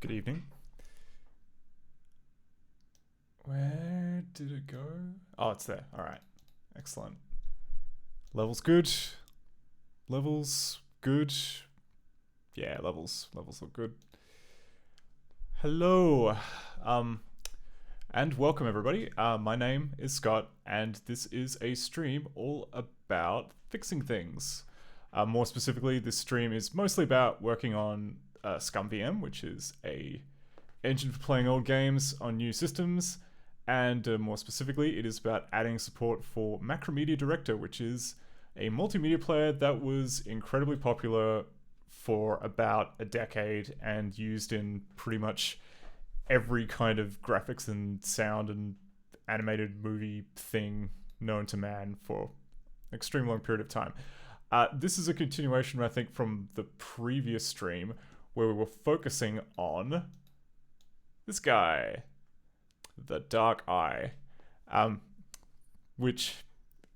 Good evening. Where did it go? Oh, it's there. All right. Excellent. Levels good. Levels good. Yeah, levels look good. Hello. And welcome everybody. My name is Scott, and this is a stream all about fixing things. More specifically, this stream is mostly about working on ScummVM, which is a engine for playing old games on new systems, and more specifically, it is about adding support for Macromedia Director, which is a multimedia player that was incredibly popular for about a decade and used in pretty much every kind of graphics and sound and animated movie thing known to man for an extremely long period of time. This is a continuation, I think, from the previous stream where we were focusing on this guy, the Dark Eye, which,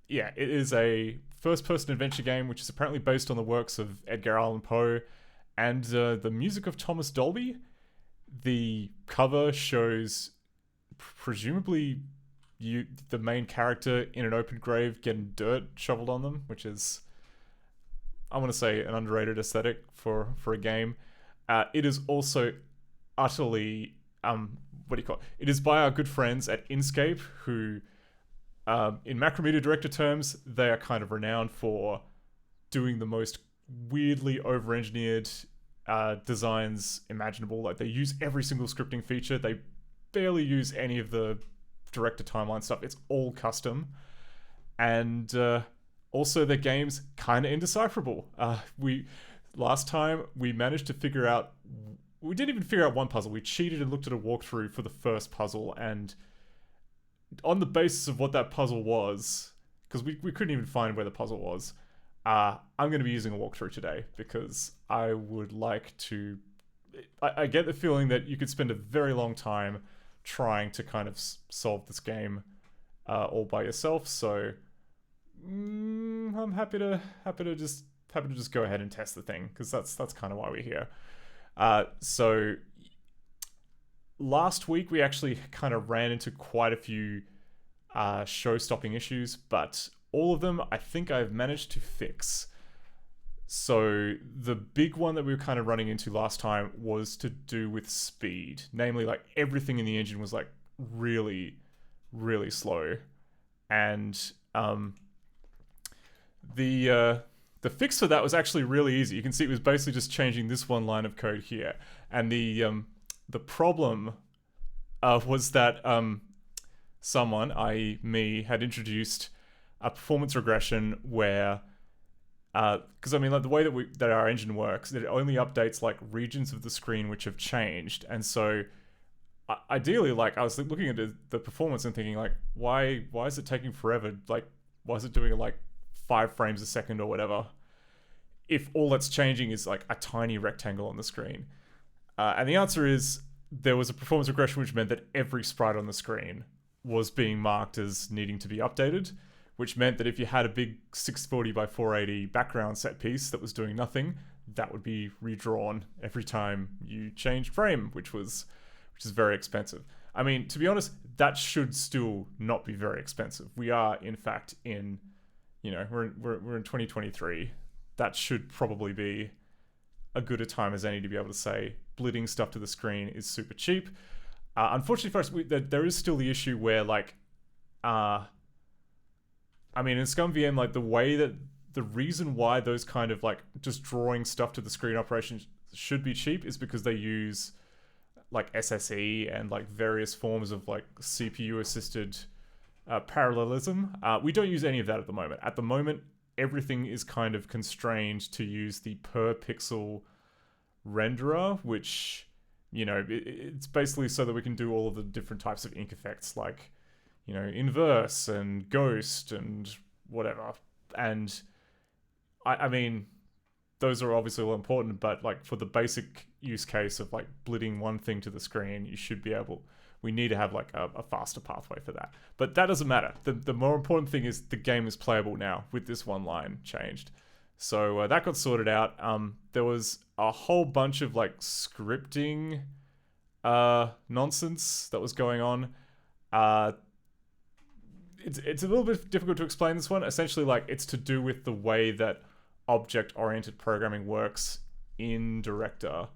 yeah, it is a first-person adventure game which is apparently based on the works of Edgar Allan Poe and the music of Thomas Dolby. The cover shows presumably the main character in an open grave getting dirt shoveled on them, which is, I want to say, an underrated aesthetic for a game. It is also utterly what do you call it? It is by our good friends at Inkscape, who, in Macromedia Director terms, they are kind of renowned for doing the most weirdly over-engineered designs imaginable. Like, they use every single scripting feature. They barely use any of the director timeline stuff. It's all custom, and also their games kind of indecipherable. Last time we managed to figure out. We didn't even figure out one puzzle. We cheated and looked at a walkthrough for the first puzzle, and on the basis of what that puzzle was, because we couldn't even find where the puzzle was, I'm going to be using a walkthrough today because I would like to. I get the feeling that you could spend a very long time trying to kind of solve this game all by yourself. So I'm happy to just go ahead and test the thing, because that's kind of why we're here. So last week we actually kind of ran into quite a few show-stopping issues, but all of them I think I've managed to fix. So the big one that we were kind of running into last time was to do with speed. Namely, like, everything in the engine was like really, really slow. And the fix for that was actually really easy. You can see it was basically just changing this one line of code here. And the problem was that someone, i.e. me, had introduced a performance regression where, because I mean, like, the way that our engine works, it only updates like regions of the screen which have changed. And so ideally, like, I was looking at the performance and thinking, like, why is it taking forever? Like, why is it doing like 5 frames a second or whatever, if all that's changing is like a tiny rectangle on the screen? And the answer is there was a performance regression which meant that every sprite on the screen was being marked as needing to be updated, which meant that if you had a big 640 by 480 background set piece that was doing nothing, that would be redrawn every time you changed frame, which is very expensive. I mean, to be honest, that should still not be very expensive. We are, in fact, in, we're in 2023. That should probably be a good a time as any to be able to say blitting stuff to the screen is super cheap. Unfortunately for us, there is still the issue where, like, I mean, in ScummVM, like, the reason why those kind of, like, just drawing stuff to the screen operations should be cheap is because they use, like, SSE and, like, various forms of, like, CPU assisted parallelism. We don't use any of that at the moment. At the moment, everything is kind of constrained to use the per pixel renderer, which, it's basically so that we can do all of the different types of ink effects, like, inverse and ghost and whatever. And I mean, those are obviously all important, but, like, for the basic use case of, like, blitting one thing to the screen, we need to have, like, a faster pathway for that. But that doesn't matter. The more important thing is the game is playable now with this one line changed. So that got sorted out. There was a whole bunch of, like, scripting nonsense that was going on. It's a little bit difficult to explain this one. Essentially, like, it's to do with the way that object-oriented programming works in Director.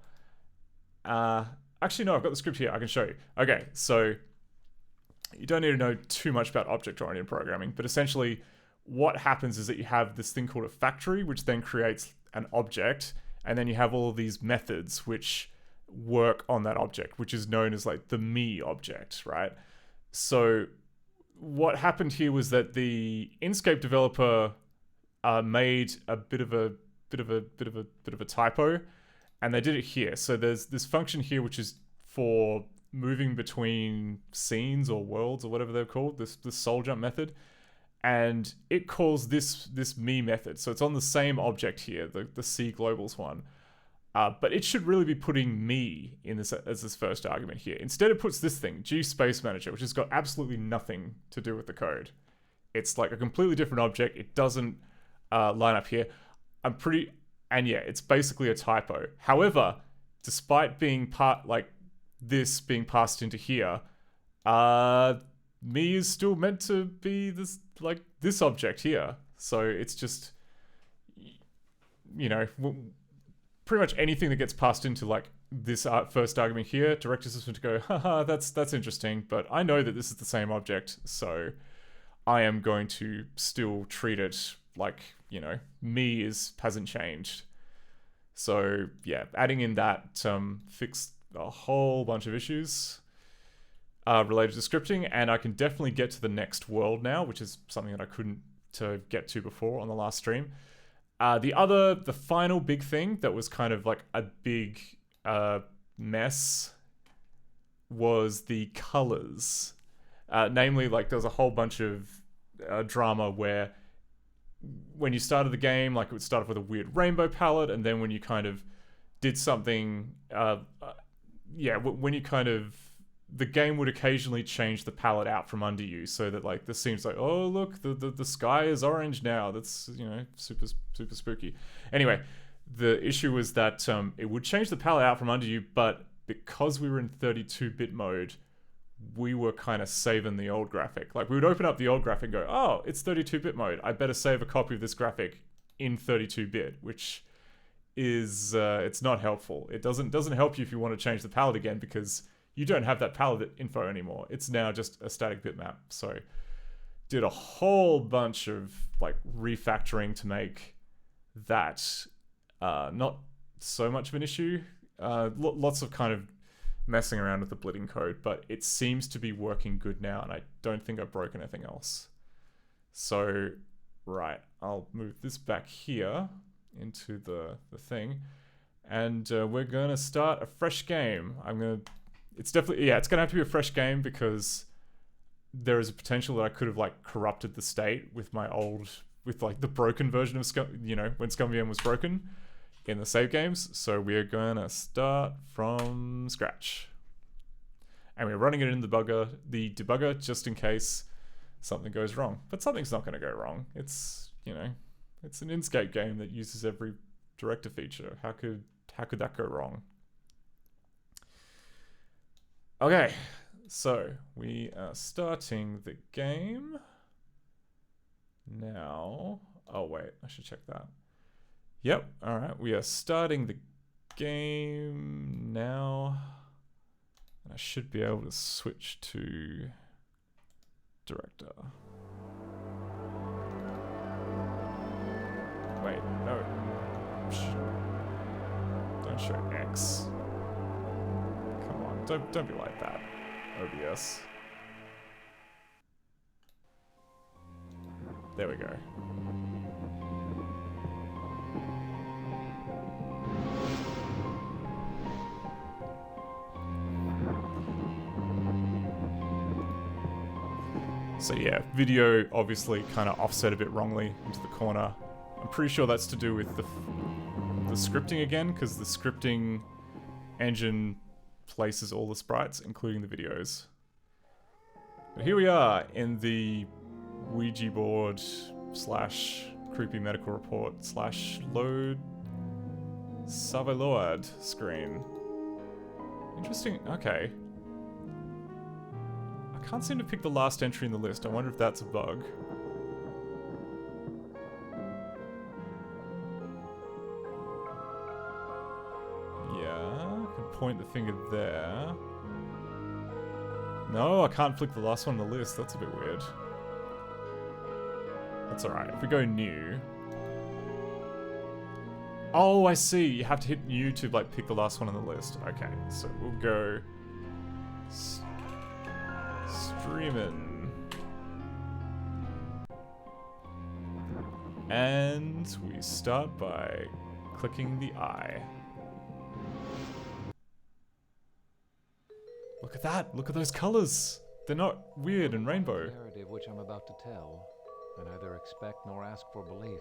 Actually, no, I've got the script here. I can show you. Okay, so you don't need to know too much about object-oriented programming, but essentially what happens is that you have this thing called a factory, which then creates an object, and then you have all of these methods which work on that object, which is known as like the me object, right? So what happened here was that the Inkscape developer made a bit of a typo, and they did it here. So there's this function here which is for moving between scenes or worlds or whatever they're called, this soul jump method, and it calls this me method. So it's on the same object here, the C globals one. But it should really be putting me in this as this first argument here. Instead, it puts this thing, G Space Manager, which has got absolutely nothing to do with the code. It's like a completely different object. It doesn't line up here. And yeah, it's basically a typo. However, despite being this being passed into here, me is still meant to be this object here. So it's just, you know, pretty much anything that gets passed into like this first argument here, Director System to go, haha, that's interesting, but I know that this is the same object, so I am going to still treat it like, you know, me hasn't changed. So yeah, adding in that fixed a whole bunch of issues related to scripting, and I can definitely get to the next world now, which is something that I couldn't get to before on the last stream. The final big thing that was kind of like a big mess was the colors. Namely, like, there was a whole bunch of drama where when you started the game, like, it would start off with a weird rainbow palette, and then when you kind of did something, when you kind of, the game would occasionally change the palette out from under you, so that like this seems like, oh look, the sky is orange now. That's, you know, super spooky. Anyway, the issue was that it would change the palette out from under you, but because we were in 32-bit mode, we were kind of saving the old graphic. Like, we would open up the old graphic and go, oh, it's 32-bit mode. I better save a copy of this graphic in 32-bit, which is it's not helpful. It doesn't help you if you want to change the palette again, because you don't have that palette info anymore. It's now just a static bitmap. So did a whole bunch of like refactoring to make that not so much of an issue. Lots of kind of messing around with the blitting code, but it seems to be working good now, and I don't think I've broken anything else. So, right, I'll move this back here into the thing, and we're gonna start a fresh game. It's definitely, it's gonna have to be a fresh game, because there is a potential that I could have like corrupted the state with like the broken version of when ScummVM was broken in the save games. So we're gonna start from scratch, and we're running it in the debugger just in case something goes wrong. But something's not gonna go wrong. It's, you know, it's an Inkscape game that uses every director feature. How could that go wrong? Okay, so we are starting the game now. Oh wait, I should check that. Yep, all right, we are starting the game now. And I should be able to switch to director. Wait, no. Don't show X. Come on, don't be like that, OBS. There we go. So yeah, video obviously kind of offset a bit wrongly into the corner. I'm pretty sure that's to do with the scripting again, because the scripting engine places all the sprites, including the videos. But here we are in the Ouija board / creepy medical report / load Savaload screen. Interesting. Okay. I can't seem to pick the last entry in the list. I wonder if that's a bug. Yeah, I can point the finger there. No, I can't flick the last one on the list. That's a bit weird. That's alright. If we go new... Oh, I see. You have to hit new to like pick the last one on the list. Okay, so we'll go... Streamin'. And we start by clicking the eye. Look at that! Look at those colors! They're not weird and rainbow. The narrative which I'm about to tell, I neither expect nor ask for belief.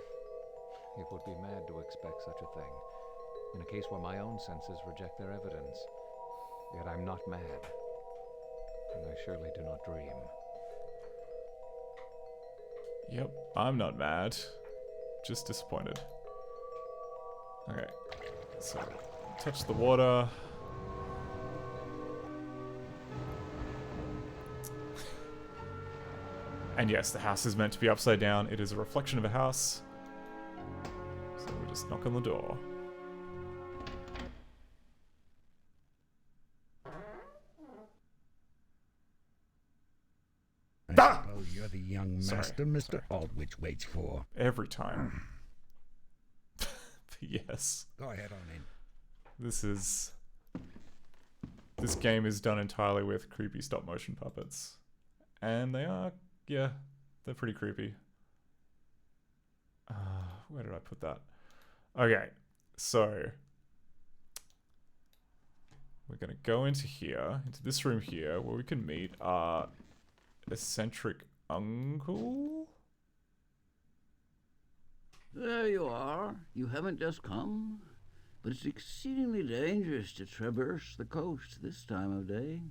It would be mad to expect such a thing, in a case where my own senses reject their evidence. Yet I'm not mad, and I surely do not dream. Yep, I'm not mad. Just disappointed. Okay, so touch the water. And yes, the house is meant to be upside down. It is a reflection of a house. So we just knock on the door. I suppose you're the young master Mr. Aldwych waits for. Every time. Yes. Go ahead on in. This game is done entirely with creepy stop motion puppets. And they are, yeah, they're pretty creepy. Where did I put that? Okay, so we're gonna go into here, into this room here, where we can meet our eccentric uncle. There you are. You haven't just come, but it's exceedingly dangerous to traverse the coast this time of day.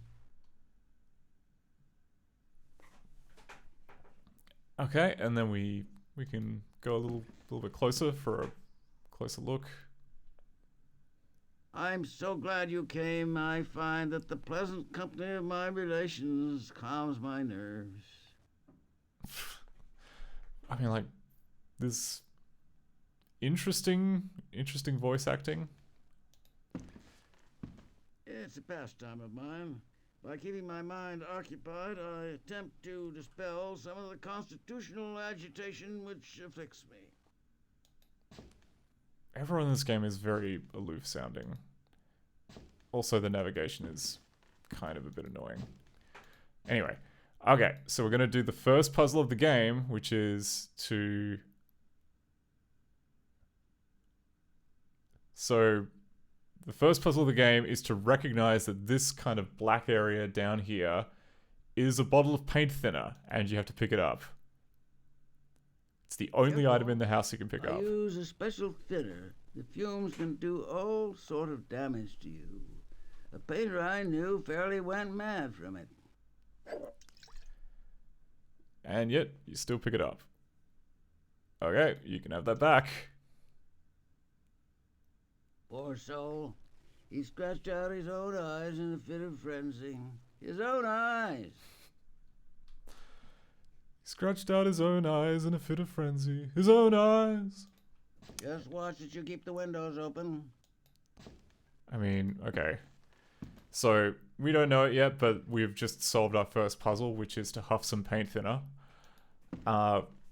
Okay, and then we can go a little bit closer for a closer look. I'm so glad you came. I find that the pleasant company of my relations calms my nerves. I mean, like, this interesting voice acting. It's a pastime of mine. By keeping my mind occupied, I attempt to dispel some of the constitutional agitation which afflicts me. Everyone in this game is very aloof sounding. Also, the navigation is kind of a bit annoying. Anyway, okay, so we're going to do the first puzzle of the game, which is to... So, the first puzzle of the game is to recognize that this kind of black area down here is a bottle of paint thinner, and you have to pick it up. It's the only item in the house you can pick up. I use a special thinner. The fumes can do all sort of damage to you. A painter I knew fairly went mad from it. And yet, you still pick it up. Okay, you can have that back. Poor soul. He scratched out his own eyes in a fit of frenzy. His own eyes. He scratched out his own eyes in a fit of frenzy. His own eyes. Just watch that you keep the windows open. I mean, okay. So, we don't know it yet, but we've just solved our first puzzle, which is to huff some paint thinner.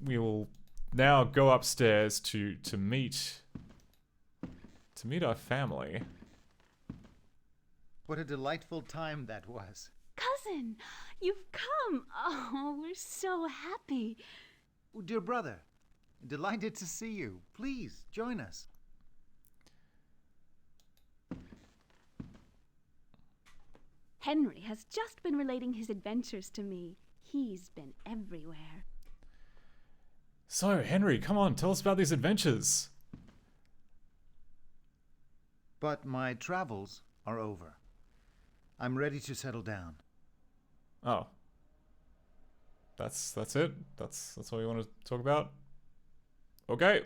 We will now go upstairs to meet our family. What a delightful time that was. Cousin, you've come. Oh, we're so happy. Oh, dear brother, delighted to see you. Please, join us. Henry has just been relating his adventures to me. He's been everywhere. So, Henry, come on, tell us about these adventures. But my travels are over. I'm ready to settle down. Oh. That's it? That's all you want to talk about? Okay.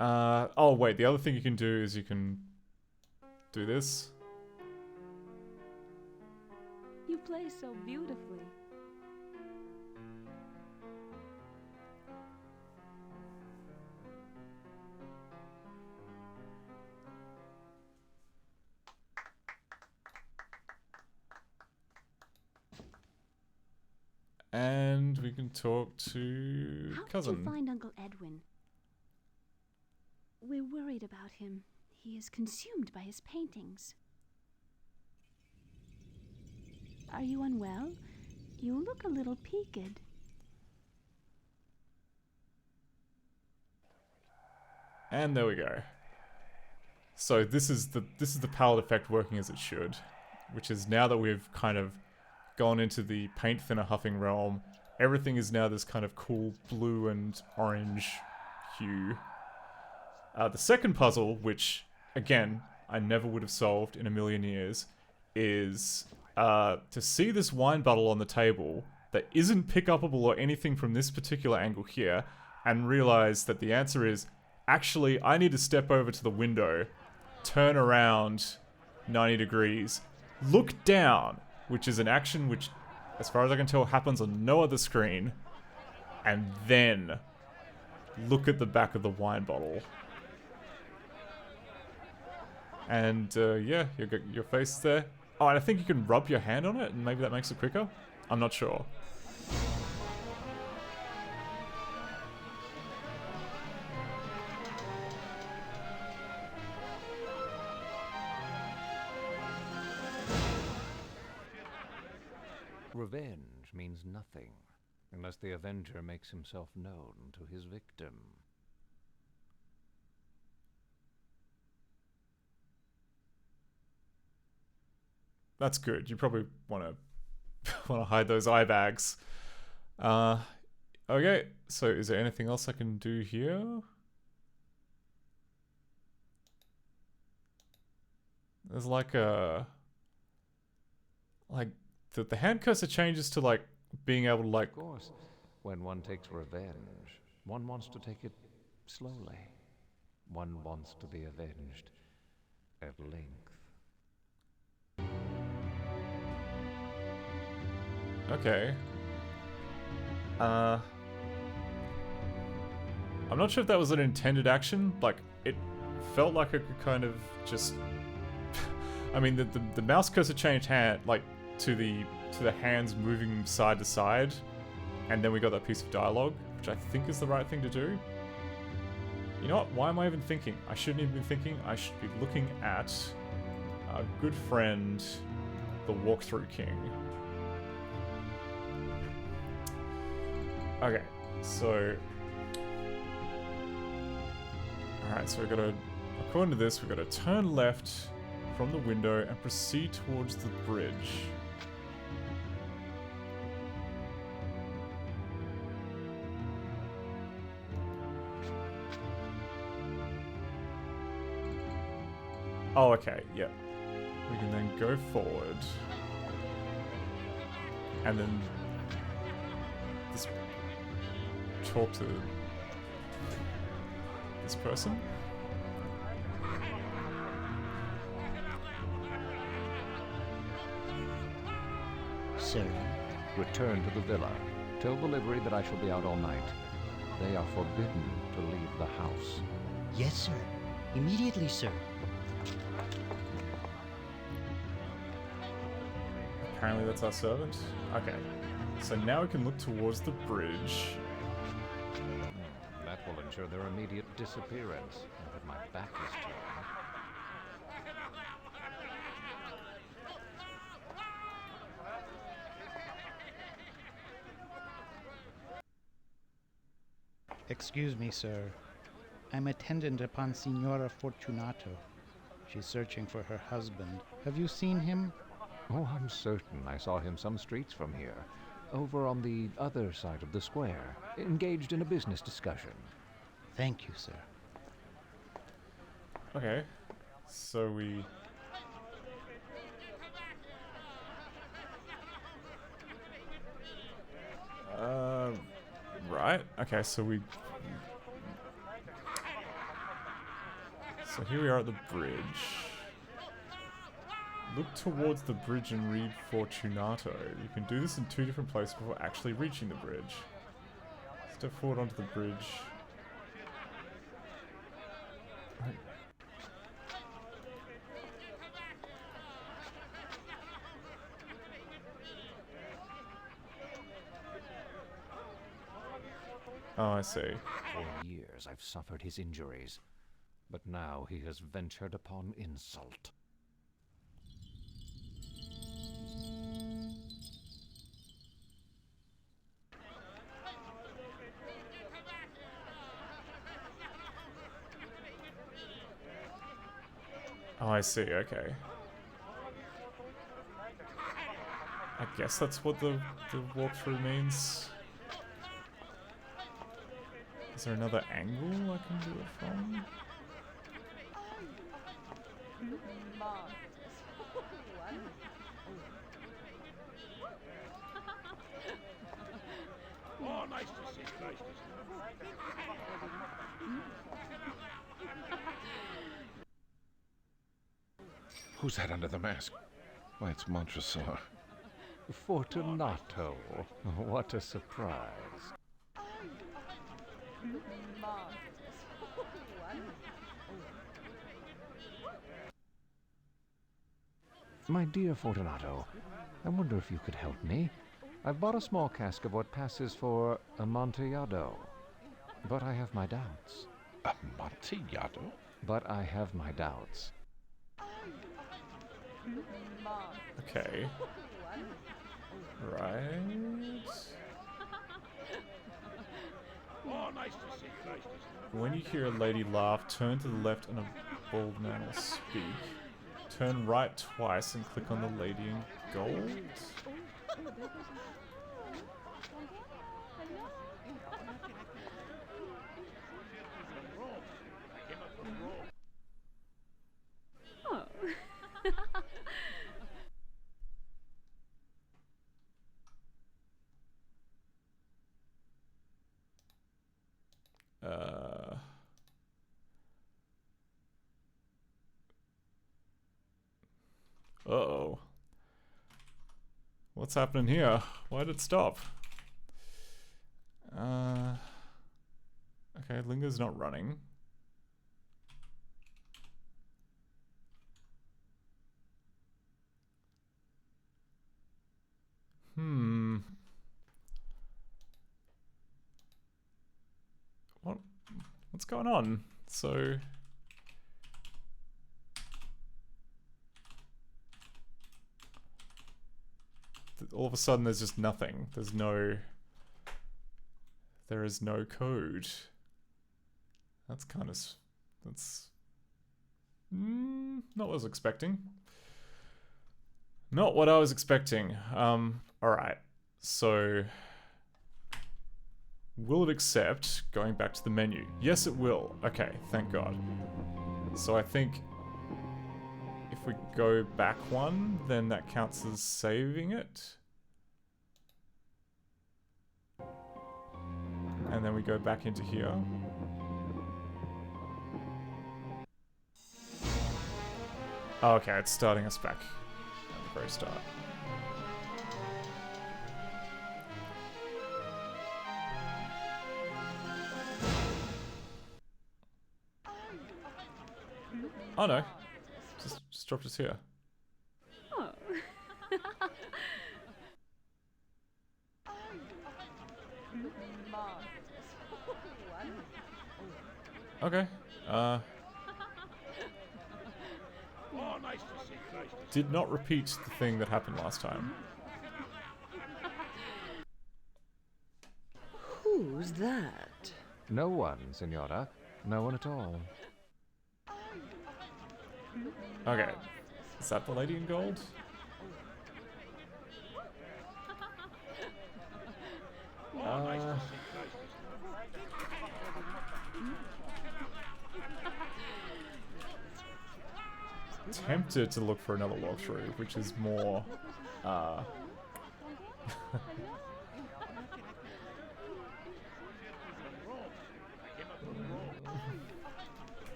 Oh, wait, the other thing you can do is you can do this. play so beautifully. And we can talk to How cousin. did you find Uncle Edwin? We're worried about him. He is consumed by his paintings. Are you unwell? You look a little peaked. And there we go. So this is the palette effect working as it should, which is now that we've kind of gone into the paint thinner huffing realm, everything is now this kind of cool blue and orange hue. The second puzzle, which again I never would have solved in a million years, is to see this wine bottle on the table that isn't pick upable or anything from this particular angle here, and realize that the answer is, actually, I need to step over to the window, turn around 90 degrees, look down, which is an action which, as far as I can tell, happens on no other screen, and then look at the back of the wine bottle. And yeah, your face there. Oh, and I think you can rub your hand on it, and maybe that makes it quicker? I'm not sure. Revenge means nothing unless the avenger makes himself known to his victim. That's good. You probably want to hide those eye bags. Okay, so is there anything else I can do here? There's like a... The hand cursor changes to like being able to like... Of course, when one takes revenge, one wants to take it slowly. One wants to be avenged at length. Okay. I'm not sure if that was an intended action. Like, it felt like I could kind of just... I mean, the mouse cursor changed hand, like, to the hands moving side to side, and then we got that piece of dialogue, which I think is the right thing to do. You know what? Why am I even thinking? I shouldn't even be thinking. I should be looking at our good friend, the Walkthrough King. Okay, so... Alright, so we've got to... According to this, we've got to turn left from the window and proceed towards the bridge. Oh, okay, yeah. We can then go forward. And then... This... Talk to... this person? Sir, Return to the villa. Tell the livery that I shall be out all night. They are forbidden to leave the house. yes, sir. Immediately, sir. Apparently that's our servant. Okay. So now we can look towards the bridge. That will ensure their immediate disappearance, now that my back is turned. Excuse me, sir. I'm attendant upon Signora Fortunato. She's searching for her husband. Have you seen him? Oh, I'm certain I saw him some streets from here, over on the other side of the square, engaged in a business discussion. Thank you, sir. Okay. So we... Right. Okay, so we... So here we are at the bridge. Look towards the bridge and read Fortunato. You can do this in 2 different places before actually reaching the bridge. Step forward onto the bridge. Oh, I see. For years I've suffered his injuries, but now he has ventured upon insult. Oh, I see, okay. I guess that's what the walkthrough means. Is there another angle I can do it from? Oh, nice to see you, nice to see Who's that under the mask? Why, it's Montresor. Fortunato. What a surprise. My dear Fortunato, I wonder if you could help me. I've bought a small cask of what passes for Amontillado, but I have my doubts. Amontillado? But I have my doubts. Okay. Right. Oh, nice to see you, nice to see When you hear a lady laugh, turn to the left and a bald man will speak. Turn right twice and click on the lady in gold. Oh. Uh-oh. What's happening here? Why did it stop? Okay, Linga's not running. What's going on? So... all of a sudden there's just nothing. There is no code. That's kind of... that's... not what I was expecting. Not what I was expecting. Alright. So... will it accept going back to the menu? Yes, it will. Okay, thank God. So I think... if we go back one, then that counts as saving it. And then we go back into here. Oh, okay, it's starting us back at the very start. Oh no, just dropped us here. Oh. Okay. Oh, nice to see you, nice to see Did not repeat the thing that happened last time. Who's that? No one, Senora. No one at all. Okay. Is that the lady in gold? Tempted to look for another walkthrough, which is more,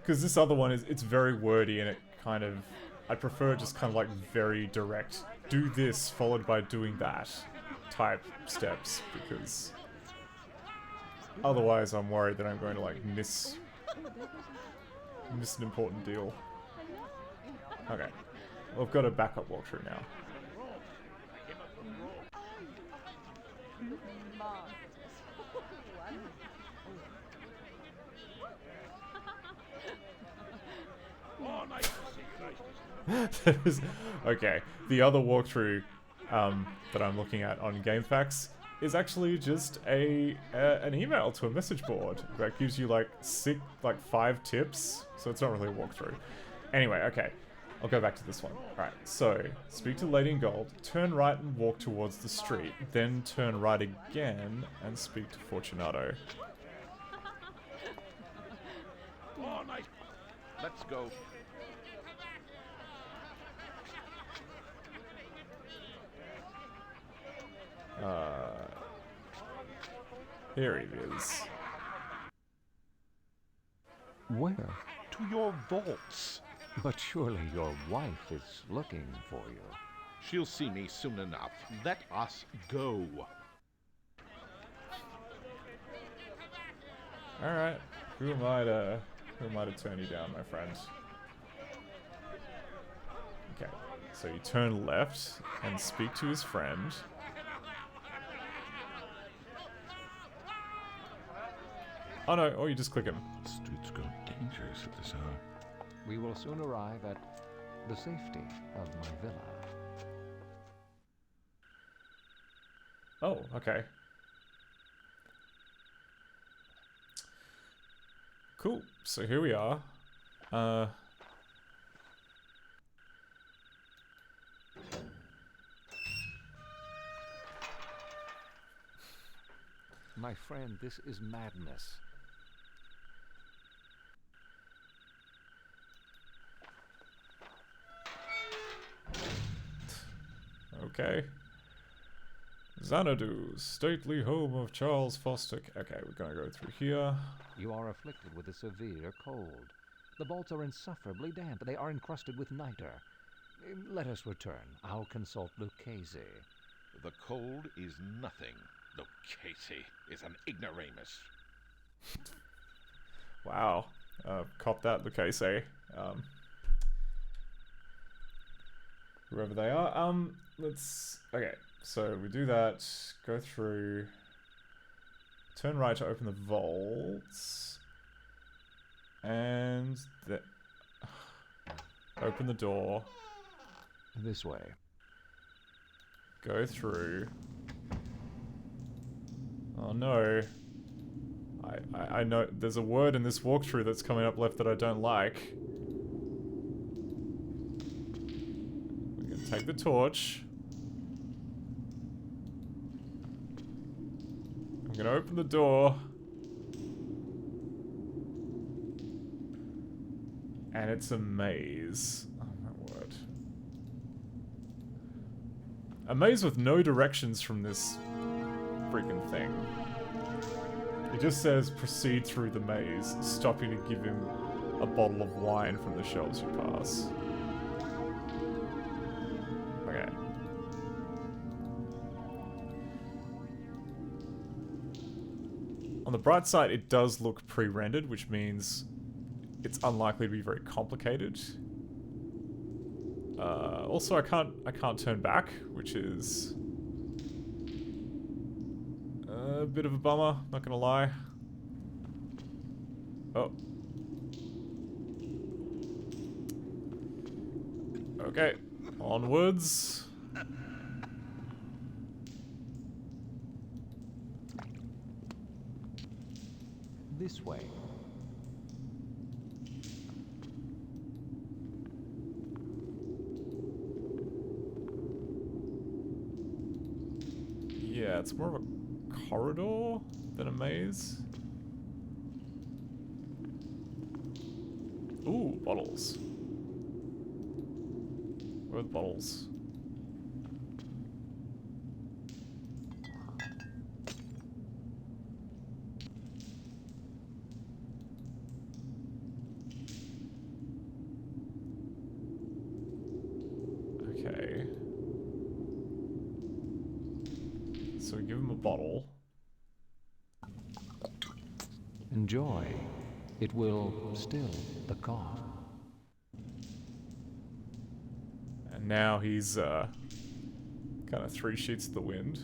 Because this other one it's very wordy and it kind of, I prefer just kind of like very direct. Do this followed by doing that type steps, because otherwise I'm worried that I'm going to like miss an important deal. Okay, we've got a backup walkthrough now. Okay, the other walkthrough that I'm looking at on GameFAQs is actually just an email to a message board that gives you like 5 tips, so it's not really a walkthrough. Anyway, okay, I'll go back to this one. Alright, so speak to the lady in gold, turn right and walk towards the street, then turn right again and speak to Fortunato. Oh, nice. Let's go. Here he is. Where? To your vaults. But surely your wife is looking for you. She'll see me soon enough. Let us go. Alright, who am I to turn you down, my friend? Okay, so you turn left and speak to his friend. Oh no, or you just click him. The streets grow dangerous at this hour. We will soon arrive at the safety of my villa. Oh, okay. Cool, so here we are. My friend, this is madness. Okay. Xanadu, stately home of Charles Foster. Okay, we're gonna go through here. You are afflicted with a severe cold. The vaults are insufferably damp. They are encrusted with niter. Let us return. I'll consult Lucchese. The cold is nothing. Lucchese is an ignoramus. Wow. Cop that, Lucchese. Whoever they are. Okay, so we do that. Go through. Turn right to open the vaults. And open the door. This way. Go through. Oh no. I know there's a word in this walkthrough that's coming up left that I don't like. We're gonna take the torch. I'm gonna open the door. And it's a maze. Oh my word. A maze with no directions from this freaking thing. It just says proceed through the maze, stopping to give him a bottle of wine from the shelves you pass. Okay. On the bright side, it does look pre-rendered, which means it's unlikely to be very complicated. Also, I can't turn back, which is a bit of a bummer, not gonna lie. Oh. Okay, onwards. This way. Yeah, it's more of a corridor than a maze. Ooh, bottles. Where are the bottles? So we give him a bottle. Enjoy. It will still the cough. And now he's kind of 3 sheets to the wind.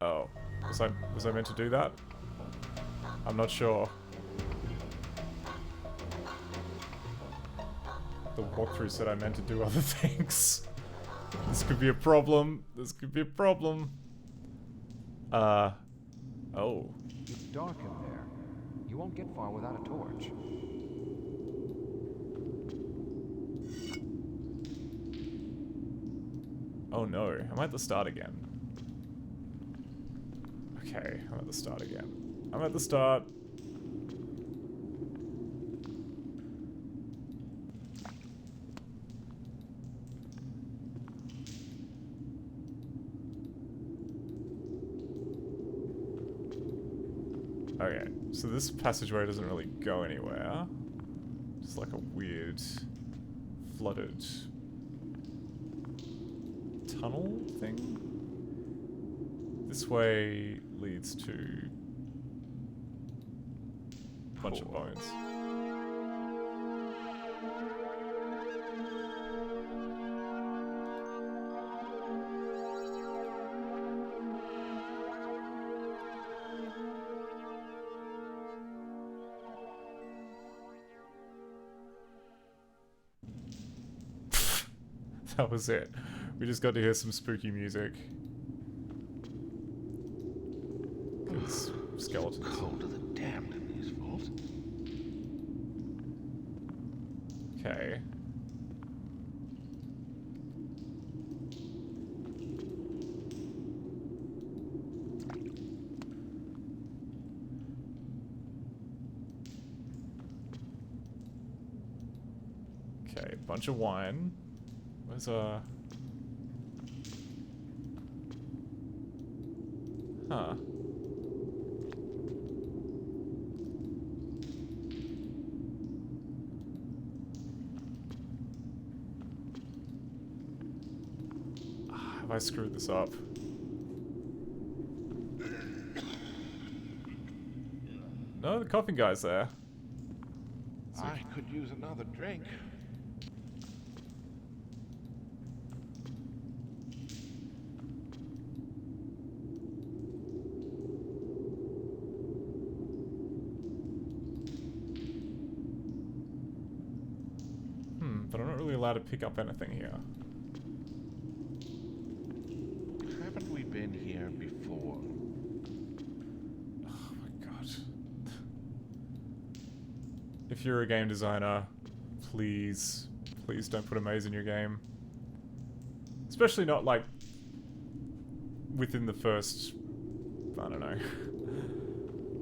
Oh, was I meant to do that? I'm not sure. The walkthrough said I meant to do other things. This could be a problem. This could be a problem. Oh. It's dark in there. You won't get far without a torch. Oh no, I'm at the start again. Okay, I'm at the start again. I'm at the start. Okay, so this passageway doesn't really go anywhere. It's like a weird, flooded tunnel thing. This way leads to a bunch of bones. That was it. We just got to hear some spooky music. It's skeletons. Cold to the damned in these vaults. Okay. Okay, bunch of wine. Where's Huh. Have I screwed this up? No, the coffin guy's there. I could use another drink. But I'm not really allowed to pick up anything here. Haven't we been here before? Oh my god. If you're a game designer, please don't put a maze in your game. Especially not like within the first, I don't know.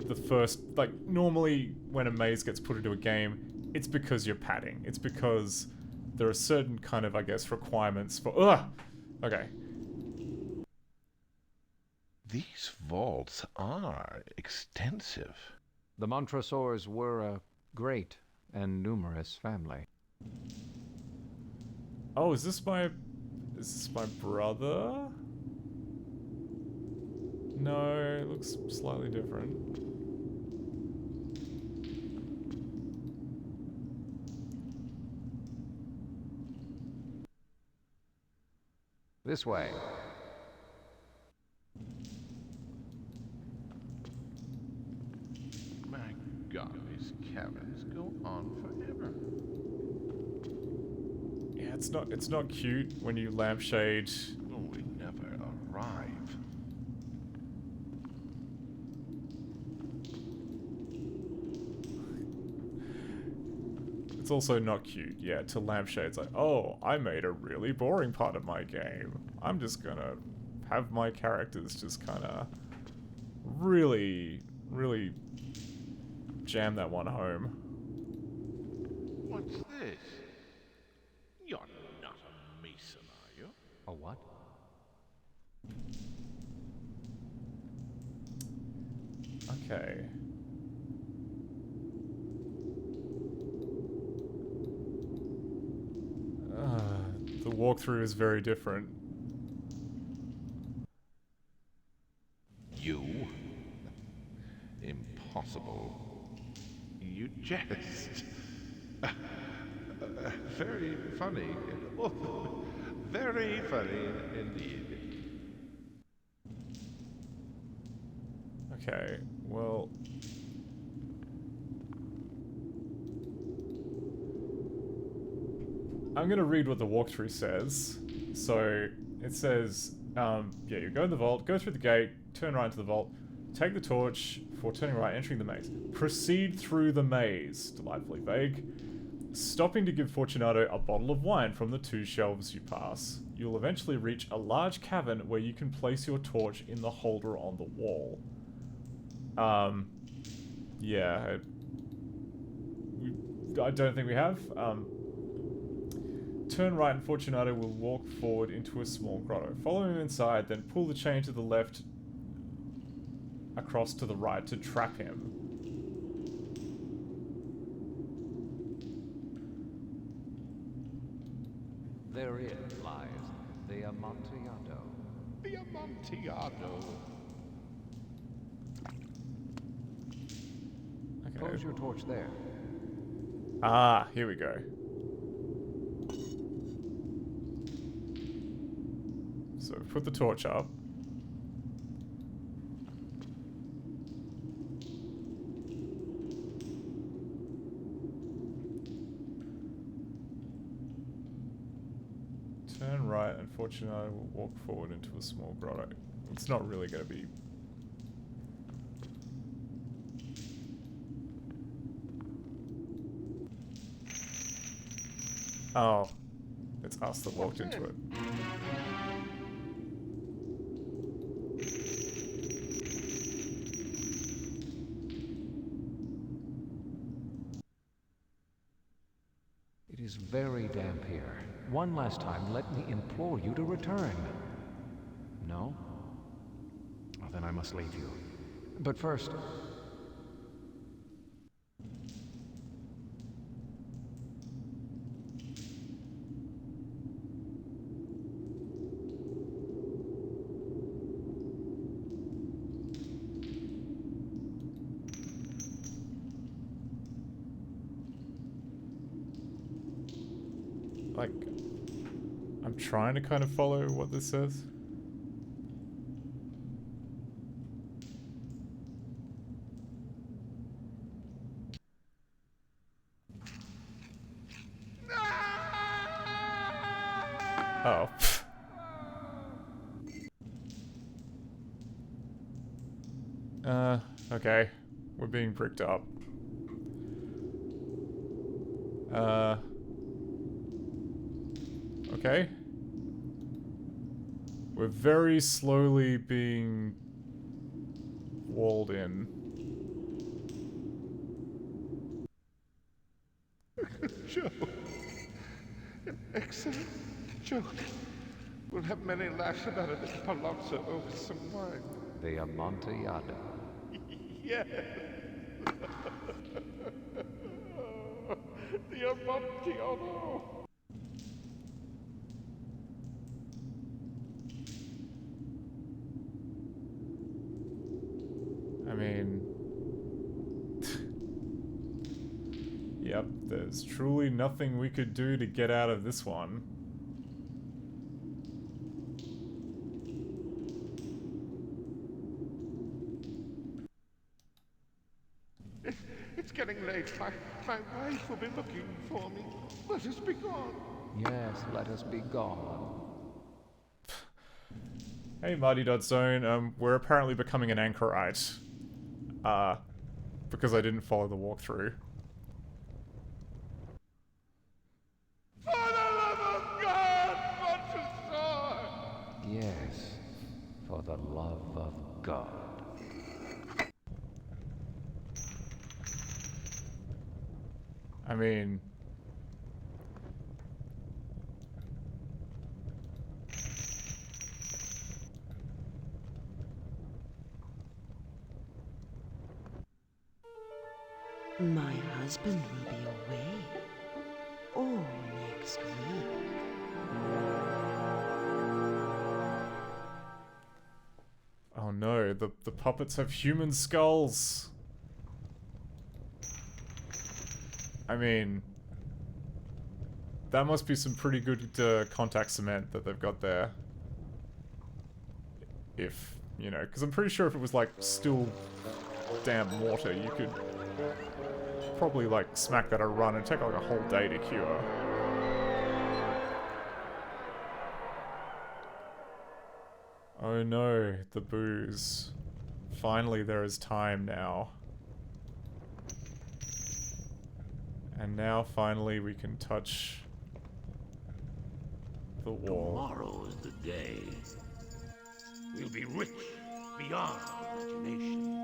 The first, like normally when a maze gets put into a game, it's because you're padding. It's because there are certain kind of, I guess, requirements for... Ugh! Okay. These vaults are extensive. The Montresors were a great and numerous family. Oh, is this my brother? No, it looks slightly different. This way. My God, these caverns go on forever. Yeah, it's not cute when you lampshade. We never arrive. It's also not cute, yeah, to lampshade. It's like, oh, I made a really boring part of my game. I'm just gonna have my characters just kinda really jam that one home. What's this? You're not a mason, are you? A what? Okay. The walkthrough is very different. You? Impossible. You jest. Very funny. Oh, very funny indeed. Okay, well... I'm gonna read what the walkthrough says. So, it says, yeah, you go in the vault, go through the gate, turn right into the vault, take the torch before turning right, entering the maze. Proceed through the maze. Delightfully vague. Stopping to give Fortunato a bottle of wine from the 2 shelves you pass. You'll eventually reach a large cavern where you can place your torch in the holder on the wall. Yeah. I don't think we have. Turn right and Fortunato will walk forward into a small grotto. Follow him inside, then pull the chain to the left across to the right to trap him. Therein lies the Amontillado. The Amontillado. Okay. Pose your torch there. Ah, here we go. So put the torch up. Turn right and Fortunato will walk forward into a small grotto. It's not really going to be... Oh. It's us that walked into it. It is very damp here. One last time, let me implore you to return. No? Well, then I must leave you. But first... Like, I'm trying to kind of follow what this says. Oh. Okay. We're being bricked up. Okay. We're very slowly being walled in. Joke. An excellent joke. We'll have many laughs about it at Palazzo over some wine. The Amontillado. Yes. The Amontillado. I mean... Yep, there's truly nothing we could do to get out of this one. It's getting late. My wife will be looking for me. Let us be gone. Yes, let us be gone. Hey, Marty.Zone, we're apparently becoming an anchorite. Because I didn't follow the walkthrough. For the love of God, Montessor! Yes, for the love of God. I mean... My husband will be away. All next week. Oh no, the puppets have human skulls. I mean, that must be some pretty good contact cement that they've got there. If, you know, because I'm pretty sure if it was like still damp water, you could probably like smack that a run and take like a whole day to cure. Oh no, the booze. Finally there is time now. And now finally we can touch the wall. Tomorrow is the day. We'll be rich beyond imagination.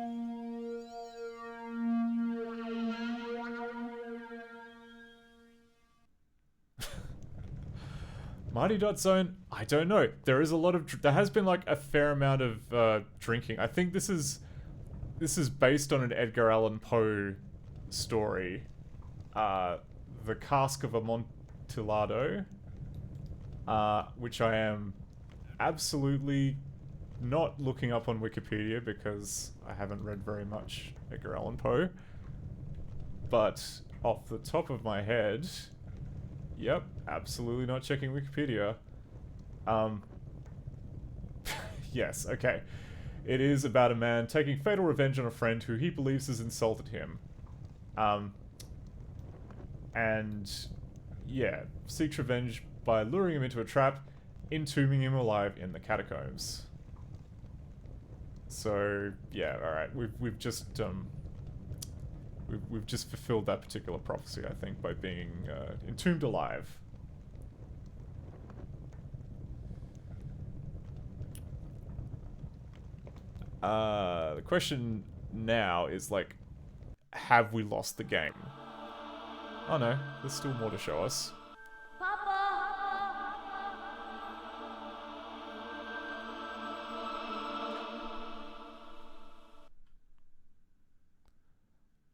Mighty Dot Zone, I don't know. There is a lot of there has been like a fair amount of drinking. I think this is based on an Edgar Allan Poe story. The Cask of Amontillado, which I am absolutely not looking up on Wikipedia because I haven't read very much Edgar Allan Poe. But off the top of my head, yep, absolutely not checking Wikipedia. Yes, okay. It is about a man taking fatal revenge on a friend who he believes has insulted him. And yeah, seeks revenge by luring him into a trap, entombing him alive in the catacombs. So yeah, all right, we've just we've just fulfilled that particular prophecy, I think, by being entombed alive. The question now is like, have we lost the game? Oh no, there's still more to show us.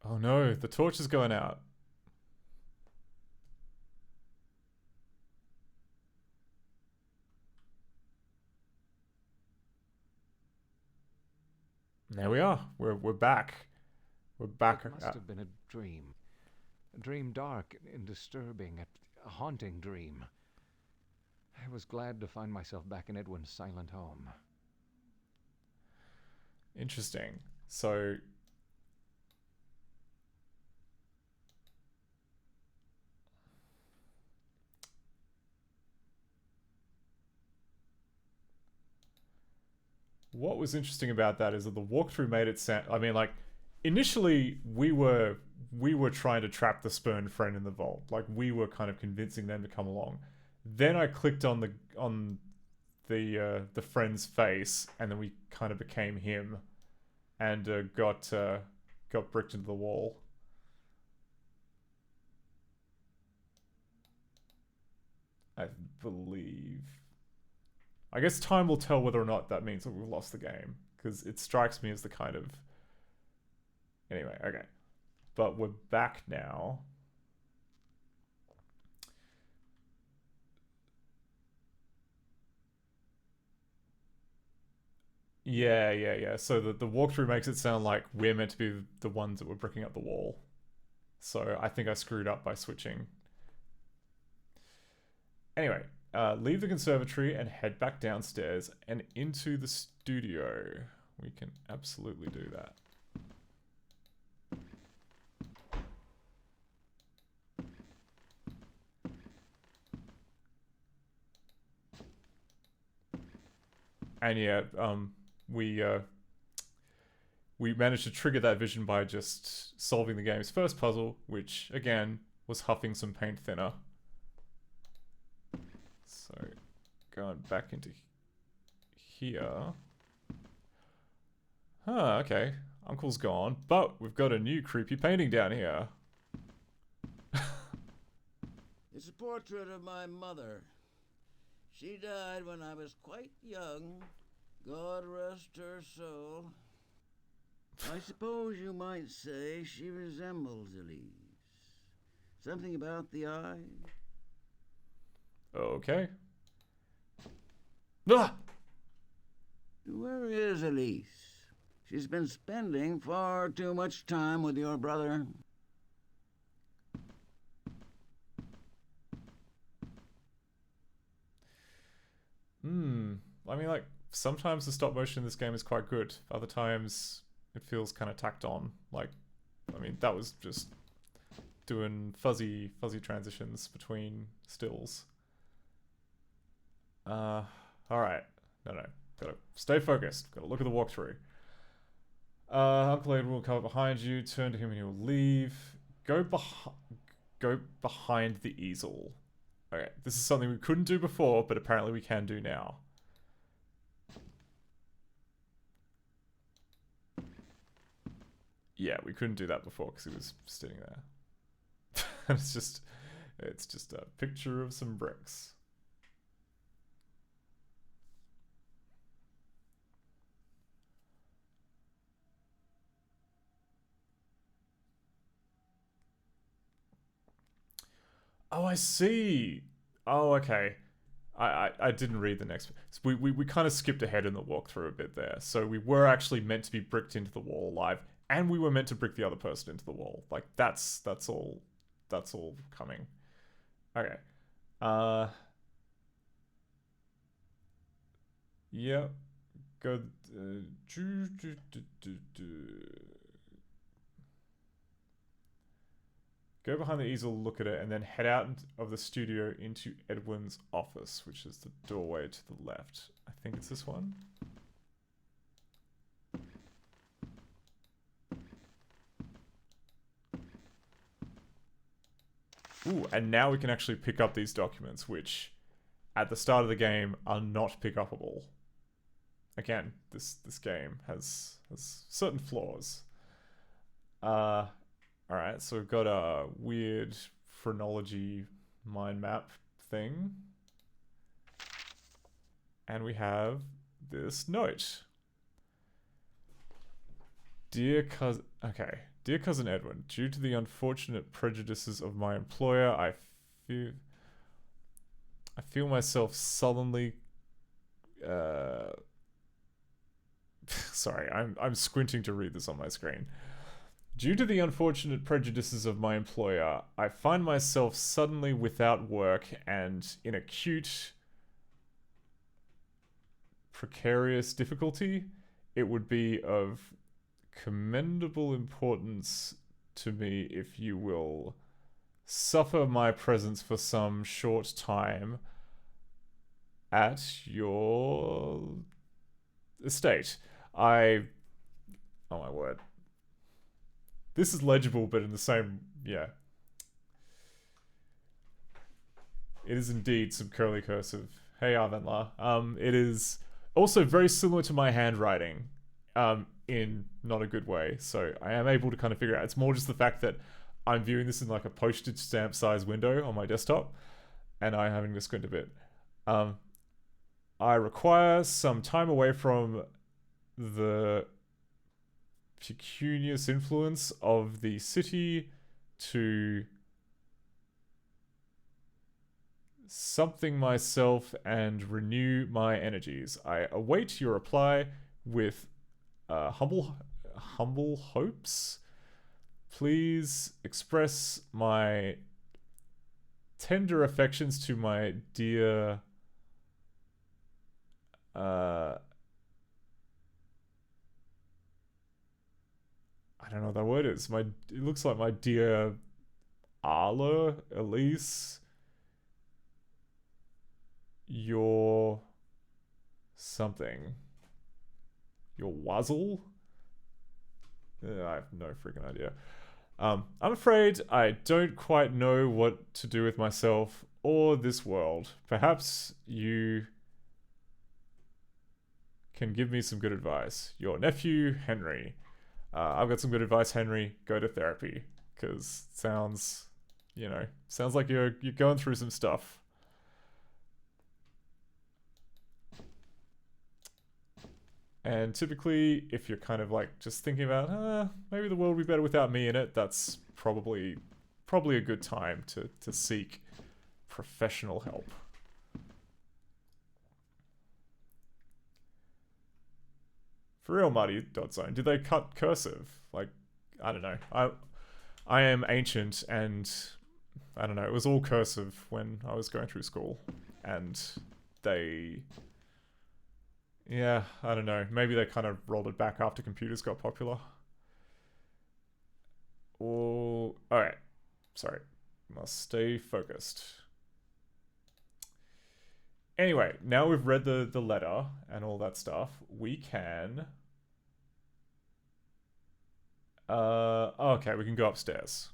Oh no, the torch is going out. There we are. We're back. We're back. It must have been a dream. A dream dark and disturbing, a haunting dream. I was glad to find myself back in Edwin's silent home. Interesting. So what was interesting about that is that the walkthrough made it sound, I mean, like, initially we were trying to trap the spurned friend in the vault. Like, we were kind of convincing them to come along. Then I clicked on the friend's face, and then we kind of became him, and got bricked into the wall. I believe. I guess time will tell whether or not that means that we've lost the game, because it strikes me as the kind of... Anyway, okay. But we're back now. Yeah. So the walkthrough makes it sound like we're meant to be the ones that were bricking up the wall. So I think I screwed up by switching. Anyway, leave the conservatory and head back downstairs and into the studio. We can absolutely do that. And yeah, we managed to trigger that vision by just solving the game's first puzzle, which again was huffing some paint thinner. So going back into here. Huh, okay. Uncle's gone, but we've got a new creepy painting down here. It's a portrait of my mother. She died when I was quite young. God rest her soul. I suppose you might say she resembles Elise. Something about the eye? Okay. Ah! Where is Elise? She's been spending far too much time with your brother. I mean, like, sometimes the stop motion in this game is quite good. Other times, it feels kind of tacked on. Like, I mean, that was just doing fuzzy transitions between stills. Alright. No. Gotta stay focused. Gotta look at the walkthrough. Uncle Ed will come behind you, turn to him and he'll leave. Go behind the easel. Okay, this is something we couldn't do before, but apparently we can do now. Yeah, we couldn't do that before because he was sitting there. it's just a picture of some bricks. Oh, I see. Oh, okay. I didn't read the next. We kind of skipped ahead in the walkthrough a bit there. So we were actually meant to be bricked into the wall alive, and we were meant to brick the other person into the wall. Like that's all coming. Okay. Yeah. Go. Go behind the easel, look at it, and then head out of the studio into Edwin's office, which is the doorway to the left. I think it's this one. Ooh, and now we can actually pick up these documents, which at the start of the game are not pick-upable. Again, this game has certain flaws. Alright, so we've got a weird phrenology mind map thing. And we have this note. Dear cousin Edwin, due to the unfortunate prejudices of my employer, I feel myself sullenly sorry, I'm squinting to read this on my screen. Due to the unfortunate prejudices of my employer, I find myself suddenly without work and in acute, precarious difficulty. It would be of commendable importance to me if you will suffer my presence for some short time at your estate. Oh my word. This is legible, but in the same, yeah. It is indeed some curly cursive. Hey, Arventlar. It is also very similar to my handwriting, in not a good way. So I am able to kind of figure out. It's more just the fact that I'm viewing this in like a postage stamp size window on my desktop, and I'm having to squint a bit. I require some time away from the pecunious influence of the city to something myself and renew my energies. I await your reply with humble hopes. Please express my tender affections to my dear I don't know what that word is. It looks like my dear Arla, Elise, your something. Your Wuzzle? I have no freaking idea. I'm afraid I don't quite know what to do with myself or this world. Perhaps you can give me some good advice. Your nephew, Henry. I've got some good advice, Henry. Go to therapy. Because sounds like you're going through some stuff. And typically, if you're kind of like just thinking about, maybe the world would be better without me in it, that's probably a good time to seek professional help. For real, Marty.zone. Did they cut cursive? Like, I don't know. I am ancient, and I don't know. It was all cursive when I was going through school, and they, yeah, I don't know. Maybe they kind of rolled it back after computers got popular. Oh, all right. Sorry, must stay focused. Anyway, now we've read the letter and all that stuff, we can... okay, we can go upstairs.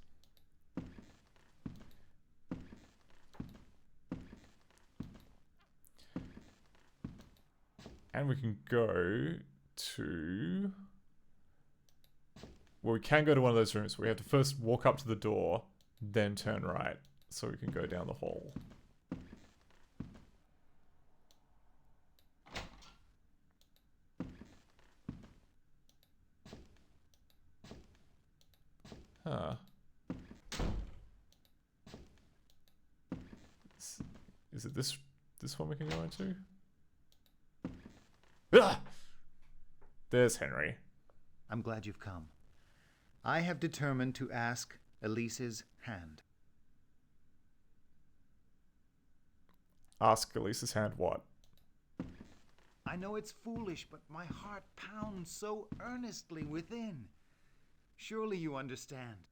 And we can go to... Well, we can go to one of those rooms. We have to first walk up to the door, then turn right, so we can go down the hall. Huh. Is it this one we can go into? Ah! There's Henry. I'm glad you've come. I have determined to ask Elise's hand. Ask Elise's hand what? I know it's foolish, but my heart pounds so earnestly within. Surely you understand.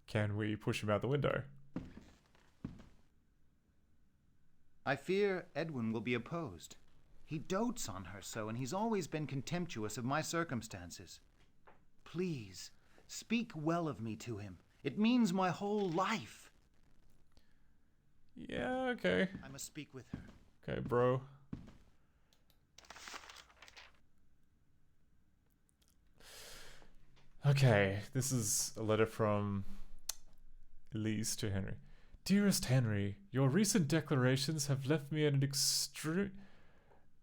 Can we push him out the window? I fear Edwin will be opposed. He dotes on her so, and he's always been contemptuous of my circumstances. Please, speak well of me to him. It means my whole life. Yeah, okay. I must speak with her. Okay, bro. Okay, this is a letter from Elise to Henry. Dearest Henry, your recent declarations have left me at an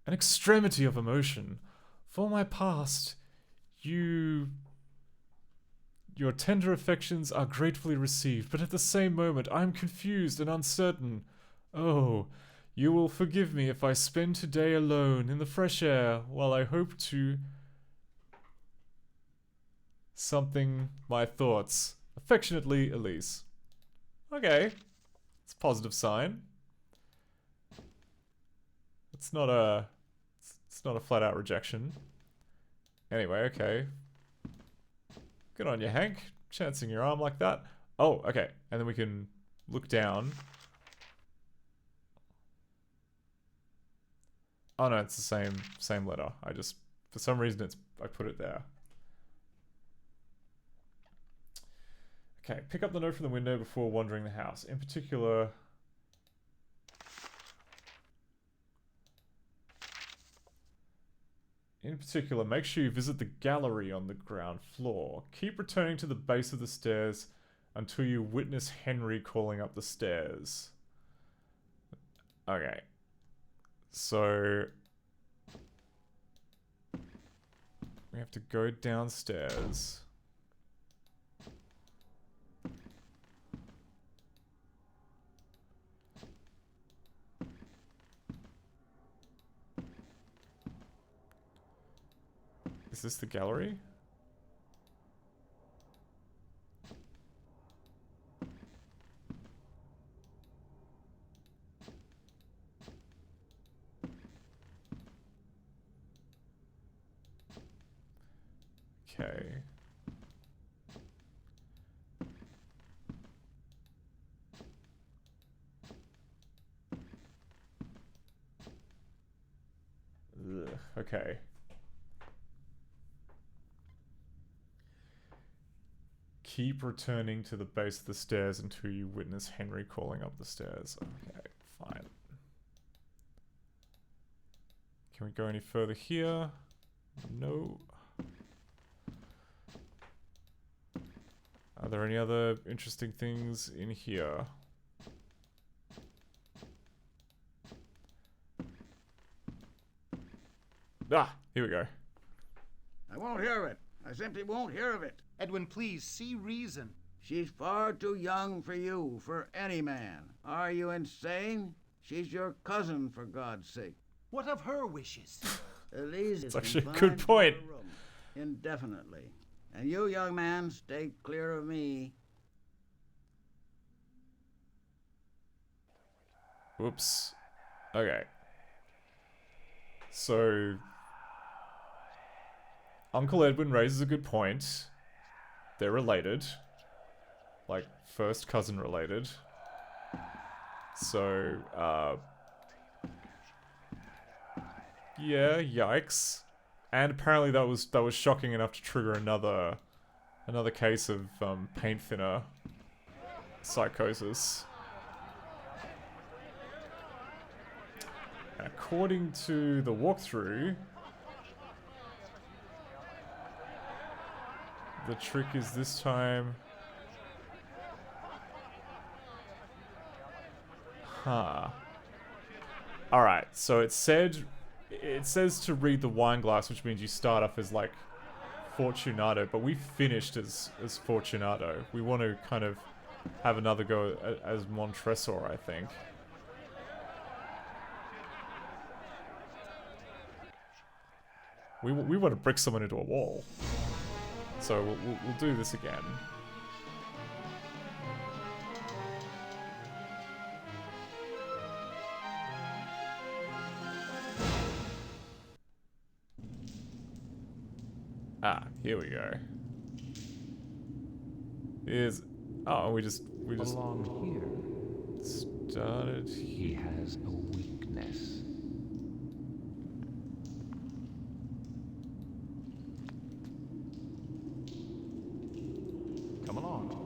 extremity of emotion. For my past, your tender affections are gratefully received, but at the same moment I am confused and uncertain. Oh, you will forgive me if I spend today alone in the fresh air while I hope to... something my thoughts. Affectionately, Elise. Okay. It's a positive sign. It's not a flat out rejection. Anyway, okay. Good on you, Hank. Chancing your arm like that. Oh, okay. And then we can look down. Oh no, it's the same letter. I just, for some reason I put it there. Okay, pick up the note from the window before wandering the house. In particular... make sure you visit the gallery on the ground floor. Keep returning to the base of the stairs until you witness Henry calling up the stairs. Okay. So... we have to go downstairs. Is this the gallery? Okay. Ugh, okay. Keep returning to the base of the stairs until you witness Henry calling up the stairs. Okay, fine. Can we go any further here? No. Are there any other interesting things in here? Ah, here we go. I won't hear of it. I simply won't hear of it. Edwin, please, see reason. She's far too young for you, for any man. Are you insane? She's your cousin, for God's sake. What of her wishes? Elise is It's actually a confined good to point. her room indefinitely. And you, young man, stay clear of me. Whoops. Okay. So, Uncle Edwin raises a good point. They're related. Like, first cousin related. So, yeah, yikes. And apparently that was shocking enough to trigger another case of paint thinner psychosis. And according to the walkthrough, the trick is this time. Huh. Alright, so it says to read the wine glass, which means you start off as like Fortunato, but we finished as Fortunato. We want to kind of have another go as Montresor, I think. We want to brick someone into a wall. So we'll do this again. Ah, here we go. We just Along here, started. he has a weakness. Come along.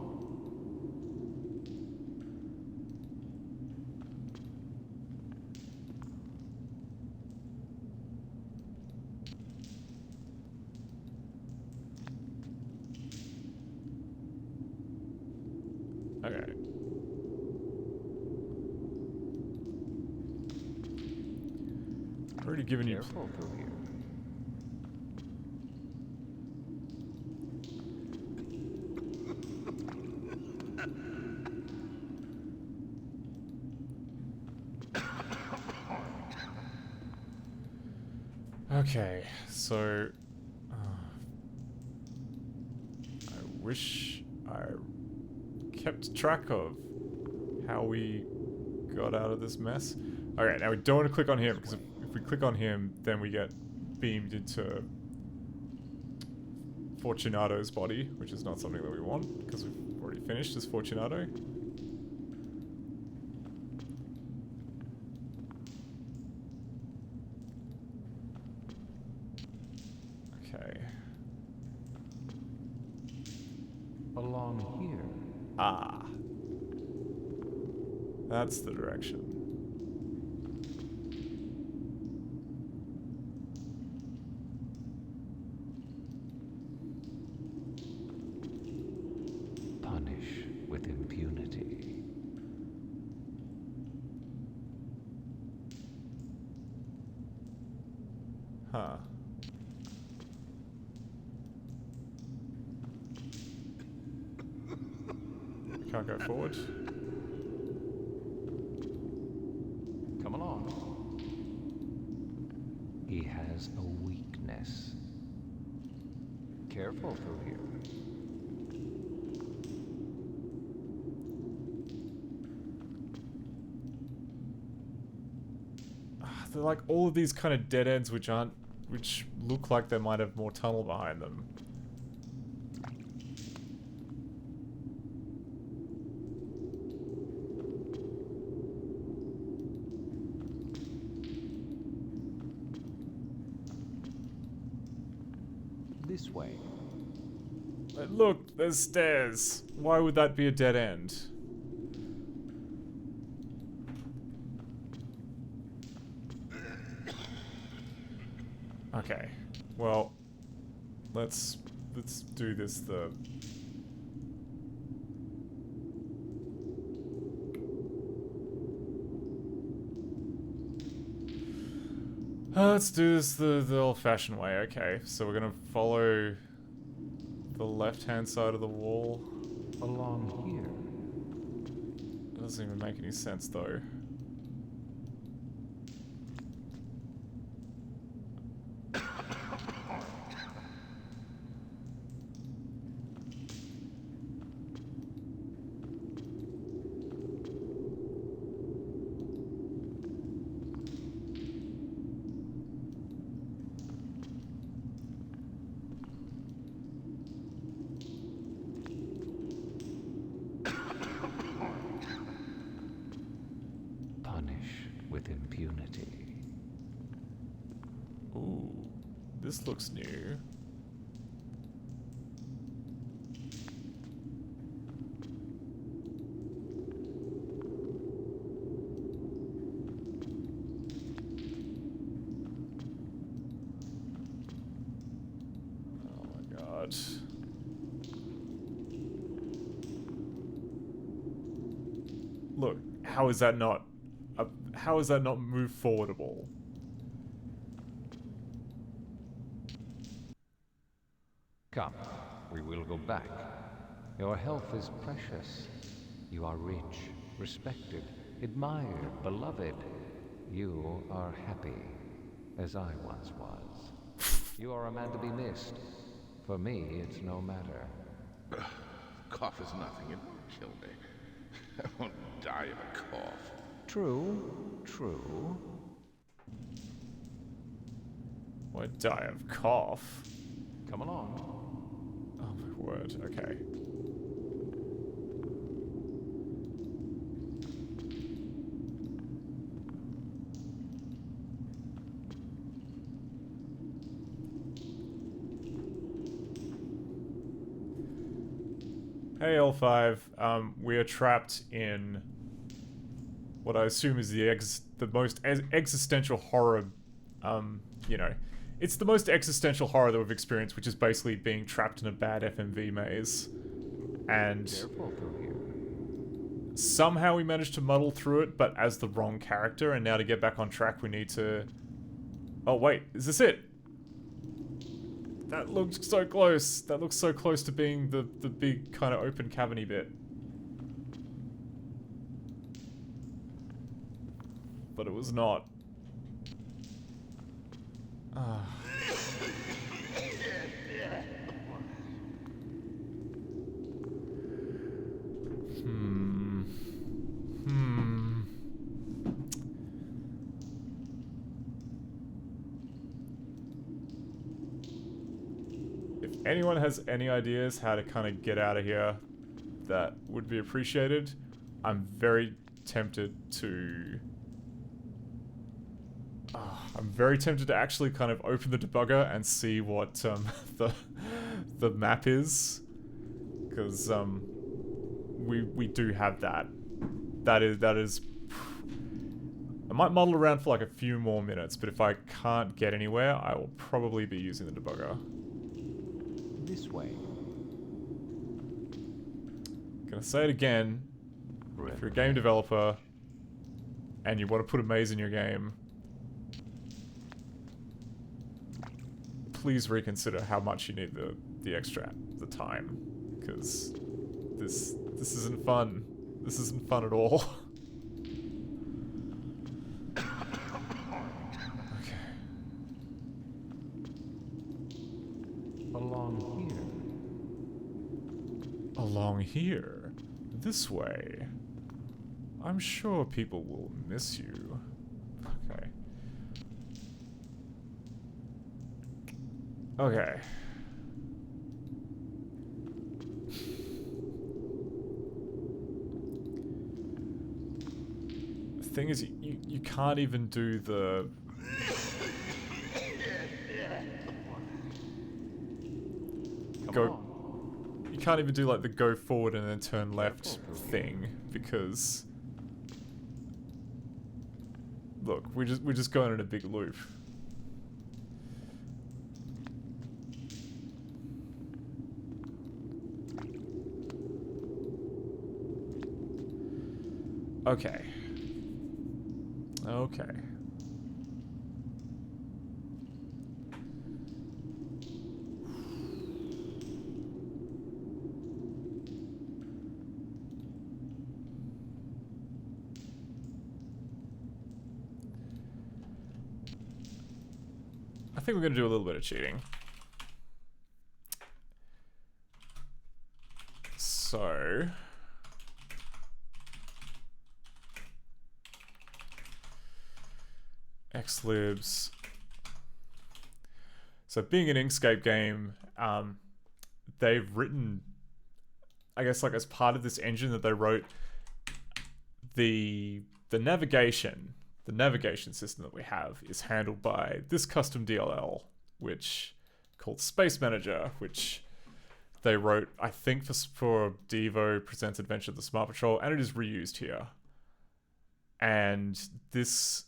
Okay. Already given you. Careful through here. Okay, so I wish I kept track of how we got out of this mess. Okay, now we don't want to click on him, because if we click on him, then we get beamed into Fortunato's body, which is not something that we want, because we've already finished as Fortunato. Okay. Along here. Ah. That's the direction. Punish with impunity. Huh. Can't go forward. Come along. He has a weakness. Careful through here. They're like all of these kind of dead ends which look like they might have more tunnel behind them. This way. But look, there's stairs. Why would that be a dead end? Okay. Well, let's do this the Let's do this the old-fashioned way. Okay, so we're gonna follow the left-hand side of the wall. Along here. It doesn't even make any sense, though. With impunity. Ooh, this looks new. Oh my god. Look, how is that not move forwardable? Come, we will go back. Your health is precious. You are rich, respected, admired, beloved. You are happy, as I once was. You are a man to be missed. For me, it's no matter. Cough is nothing. It won't kill me. I won't die of a cough. True, true. Won't die of cough. Come along. Oh my word, okay. Hey L5, we are trapped in what I assume is the most existential horror, you know, it's the most existential horror that we've experienced, which is basically being trapped in a bad FMV maze. And Careful through here. Somehow we managed to muddle through it, but as the wrong character, and now to get back on track we need to... Oh wait, is this it? That looks so close. That looks so close to being the big kind of open caverny bit. But it was not. Ah. If anyone has any ideas how to kind of get out of here, that would be appreciated. I'm very tempted to... I'm very tempted to actually kind of open the debugger and see what the map is, because we do have that. That is. I might muddle around for like a few more minutes, but if I can't get anywhere, I will probably be using the debugger. This way. Gonna say it again. If you're a game developer and you want to put a maze in your game, please reconsider how much you need the extra time, because this isn't fun. This isn't fun at all. Okay. Along here. Along here. This way. I'm sure people will miss you. Okay. Okay. The thing is, you can't even do the... You can't even do like the go forward and then turn left thing, because... Look, we're just going in a big loop. Okay. Okay. think we're going to do a little bit of cheating. So... xlibs. So being an Inkscape game, they've written, I guess like as part of this engine that they wrote, the navigation system that we have is handled by this custom DLL, which called Space Manager, which they wrote, I think, for Devo Presents Adventure of the Smart Patrol, and it is reused here. And this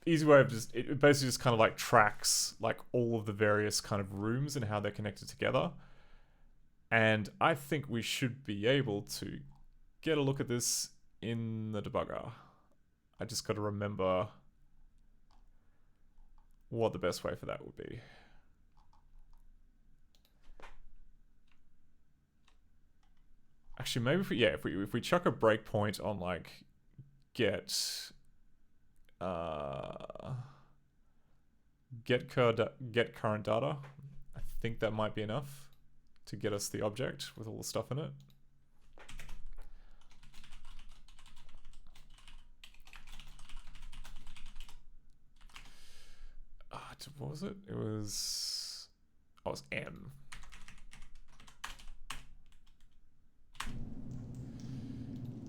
easy way of it basically just kind of like tracks like all of the various kind of rooms and how they're connected together. And I think we should be able to get a look at this in the debugger. I just got to remember what the best way for that would be. Actually, maybe if we chuck a breakpoint on like get current data, I think that might be enough to get us the object with all the stuff in it. What was it? It was M.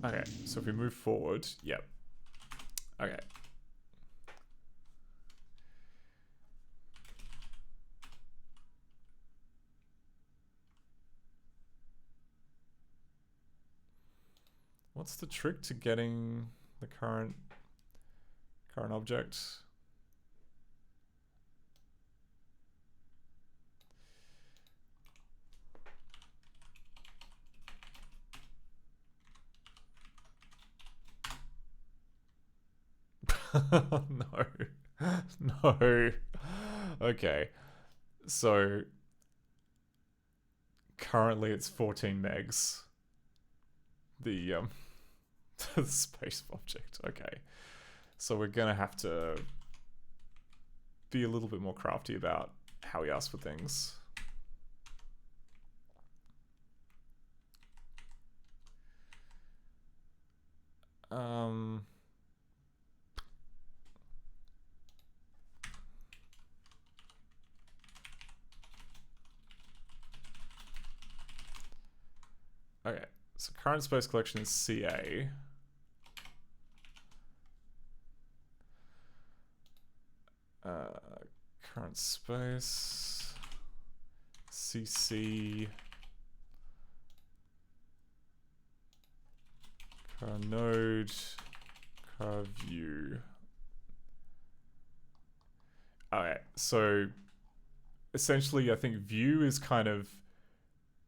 Okay, so if we move forward, yep. Okay. What's the trick to getting the current object? No. No. Okay. So currently it's 14 megs. The the space object. Okay. So we're gonna have to be a little bit more crafty about how we ask for things. Okay, so current space collection is CA. Current space, CC, car node, car view. Alright, so essentially I think view is kind of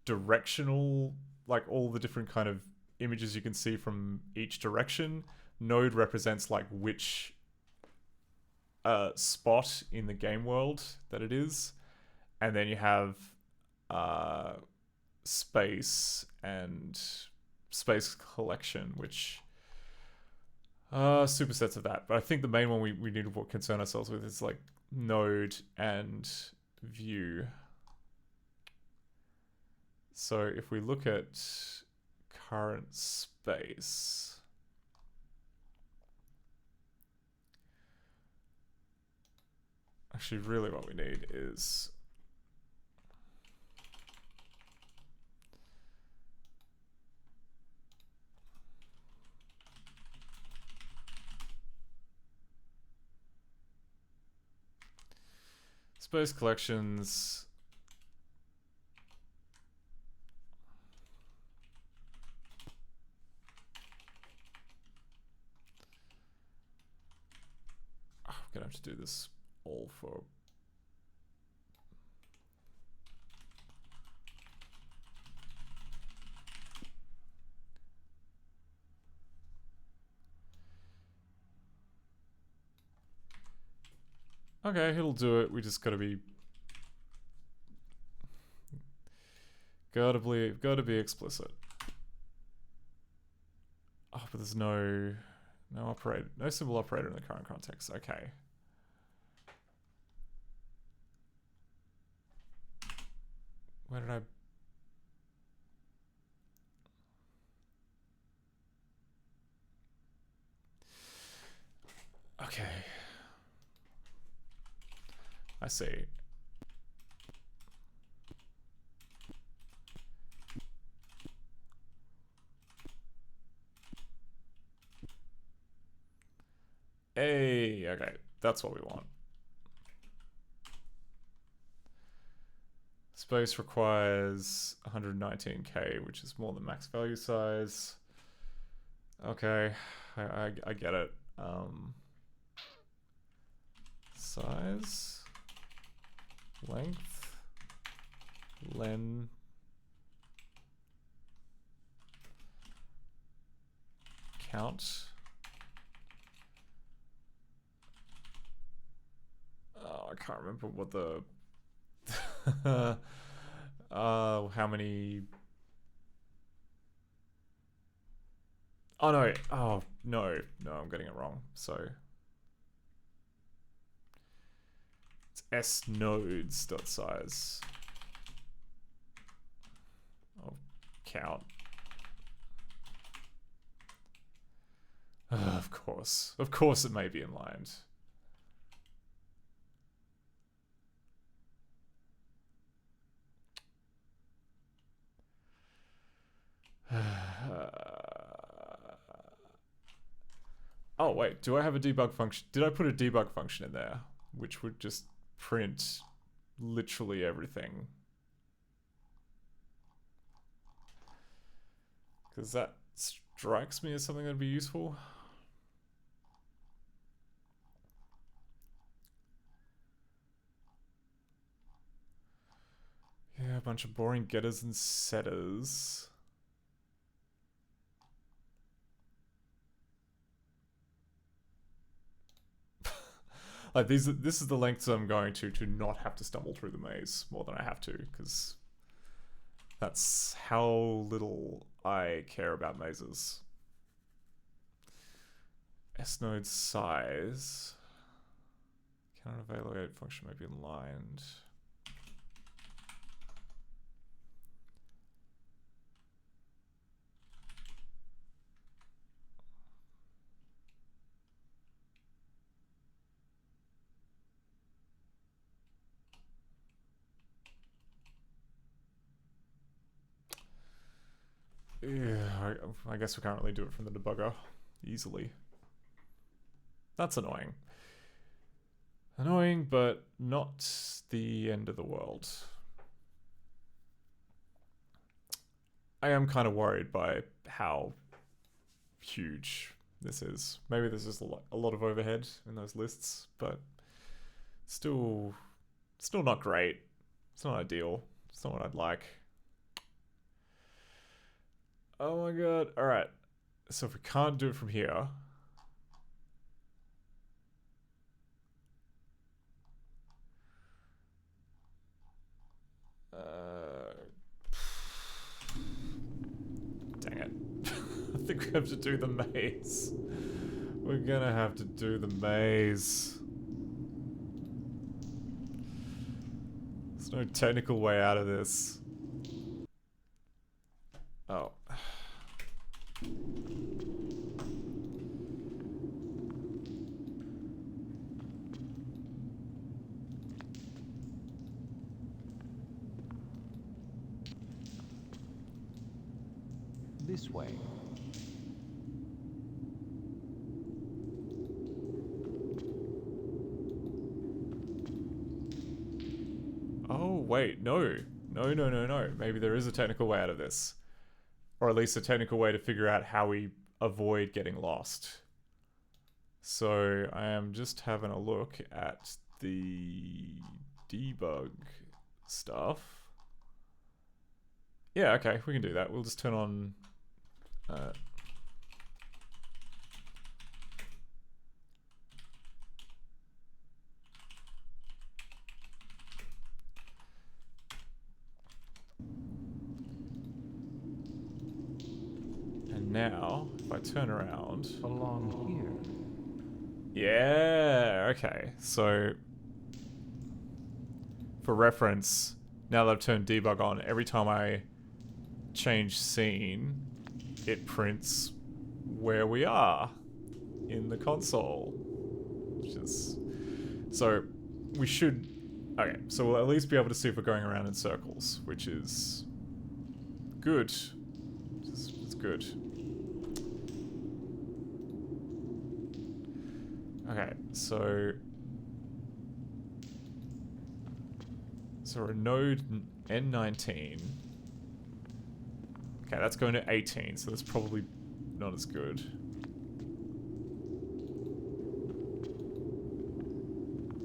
directional, like all the different kind of images you can see from each direction. Node represents like which spot in the game world that it is, and then you have space and space collection, which supersets of that. But I think the main one we need to concern ourselves with is like node and view. So if we look at current space, actually really what we need is space collections. I'm gonna have to do this all for okay, it'll do it. We just gotta be explicit. Oh, but there's no operator, no symbol operator in the current context. Okay. Where did I... Okay. I see. Hey, okay. That's what we want. Space requires 119k, which is more than max value size. Okay, I get it. Size, length, len, count. Oh, I can't remember what the how many... Oh no, oh no, I'm getting it wrong. So it's s nodes dot size of count. Of course it may be inlined. Oh wait, do I have a debug function? Did I put a debug function in there which would just print literally everything? Because that strikes me as something that'd be useful. Yeah, a bunch of boring getters and setters. Like this is the lengths I'm going to not have to stumble through the maze more than I have to, because that's how little I care about mazes. S-node size. Cannot evaluate function may be inlined. Yeah, I guess we can't really do it from the debugger easily. That's annoying. Annoying, but not the end of the world. I am kind of worried by how huge this is. Maybe there's just a lot of overhead in those lists, but still not great. It's not ideal. It's not what I'd like. Oh my god. Alright. So if we can't do it from here... dang it. I think we have to do the maze. We're gonna have to do the maze. There's no technical way out of this. Oh. This way. Oh, wait, no. No. Maybe there is a technical way out of this. Or at least a technical way to figure out how we avoid getting lost. So I am just having a look at the debug stuff. Yeah, okay, we can do that. We'll just turn on... and now, if I turn around... Along here. Yeah, okay. So, for reference, now that I've turned debug on, every time I change scene, it prints where we are in the console. Which is... So, we should... Okay, so we'll at least be able to see if we're going around in circles, which is... good. It's good. Okay, so... So we're node N19. Okay, that's going to 18, so that's probably not as good.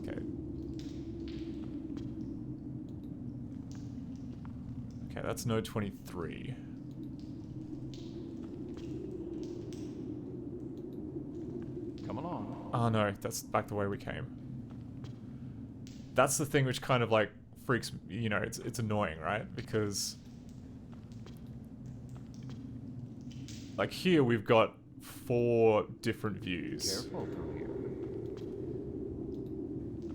Okay. Okay, that's node 23. Come along. Oh no, that's back the way we came. That's the thing which kind of like freaks, you know, it's annoying, right? Because like here we've got 4 different views. Careful through here.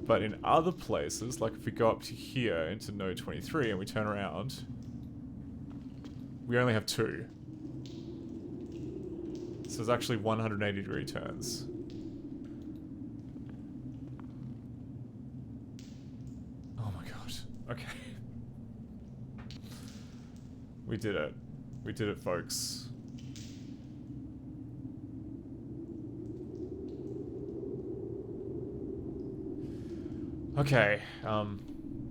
But in other places, like if we go up to here into node 23 and we turn around, we only have 2. So there's actually 180-degree turns. Oh my god. Okay. We did it. We did it, folks. Okay,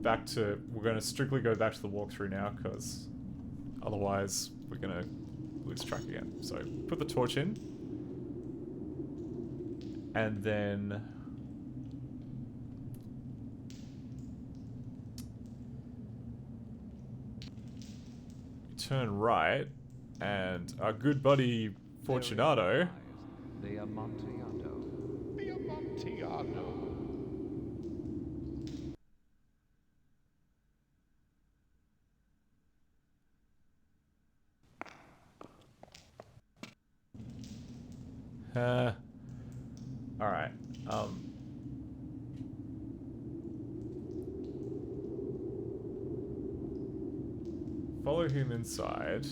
back to... We're going to strictly go back to the walkthrough now, because otherwise we're going to lose track again. So, put the torch in. And then... turn right, and our good buddy Fortunato... The Amontillado. The Amontillado. Alright, follow him inside.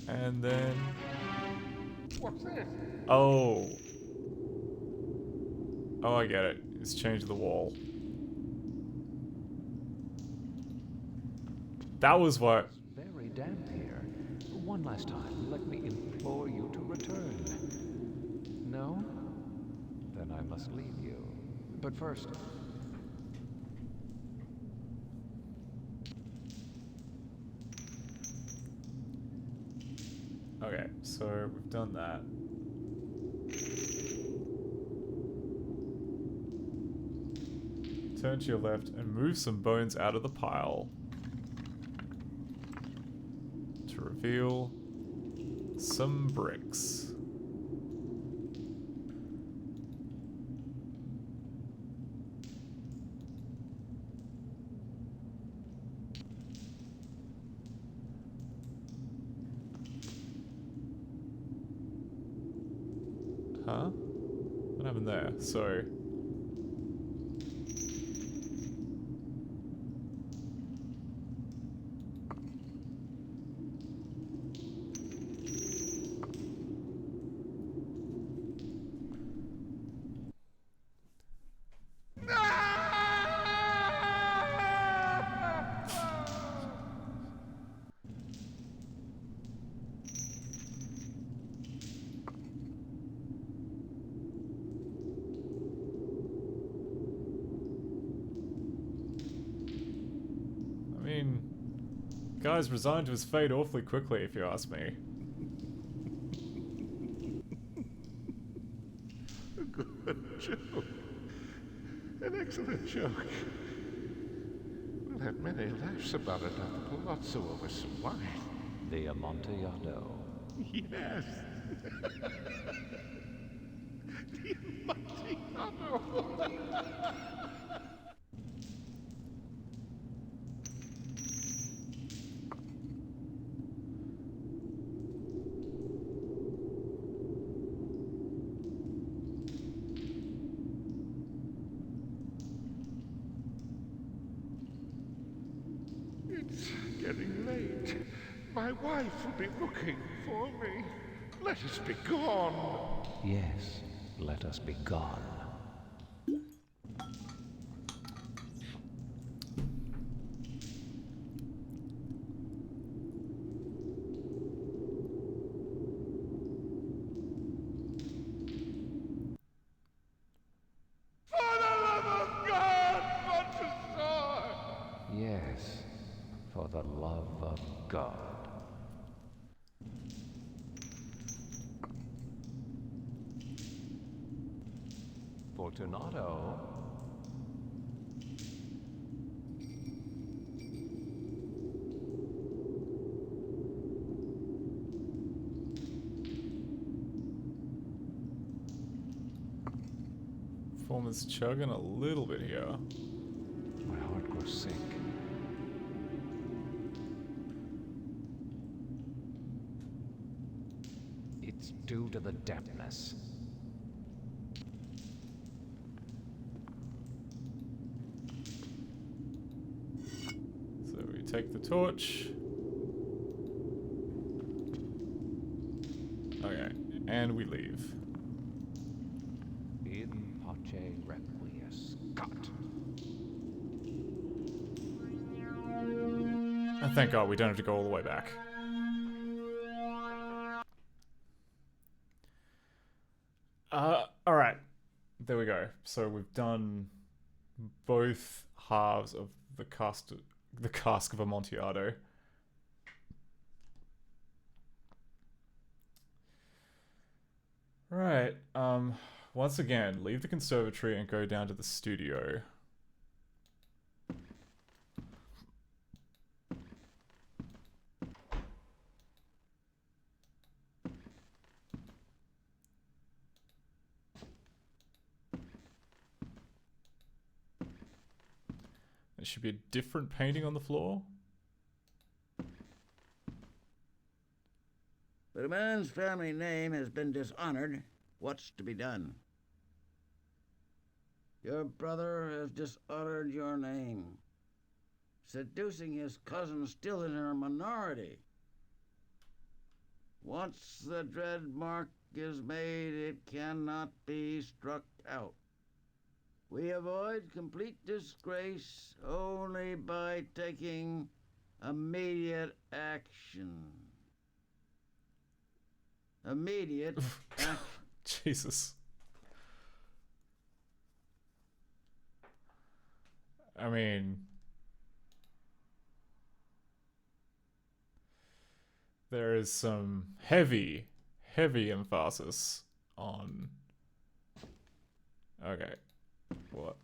And then... What's this? Oh. Oh, I get it. It's changed the wall. That was what... Very damp here. One last time, let me implore you to return. No? Then I must leave you. But first... Okay, so we've done that. Turn to your left and move some bones out of the pile to reveal some bricks. Huh? What happened there? So... Guy's resigned to his fate awfully quickly, if you ask me. A good joke. An excellent joke. We'll have many laughs about it at the palazzo over some wine. The Amontillado. Yes. The Amontillado. My wife will be looking for me. Let us be gone. Yes, let us be gone. For the love of God, Montresor! Yes, for the love of God. Fortunato. Form is chugging a little bit here. My heart grows sick. It's due to the dampness. So we take the torch. Okay, and we leave. In pace requiescat. And thank God we don't have to go all the way back. Alright. There we go. So we've done both halves of the cask of Amontillado. Right. Once again, leave the conservatory and go down to the studio. There should be a different painting on the floor. But a man's family name has been dishonored. What's to be done? Your brother has dishonored your name, seducing his cousin still in her minority. Once the dread mark is made, it cannot be struck out. We avoid complete disgrace only by taking immediate action. Immediate action. Jesus. I mean, there is some heavy emphasis on... Okay. What?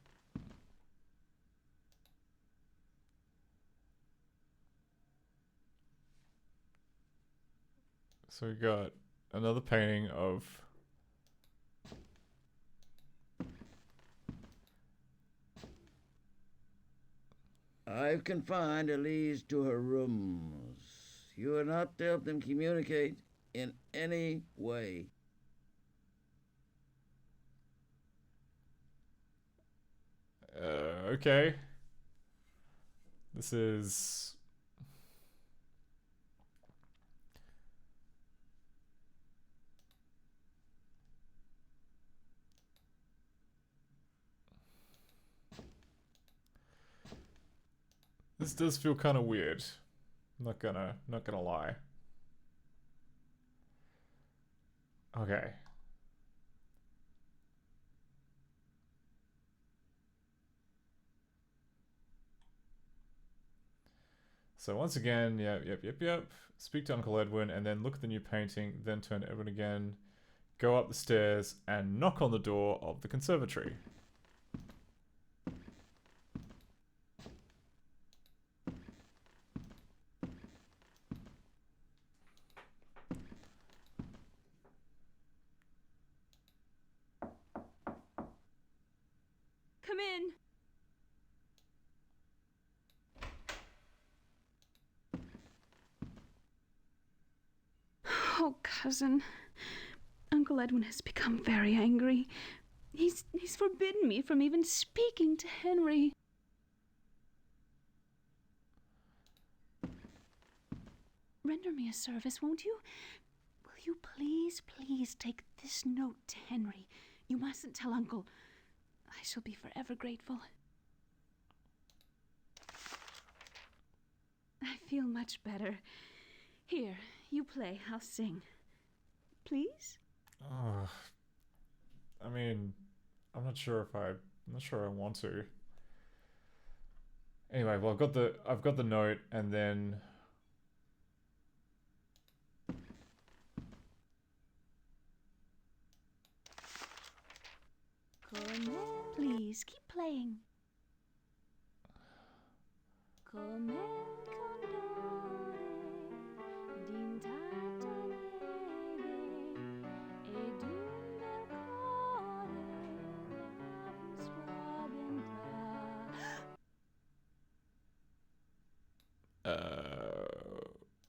So we got another painting of... I've confined Elise to her rooms. You are not to help them communicate in any way. Okay. This is... This does feel kind of weird. Not gonna lie. Okay. So once again, yep. Speak to Uncle Edwin and then look at the new painting, then turn to Edwin again, go up the stairs and knock on the door of the conservatory. Come in. Oh, cousin. Uncle Edwin has become very angry. He's forbidden me from even speaking to Henry. render me a service, won't you? Will you please, please take this note to Henry? You mustn't tell Uncle. I shall be forever grateful. I feel much better. Here, you play. I'll sing. Please? Oh, I mean, I'm not sure I want to. Anyway, well, I've got the note, and then Please keep playing. Come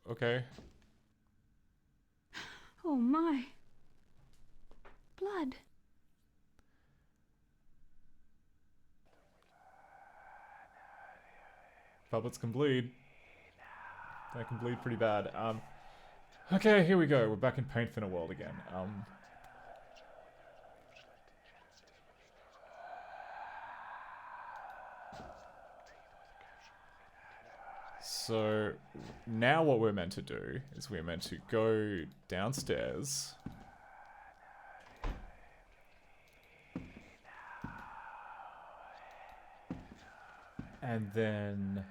okay. Oh my. Blood. Puppets can bleed. They can bleed pretty bad. Okay, here we go. We're back in Paint Thinner World again. So now what we're meant to do is we're meant to go downstairs. And then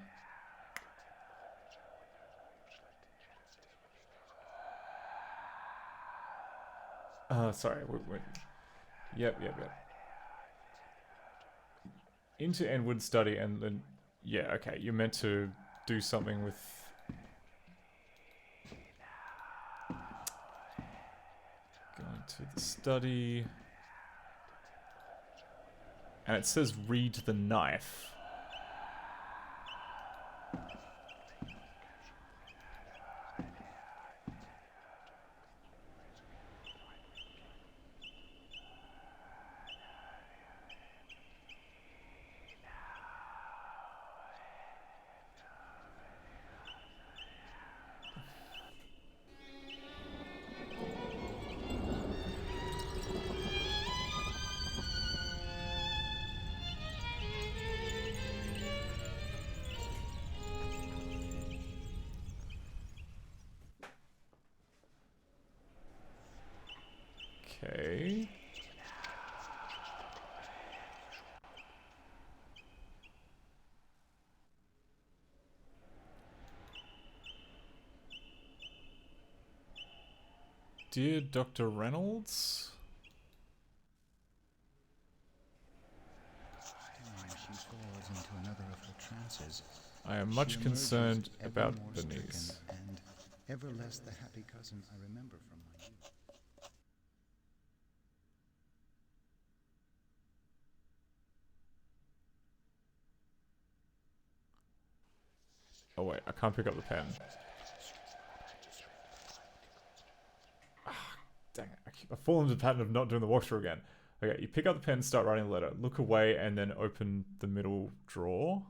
sorry, yep. Into Enwood Study, and then, yeah, okay, you're meant to do something with... Going to the study... And it says read the knife. Okay. Dear Dr. Reynolds? She falls into another of her trances. I am much concerned about the Bernice. And ever less the happy cousin I remember from my youth. Oh wait, I can't pick up the pen. Dang it, I've fallen into the pattern of not doing the walkthrough again. Okay, you pick up the pen, start writing a letter. Look away and then open the middle drawer.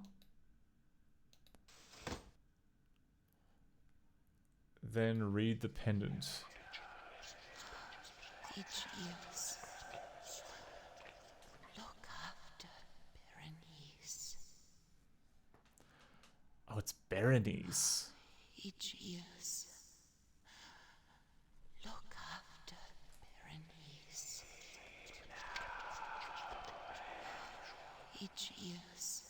Then read the pendant. Each years. Look after Berenice. Oh, it's Berenice. Each years. Look after Berenice. Each years.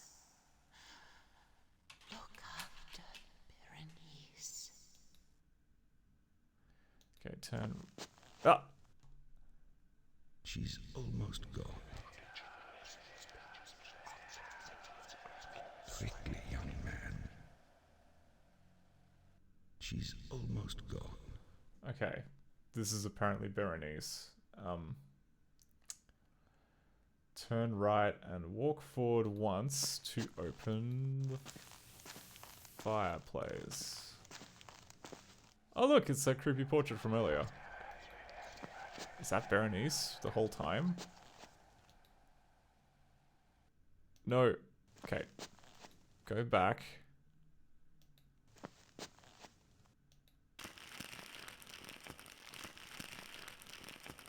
Look after Berenice. Okay, turn. Ah! She's almost gone. Quickly, young man. She's almost gone. Okay, this is apparently Berenice. Turn right and walk forward once to open the fireplace. Oh look, it's that creepy portrait from earlier. Is that Berenice the whole time? No. Okay. Go back.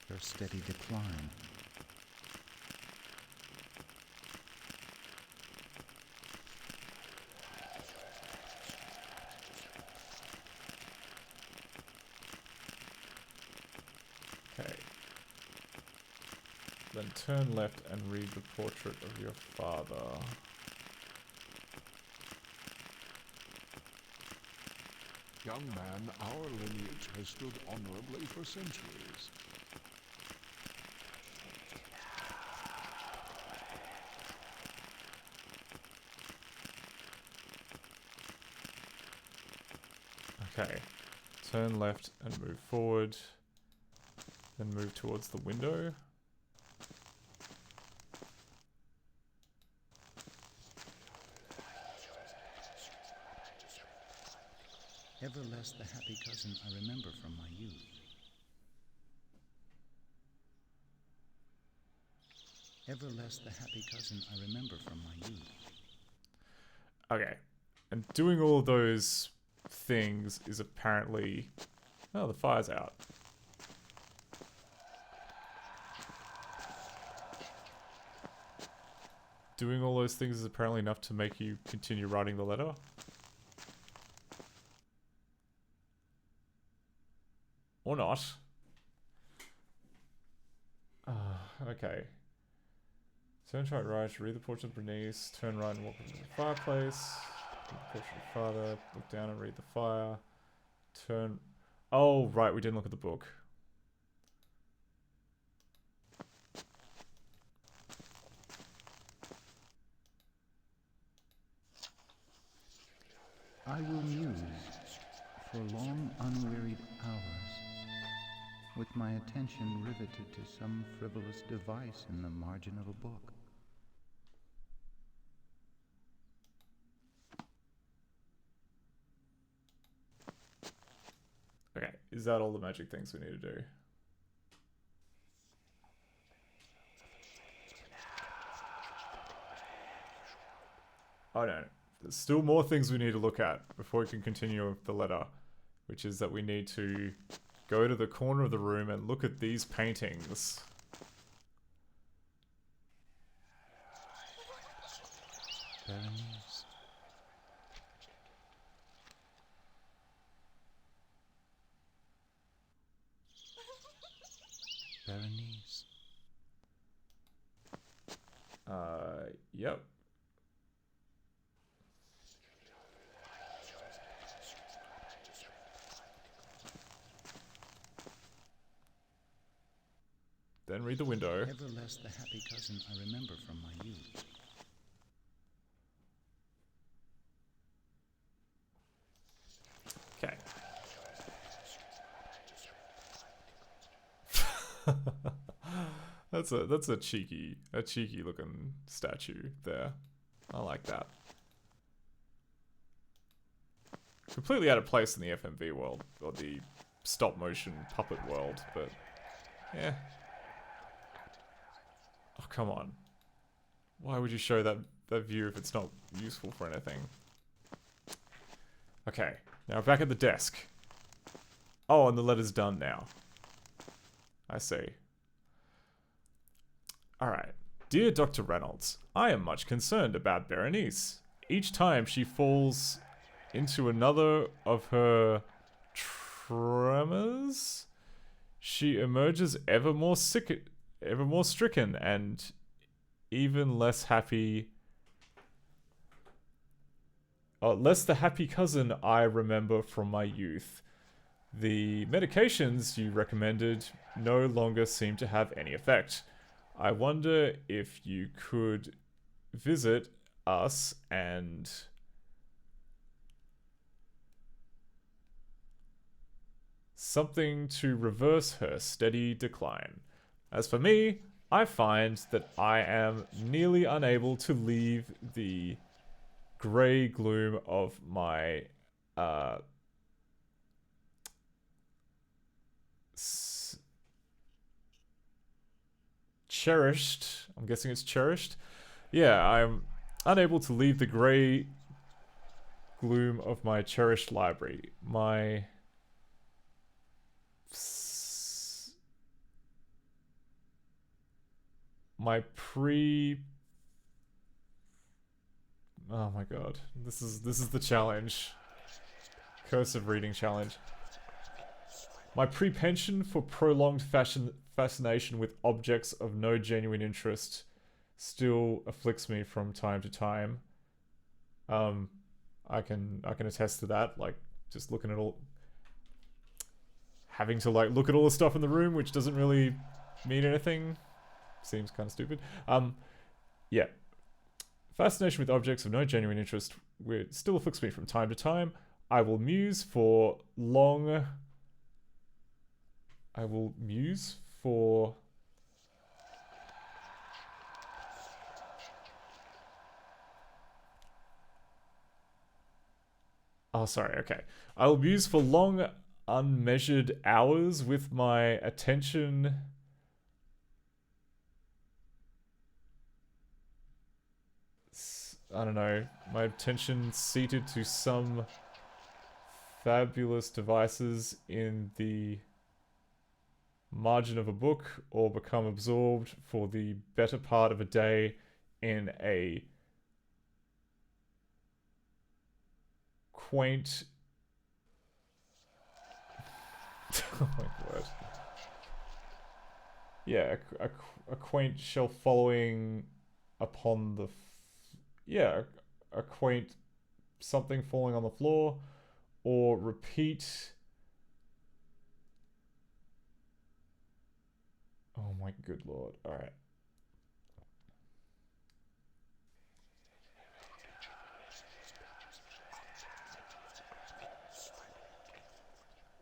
her steady decline. Okay. Then turn left and read the portrait of your father. Young man, our lineage has stood honorably for centuries. Okay. Turn left and move forward. Then move towards the window. Ever less the happy cousin I remember from my youth. Ever less the happy cousin I remember from my youth. Okay. And doing all those things is apparently... Oh, the fire's out. Doing all those things is apparently enough to make you continue writing the letter. Or not. Okay. Turn to right, read the portrait of Bernice. Turn right and walk into the fireplace. Read the portrait of father. Look down and read the fire. Turn... Oh, right, we didn't look at the book. I will muse for long unwearied hours, with my attention riveted to some frivolous device in the margin of a book. Okay, is that all the magic things we need to do? Oh no, there's still more things we need to look at before we can continue with the letter, which is that we need to go to the corner of the room and look at these paintings. Berenice. Berenice. Yep. Then read the window. Ever less the happy cousin I remember from my youth. Okay. that's a cheeky looking statue there. I like that. Completely out of place in the FMV world or the stop motion puppet world, but yeah. Oh, come on. Why would you show that view if it's not useful for anything? Okay, now back at the desk. Oh, and the letter's done now. I see. Alright. Dear Dr. Reynolds, I am much concerned about Berenice. Each time she falls into another of her tremors, she emerges ever more stricken and even less happy. Less the happy cousin I remember from my youth. The medications you recommended no longer seem to have any effect. I wonder if you could visit us and something to reverse her steady decline. As for me, I find that I am nearly unable to leave the grey gloom of my cherished, I'm guessing it's cherished. Yeah, I'm unable to leave the grey gloom of my cherished library. My my pre... Oh my god. This is the challenge. Cursive reading challenge. My prepension for prolonged fascination with objects of no genuine interest still afflicts me from time to time. I can attest to that. Like, just looking at all... Having to, like, look at all the stuff in the room, which doesn't really mean anything. Seems kind of stupid. Yeah. Fascination with objects of no genuine interest still afflicts me from time to time. I will muse for long... I will muse for... Oh, sorry, okay. I will muse for long, unmeasured hours with my attention... I don't know, my attention seated to some fabulous devices in the margin of a book, or become absorbed for the better part of a day in a quaint... Oh my word. Yeah, a quaint shelf following upon the... Yeah, a quaint something falling on the floor, or repeat... Oh my good lord, alright.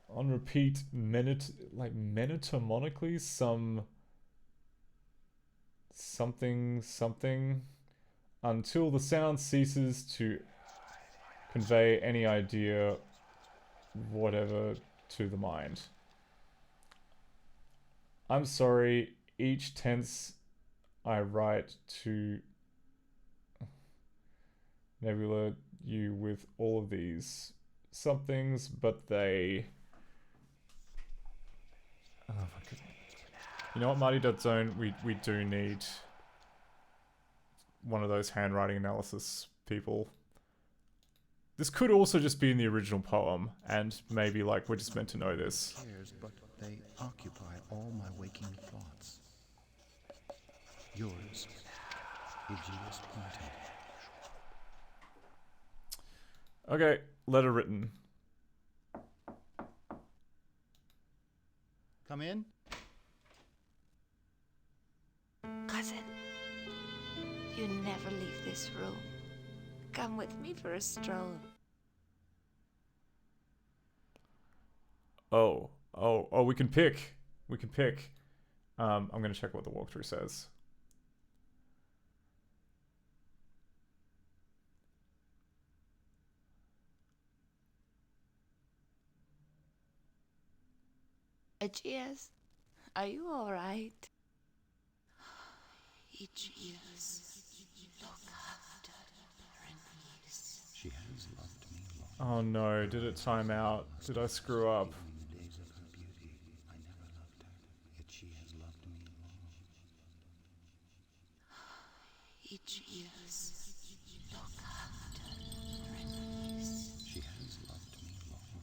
On repeat, metamonically, something, until the sound ceases to convey any idea, whatever, to the mind. I'm sorry, each tense I write to nebula you with all of these somethings, but they... Oh my goodness. You know what, Marty.zone, we do need one of those handwriting analysis people. This could also just be in the original poem, and maybe, like, we're just meant to know this. Cares, but they occupy all my waking thoughts. Yours, Aegeus Pointing. Okay, letter written. Come in. Cousin, you never leave this room. Come with me for a stroll. Oh, we can pick. We can pick. I'm gonna check what the walkthrough says. Aegeus, are you all right? Aegeus, look after Berenice. She has loved me long. Oh no, did it time out? Did I screw up? In the days of her beauty, I never loved her, yet she has loved me long. Aegeus, look after Berenice. She has loved me long.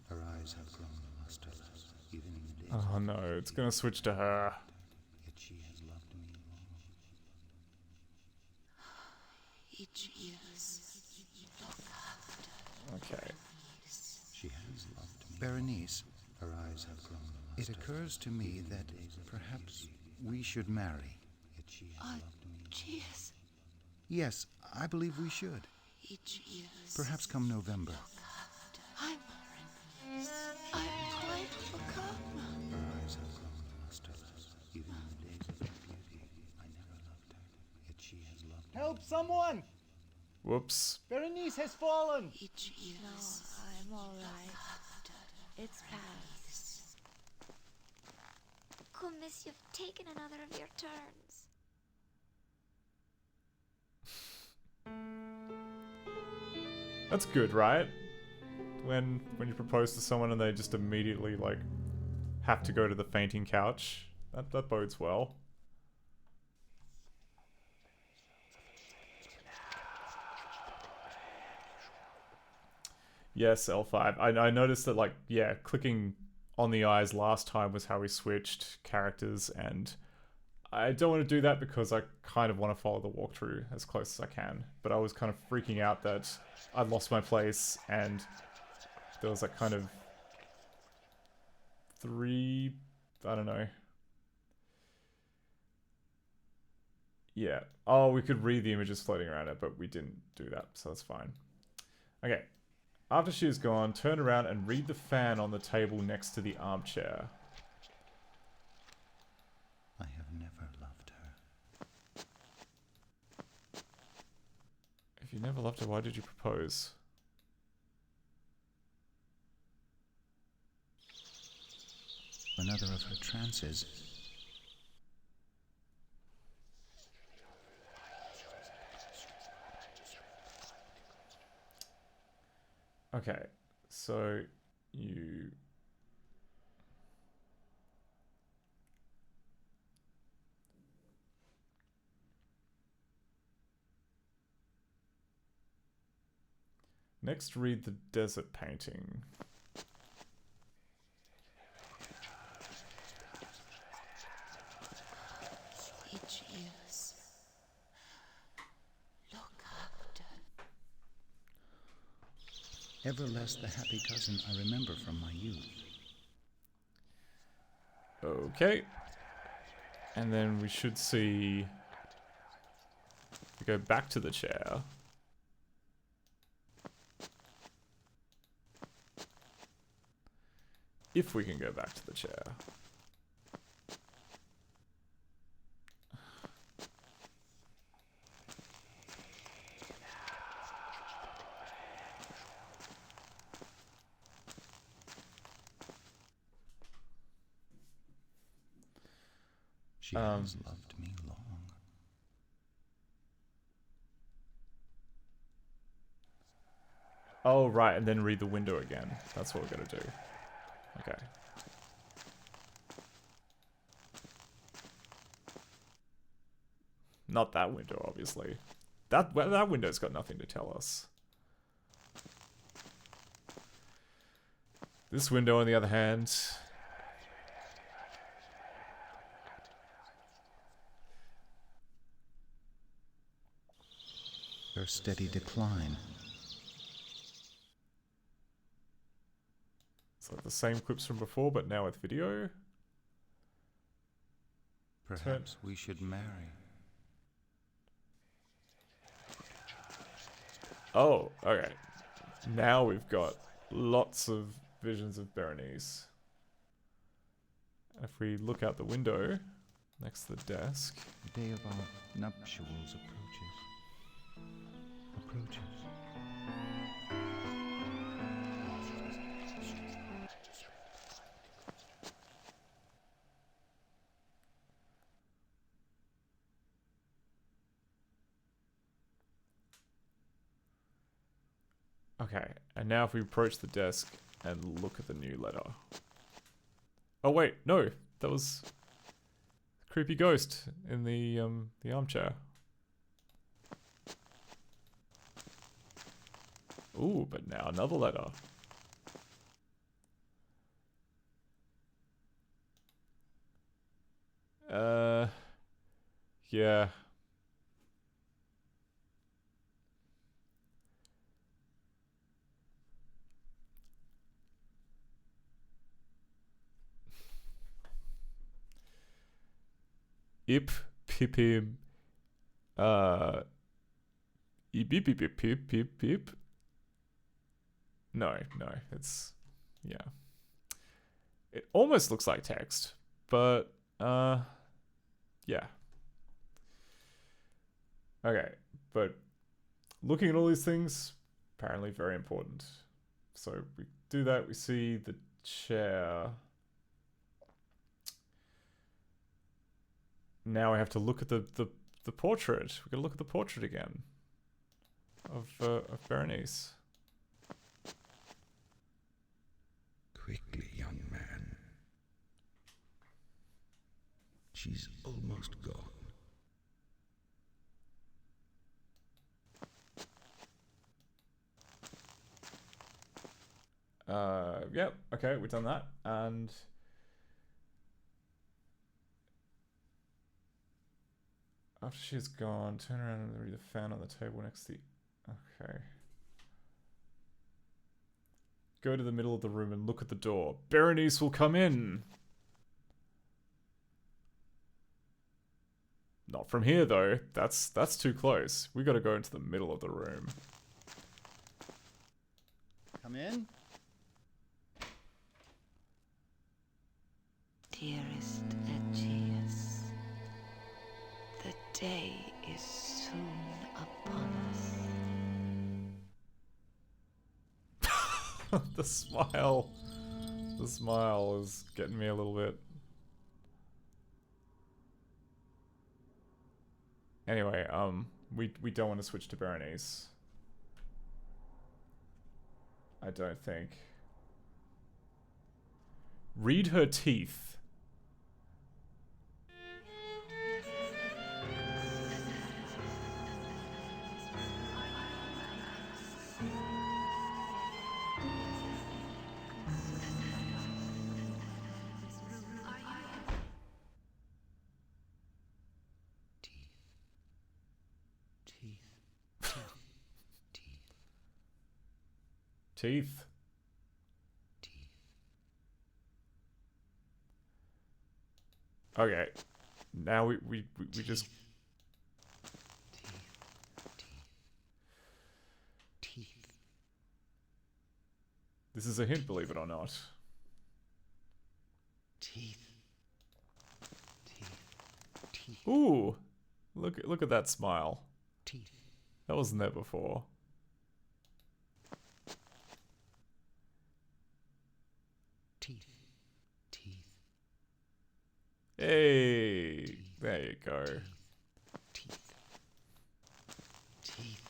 Her eyes have grown lusterless, even in the days Oh of no, it's gonna switch to her. yet she has loved me long. Aegeus, look after Okay. She has loved me. Berenice, her eyes have grown lusterless. It occurs to me that perhaps we should marry. Yet she has loved me. Aegeus, Yes, I believe we should. Aegeus. Perhaps come November. I'm quite forgotten. Her eyes have grown lusterless. Even in the days of her beauty, I never loved her. Yet she has loved me. Help someone! Whoops. Berenice has fallen! Aegeus. No, I'm all right. It's past. Cool, miss, you've taken another of your turns. That's good, right? When you propose to someone and they just immediately, like, have to go to the fainting couch. That bodes well. Yes, L5. I noticed that, like, yeah, clicking on the eyes last time was how we switched characters, and I don't want to do that because I kind of want to follow the walkthrough as close as I can. But I was kind of freaking out that I'd lost my place, and there was like kind of I don't know. Yeah. Oh, we could read the images floating around it, but we didn't do that, so that's fine. Okay. After she is gone, turn around and read the fan on the table next to the armchair. I have never loved her. If you never loved her, why did you propose? Another of her trances. Okay, so you... Next, read the desert painting. Sweet Jesus, look after. Ever less the happy cousin I remember from my youth. Okay. And then we should see... We go back to the chair. If we can go back to the chair. She has loved me long. Oh, right, and then read the window again. That's what we're gonna do. Okay. Not that window, obviously. That window's got nothing to tell us. This window, on the other hand... Her steady decline. It's like the same clips from before, but now with video. Perhaps we should marry. Oh, okay. Now we've got lots of visions of Berenice. If we look out the window next to the desk. The day of our nuptials approaches. Okay, and now if we approach the desk and look at the new letter. Oh wait, no, that was a creepy ghost in the armchair. Ooh, but now another letter. Yeah. Ip pipim ip pip pip pip pip pip. No, it's yeah. It almost looks like text, but yeah. Okay, but looking at all these things, apparently very important. So we do that, we see the chair. Now we have to look at the portrait. We've got to look at the portrait again of Berenice. Quickly, young man. She's almost gone. Yep. Okay, we've done that, and after she's gone, turn around and read the fan on the table next to the. Okay. Go to the middle of the room and look at the door. Berenice will come in. Not from here though. That's too close. We got to go into the middle of the room. Come in. Dearest Aegeus, the day is soon upon us. The smile. The smile is getting me a little bit. Anyway, we don't want to switch to Berenice. I don't think. Read her teeth. Teeth. Okay. Now we just Teeth. This is a hint, believe it or not. Teeth. Teeth. Teeth. Ooh. Look at that smile. Teeth. That wasn't there before. Teeth. Teeth. Hey, Teeth. there you go. Teeth. Teeth.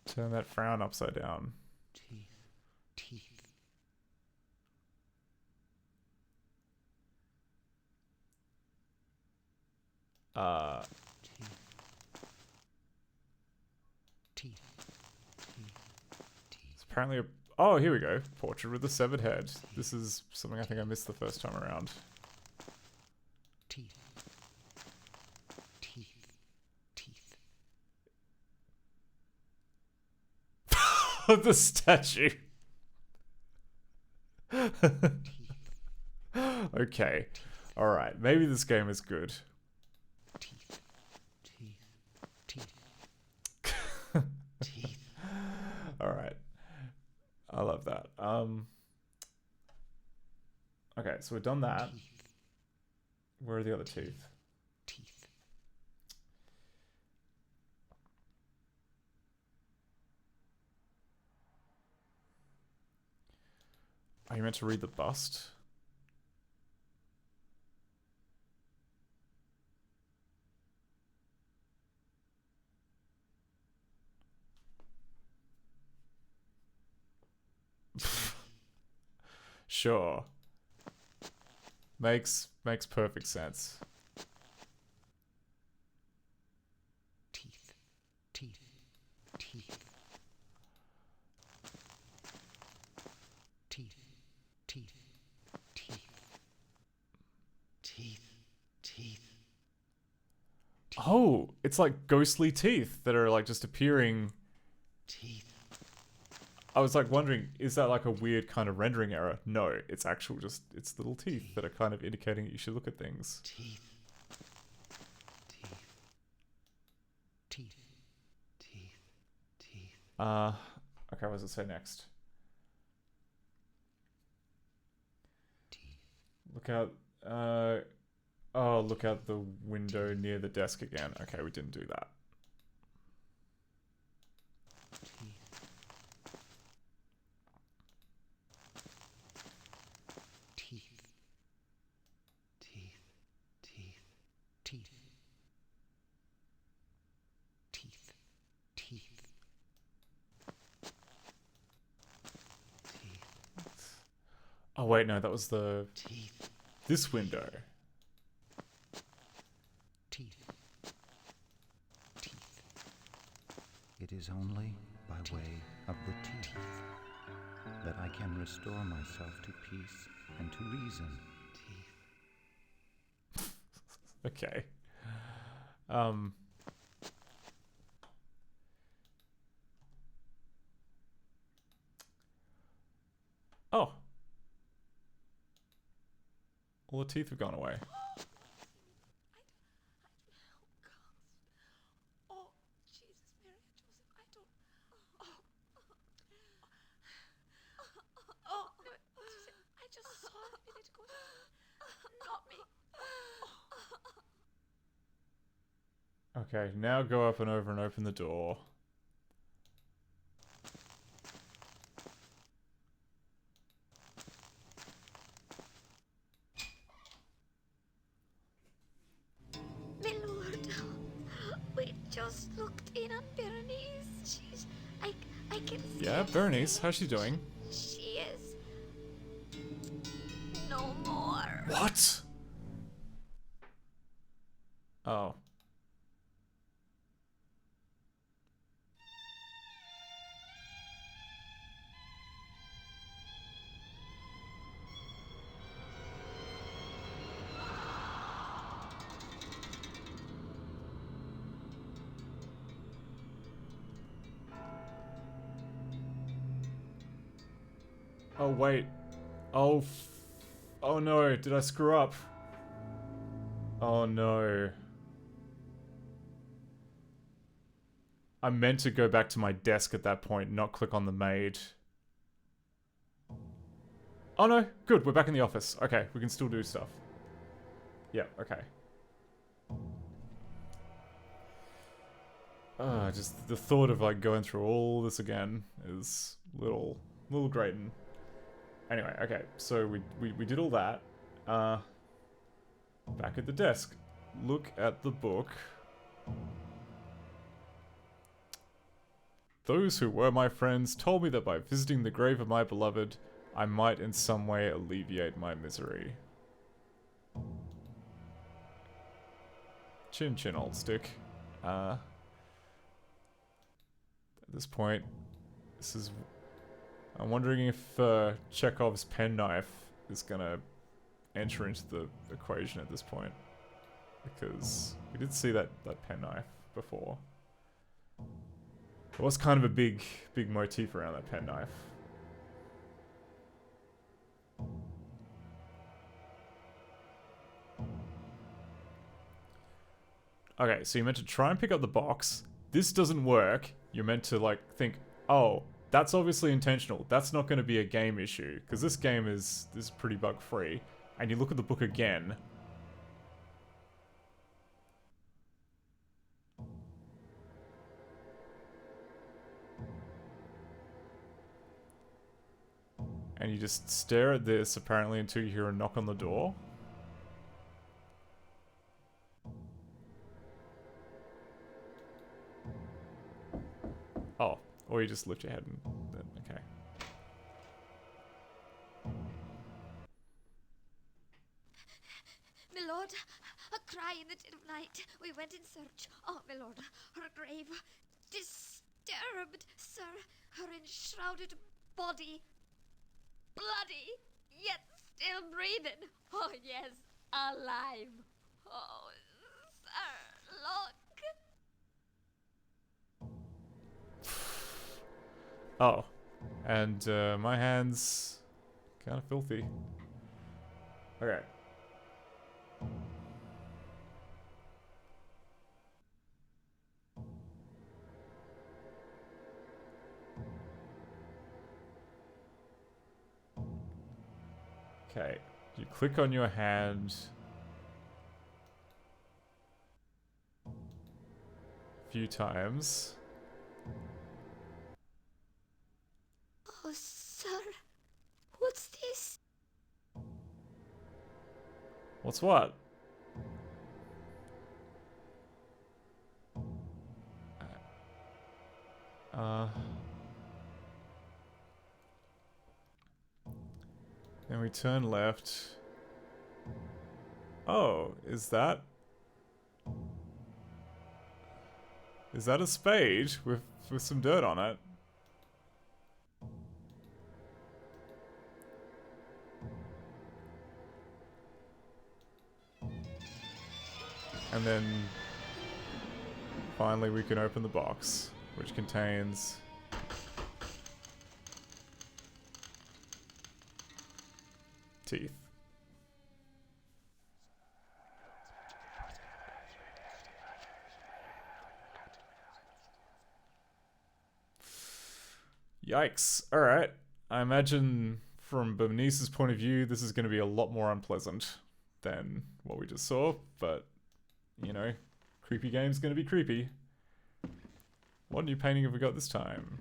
Turn that frown upside down. Teeth. Teeth. Teeth. Teeth. It's apparently a... Oh, here we go. Portrait with the severed head. This is something I think I missed the first time around. Teeth. Teeth. Teeth. The statue. Okay. Alright, maybe this game is good. Teeth. Teeth. Teeth. Teeth. Alright. I love that. Okay, so we've done that. Teeth. Where are the other teeth? Teeth. Are you meant to read the bust? Sure. Makes perfect sense. Teeth. Teeth. Teeth. Teeth. Teeth. Teeth. Teeth. Teeth. Oh, it's like ghostly teeth that are like just appearing. Teeth. I was like wondering, is that like a weird kind of rendering error? No, it's actual just, it's little teeth that are kind of indicating that you should look at things. Teeth. Teeth. Teeth. Teeth. Teeth. Okay, what does it say next? Teeth. Look out, oh, look out the window near the desk again. Okay, we didn't do that. Teeth. Teeth. Teeth. Teeth. Teeth. Teeth. Teeth. Teeth. Oh wait, no, that was the... Teeth. This window. Teeth. Teeth. It is only by way of the teeth that I can restore myself to peace and to reason. Okay. Oh. All the teeth have gone away. Oh, Jesus, Mary and Joseph, I don't. Oh, no, I just saw it a minute ago. Not me. Okay, now go up and over and open the door. My lord, we just looked in on Berenice. I can see. Yeah, Bernice, how's she doing? She is no more. What? Oh. Oh, wait. Oh, oh no, did I screw up? Oh no. I meant to go back to my desk at that point, not click on the maid. Oh no, good, we're back in the office. Okay, we can still do stuff. Yeah, okay. Just the thought of like going through all this again is little grating. Anyway, okay, so we did all that. Back at the desk. Look at the book. Those who were my friends told me that by visiting the grave of my beloved, I might in some way alleviate my misery. Chin chin, old stick. At this point, I'm wondering if Chekhov's penknife is gonna enter into the equation at this point. Because we did see that penknife before. There was kind of a big motif around that penknife. Okay, so you're meant to try and pick up the box. This doesn't work. You're meant to like think, oh, that's obviously intentional. That's not going to be a game issue because this game is pretty bug free. And you look at the book again. And you just stare at this apparently until you hear a knock on the door. Oh, or you just lift your head and okay. My lord, a cry in the dead of night. We went in search. Oh, my lord, her grave disturbed, sir. Her enshrouded body, bloody, yet still breathing. Oh, yes, alive. Oh, sir, look. Oh, and my hand's kind of filthy. Okay. Okay, you click on your hand. A few times. Oh, sir, what's this? What's what? Then we turn left. Oh, is that? Is that a spade with some dirt on it? And then finally we can open the box, which contains teeth. Yikes. Alright. I imagine from Bernice's point of view, this is going to be a lot more unpleasant than what we just saw, but, you know, creepy game's going to be creepy. What new painting have we got this time?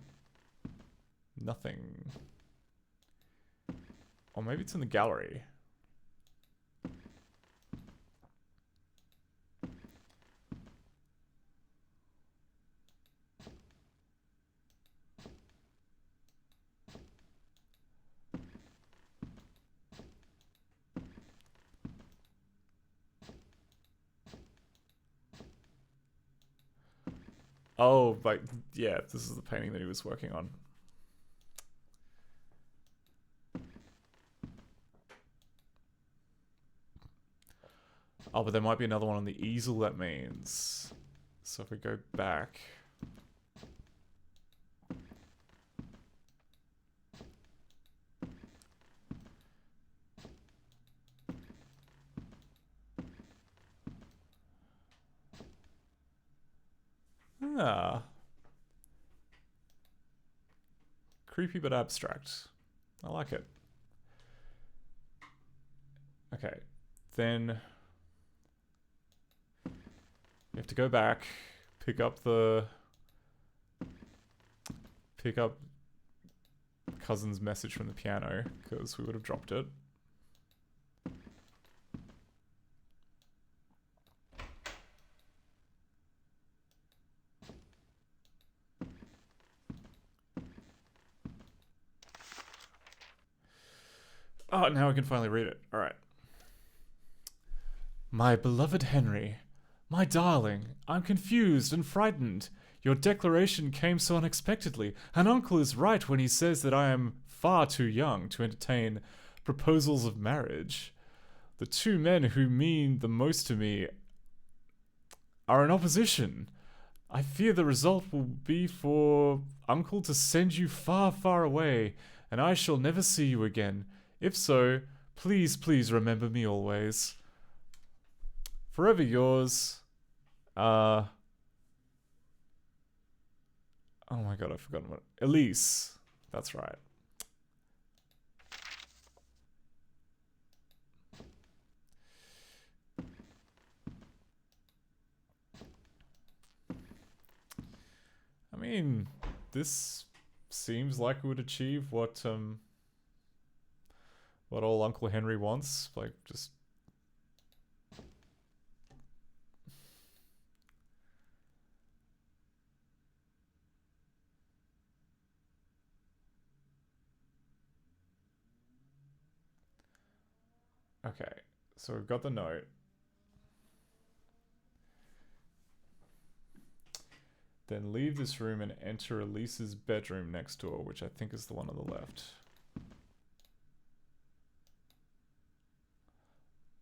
Nothing. Or maybe it's in the gallery. Oh, like, yeah, this is the painting that he was working on. Oh, but there might be another one on the easel, that means. So if we go back... Ah. Creepy but abstract. I like it. Okay. Then... you have to go back, pick up cousin's message from the piano, because we would have dropped it. Oh, now I can finally read it. Alright. My beloved Henry, my darling, I'm confused and frightened. Your declaration came so unexpectedly, and Uncle is right when he says that I am far too young to entertain proposals of marriage. The two men who mean the most to me are in opposition. I fear the result will be for Uncle to send you far, far away, and I shall never see you again. If so, please, please remember me always. Forever yours. Oh my god, I've forgotten what... Elise. That's right. I mean, this seems like it would achieve what old Uncle Henry wants. Like, just... okay, so we've got the note. Then leave this room and enter Elise's bedroom next door, which I think is the one on the left.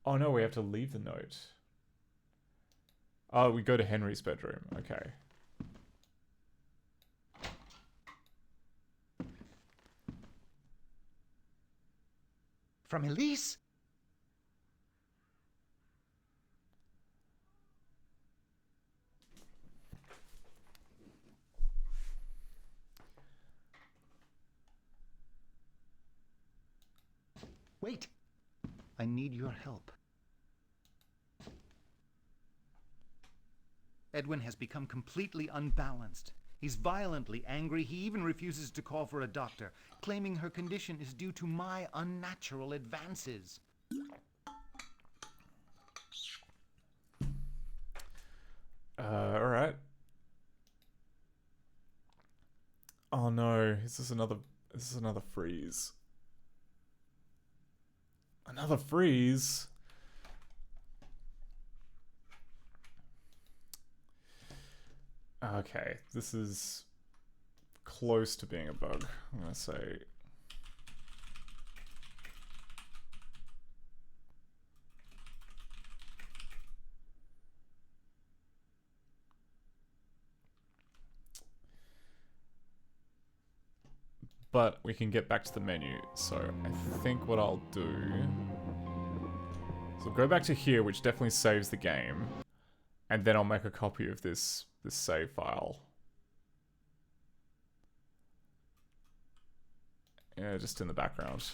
Oh no, we have to leave the note. Oh, we go to Henry's bedroom. Okay. From Elise? Wait. I need your help. Edwin has become completely unbalanced. He's violently angry. He even refuses to call for a doctor, claiming her condition is due to my unnatural advances. Alright. Oh no, is this another freeze? Another freeze? Okay, this is close to being a bug. I'm gonna say. But we can get back to the menu. So I think what I'll do... So go back to here, which definitely saves the game. And then I'll make a copy of this save file. Yeah, just in the background.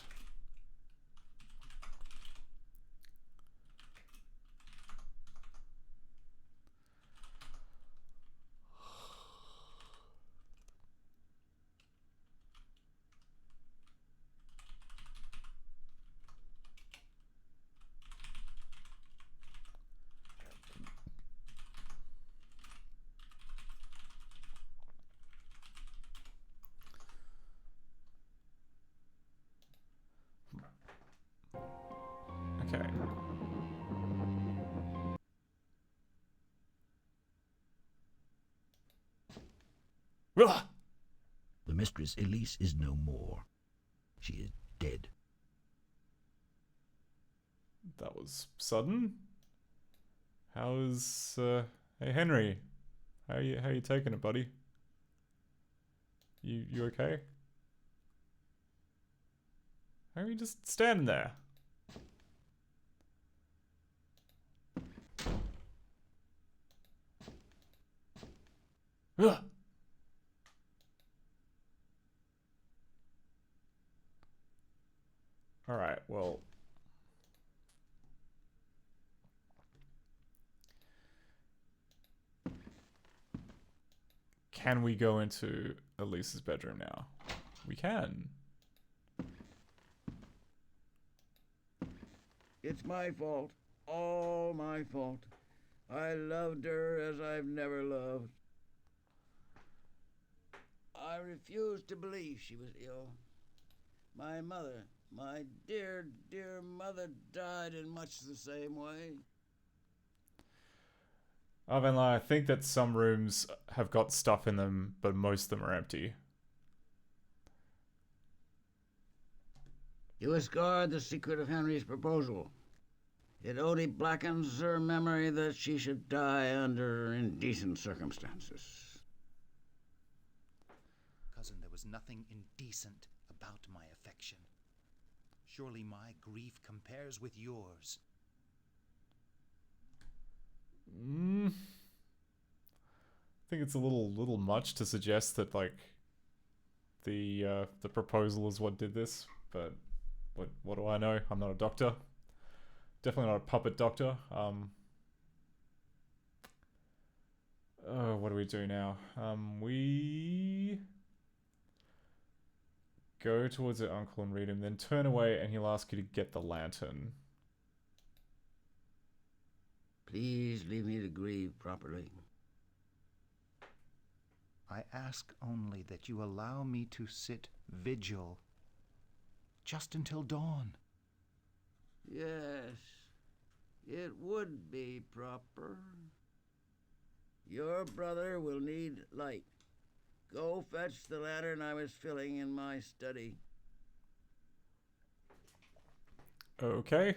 Okay. Ugh! The Mistress Elise is no more. She is dead. That was sudden. How's hey Henry? How you taking it, buddy? You okay? How are you just standing there? Ugh! Alright, well... Can we go into Elise's bedroom now? We can. It's my fault. All my fault. I loved her as I've never loved. I refused to believe she was ill. My mother, my dear, dear mother, died in much the same way. I think that some rooms have got stuff in them, but most of them are empty. You discard the secret of Henry's proposal. It only blackens her memory that she should die under indecent circumstances. Cousin, there was nothing indecent about my affection. Surely my grief compares with yours. I think it's a little much to suggest that like the proposal is what did this, but what do I know? I'm not a doctor. Definitely not a puppet doctor. What do we do now? We go towards your uncle and read him, then turn away and he'll ask you to get the lantern. Please leave me to grieve properly. I ask only that you allow me to sit vigil just until dawn. Yes, it would be proper. Your brother will need light. Go fetch the lantern I was filling in my study. Okay.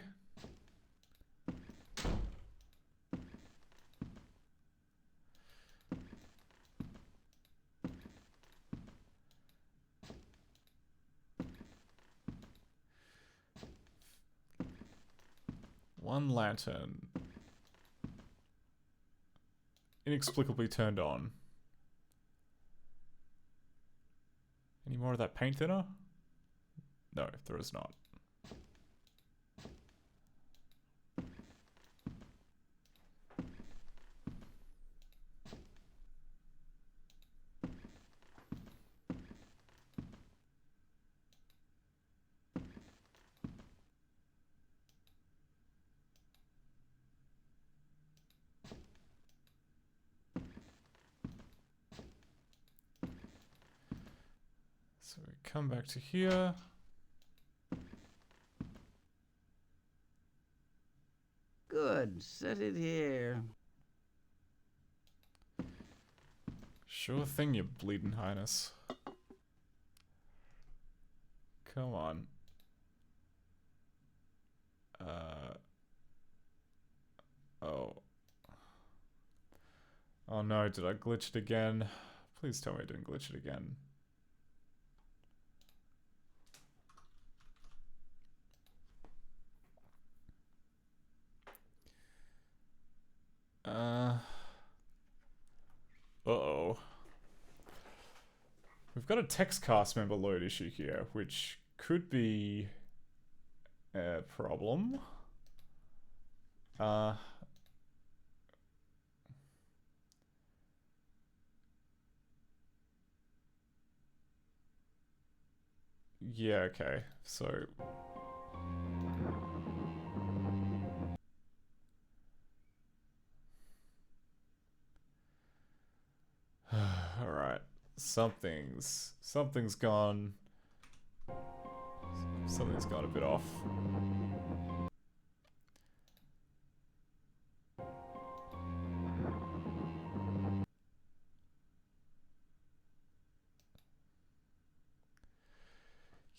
One lantern. Inexplicably turned on. Any more of that paint thinner? No, there is not. So we come back to here. Good, set it here. Sure thing, you bleeding highness. Come on. Oh. Oh no, did I glitch it again? Please tell me I didn't glitch it again. Uh-oh. We've got a text cast member load issue here, which could be a problem. Yeah, okay. So all right. Something's gone. Something's gone a bit off.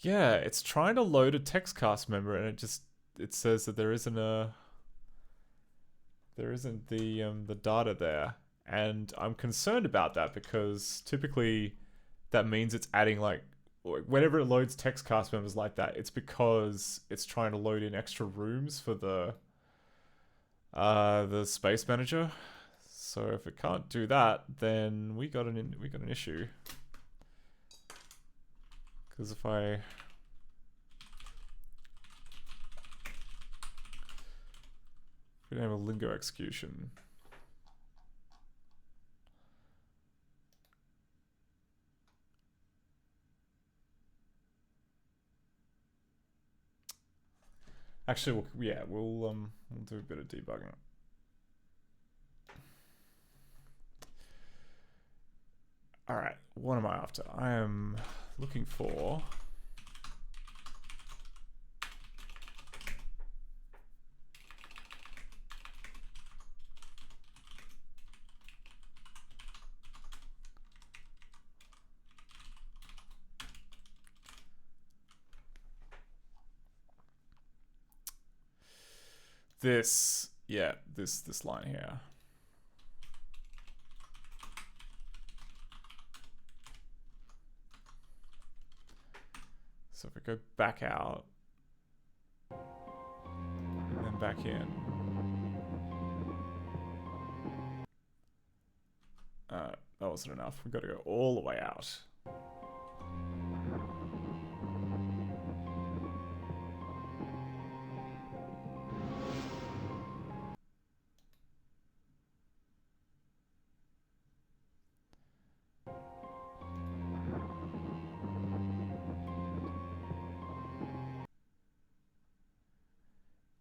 Yeah, it's trying to load a textcast member and it says that there isn't the data there. And I'm concerned about that because typically that means it's adding like whenever it loads textcast members like that, it's because it's trying to load in extra rooms for the space manager. So if it can't do that, then we got an issue. Because if I enable lingo execution. Actually, we'll do a bit of debugging. All right, what am I after? I am looking for this line here. So if I go back out and then back in, that wasn't enough. We've got to go all the way out.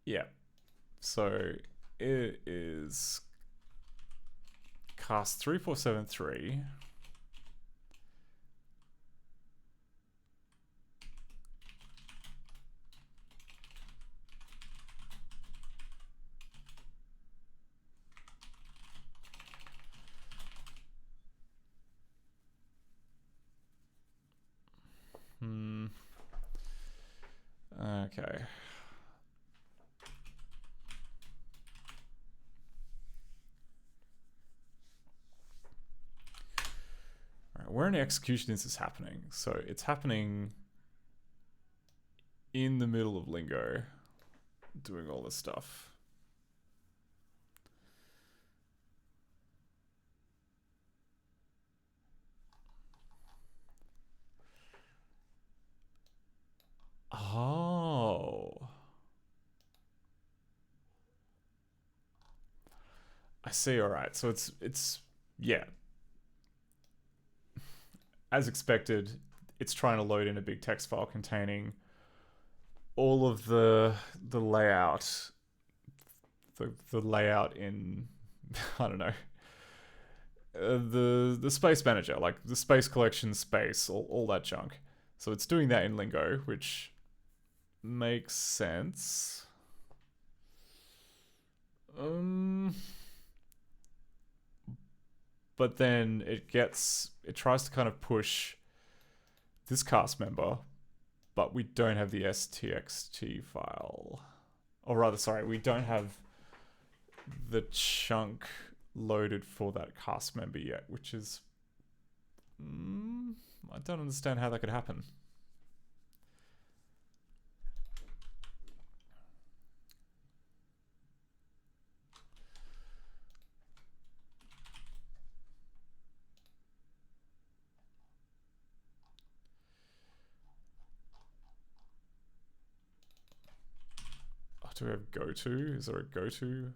Yeah, so it is cast 3473. Okay. All right, where in execution is this happening? So it's happening in the middle of lingo, doing all this stuff. Oh. I see, all right. So it's yeah. As expected, it's trying to load in a big text file containing all of the layout, the layout in I don't know, the space manager, like the space collection space, all that junk. So it's doing that in lingo, which makes sense. but then it tries to kind of push this cast member, but we don't have the STXT file. Or rather, sorry, we don't have the chunk loaded for that cast member yet, which is... I don't understand how that could happen. Do we have go-to? Is there a go-to?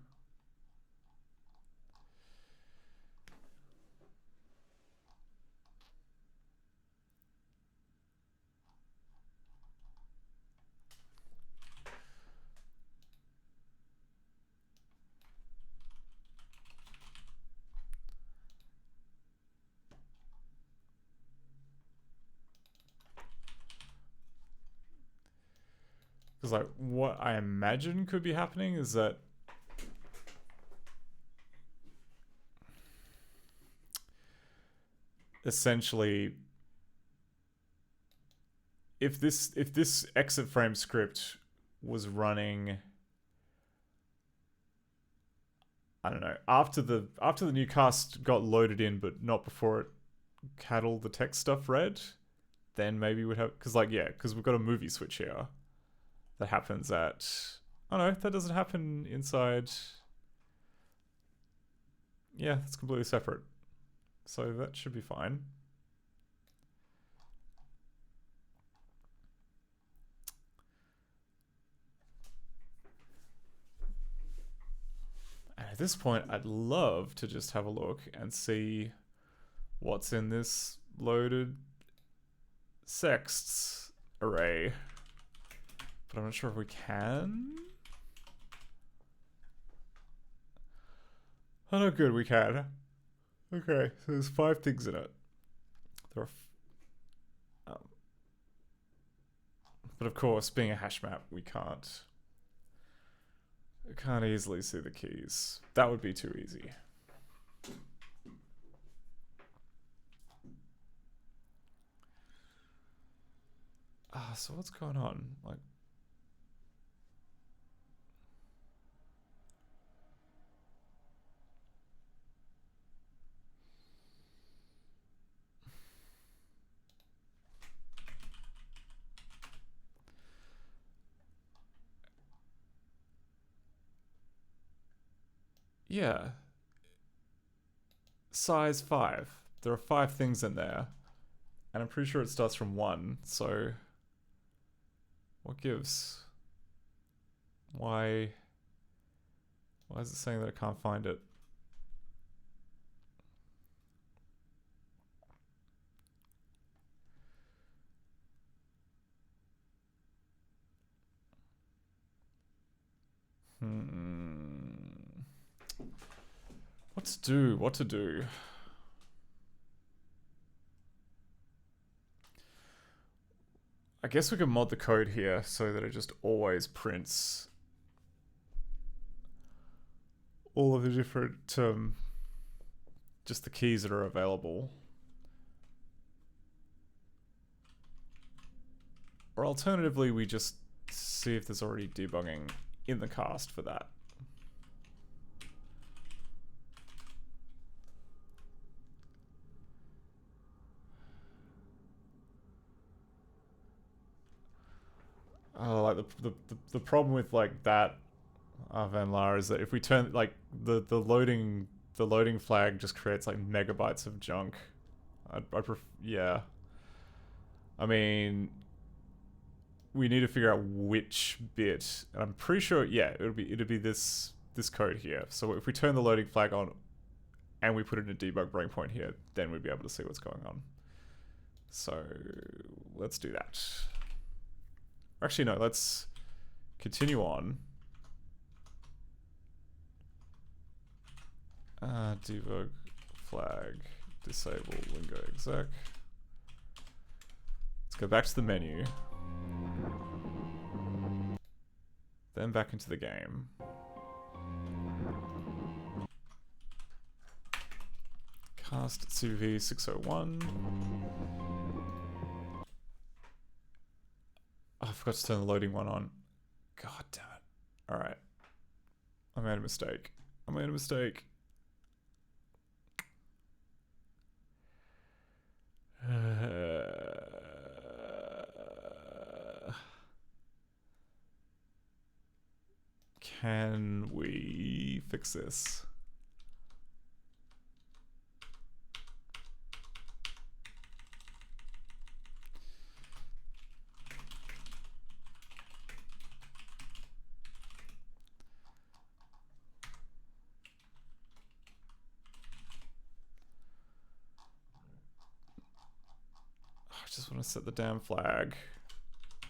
Because like what I imagine could be happening is that essentially if this exit frame script was running, I don't know, after the new cast got loaded in but not before it had all the text stuff read, then maybe we'd have, because we've got a movie switch here that happens at... Oh no, that doesn't happen inside... Yeah, it's completely separate. So that should be fine. And at this point, I'd love to just have a look and see what's in this loaded sexts array. But I'm not sure if we can. Oh no, good, we can. Okay, so there's 5 things in it. There are... but of course, being a hash map, we can't easily see the keys. That would be too easy. So what's going on? Like... Yeah. Size 5. There are 5 things in there. And I'm pretty sure it starts from 1, so... What gives? Why is it saying that I can't find it? What to do? I guess we can mod the code here so that it just always prints all of the different, just the keys that are available. Or alternatively, we just see if there's already debugging in the cast for that. Like the problem with like that Van Laar is that if we turn like the loading flag just creates like megabytes of junk. Yeah. I mean, we need to figure out which bit, and I'm pretty sure it'll be this code here. So if we turn the loading flag on and we put in a debug breakpoint here, then we'd be able to see what's going on. So let's do that. Actually, no, let's continue on. Debug flag, disable lingo exec. Let's go back to the menu. Then back into the game. Cast CV 601. Oh, I forgot to turn the loading one on. God damn it. Alright. I made a mistake. I made a mistake. Can we fix this? I just want to set the damn flag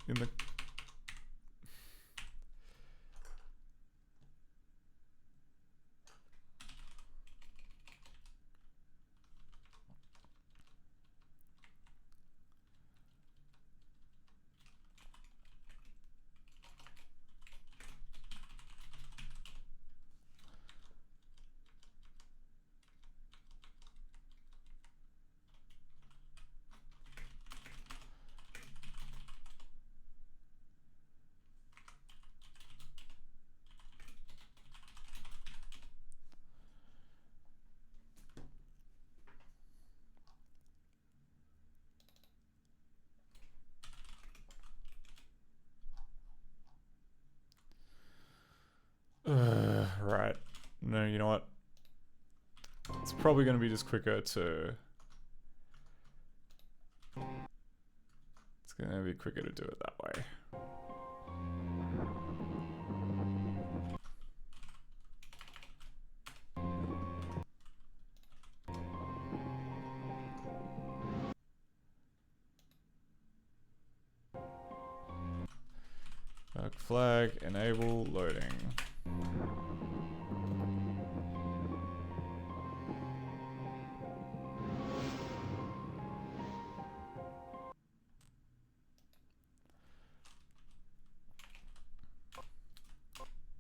in the... Right. No, you know what? It's probably going to be just quicker to... It's going to be quicker to do it that way. Flag, enable, loading.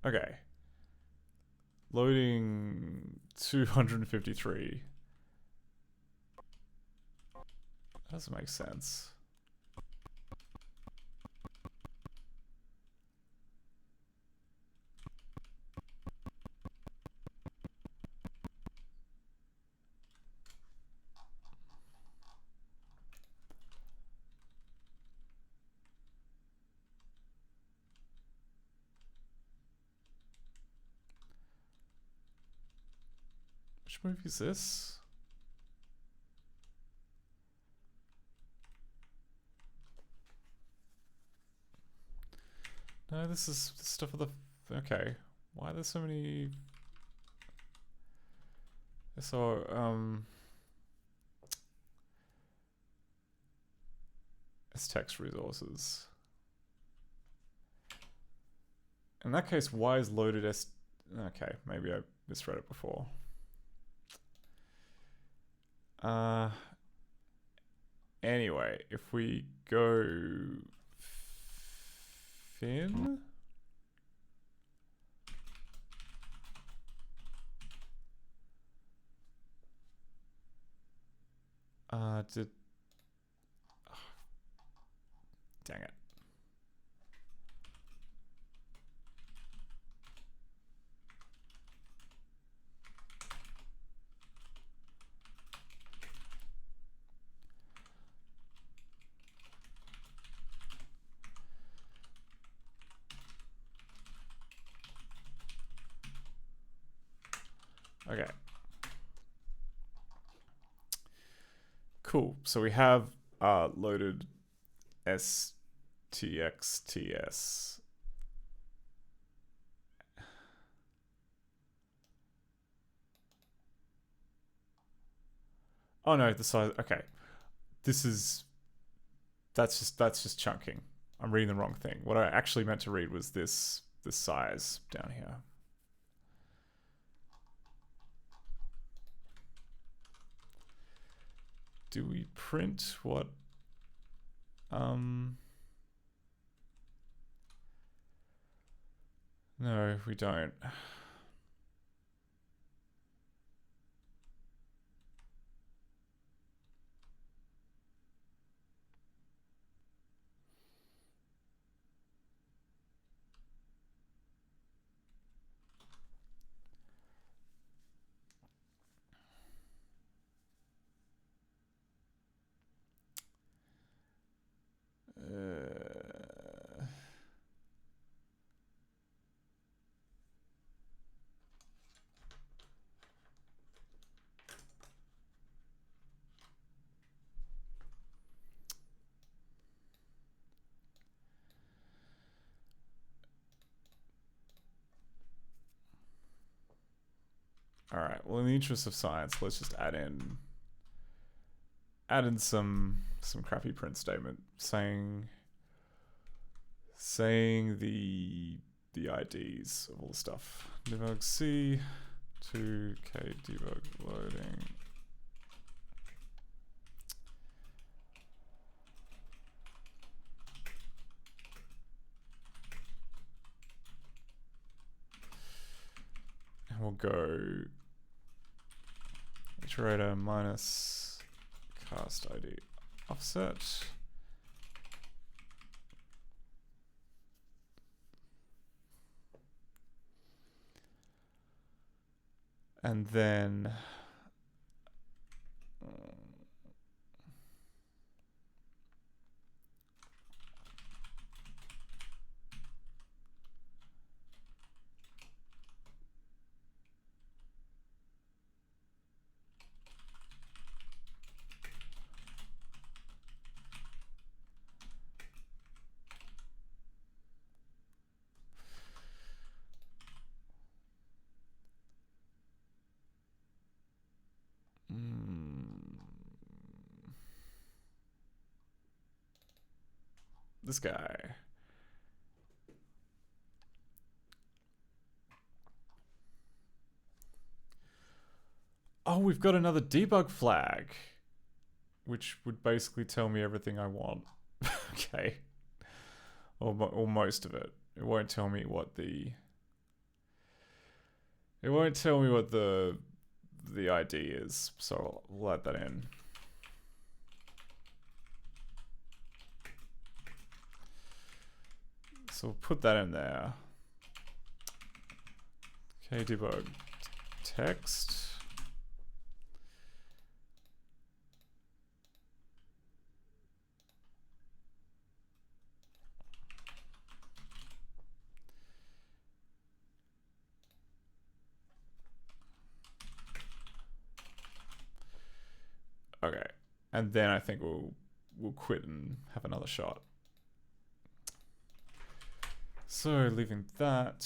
Okay. Loading 253. That doesn't make sense. Which movie is this? No, this is stuff of the... Okay. Why are there so many... So, it's text resources. In that case, why is loaded as... Okay, maybe I misread it before. Anyway, if we go Finn, did dang it. Okay. Cool. So we have loaded STXTS. Oh no, the size. Okay. This is that's just chunking. I'm reading the wrong thing. What I actually meant to read was this size down here. Do we print what no, we don't. Alright, well, in the interest of science, let's just add in some crappy print statement saying the IDs of all the stuff. Debug C 2K debug loading. And we'll go iterator minus cast ID offset. And then this guy. Oh, we've got another debug flag, which would basically tell me everything I want. Okay. Or most of it. It won't tell me what the ID is, so I'll add that in. So we'll put that in there. Okay, debug text. Okay, and then I think we'll quit and have another shot. So leaving that.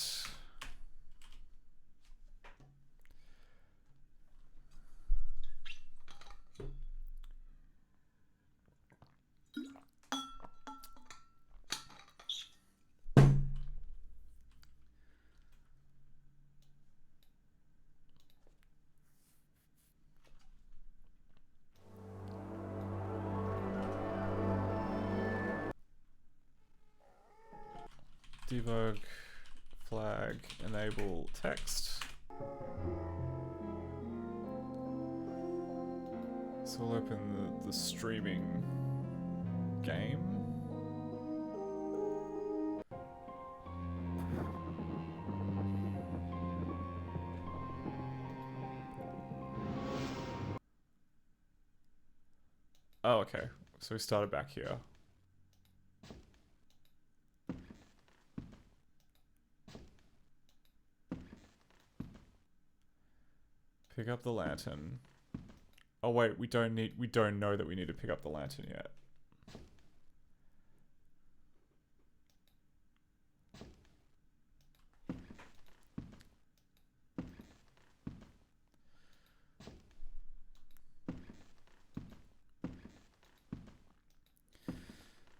Debug flag enable text. So we'll open the streaming game. Oh, okay. So we started back here. Pick up the lantern. Oh wait, we don't know that we need to pick up the lantern yet.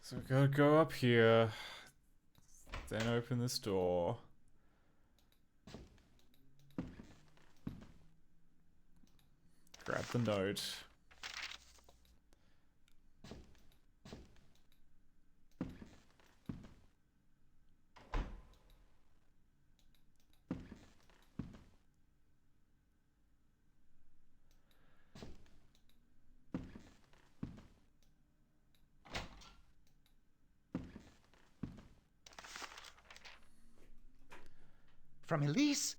So we gotta go up here, then open this door. Grab the note. From Elise?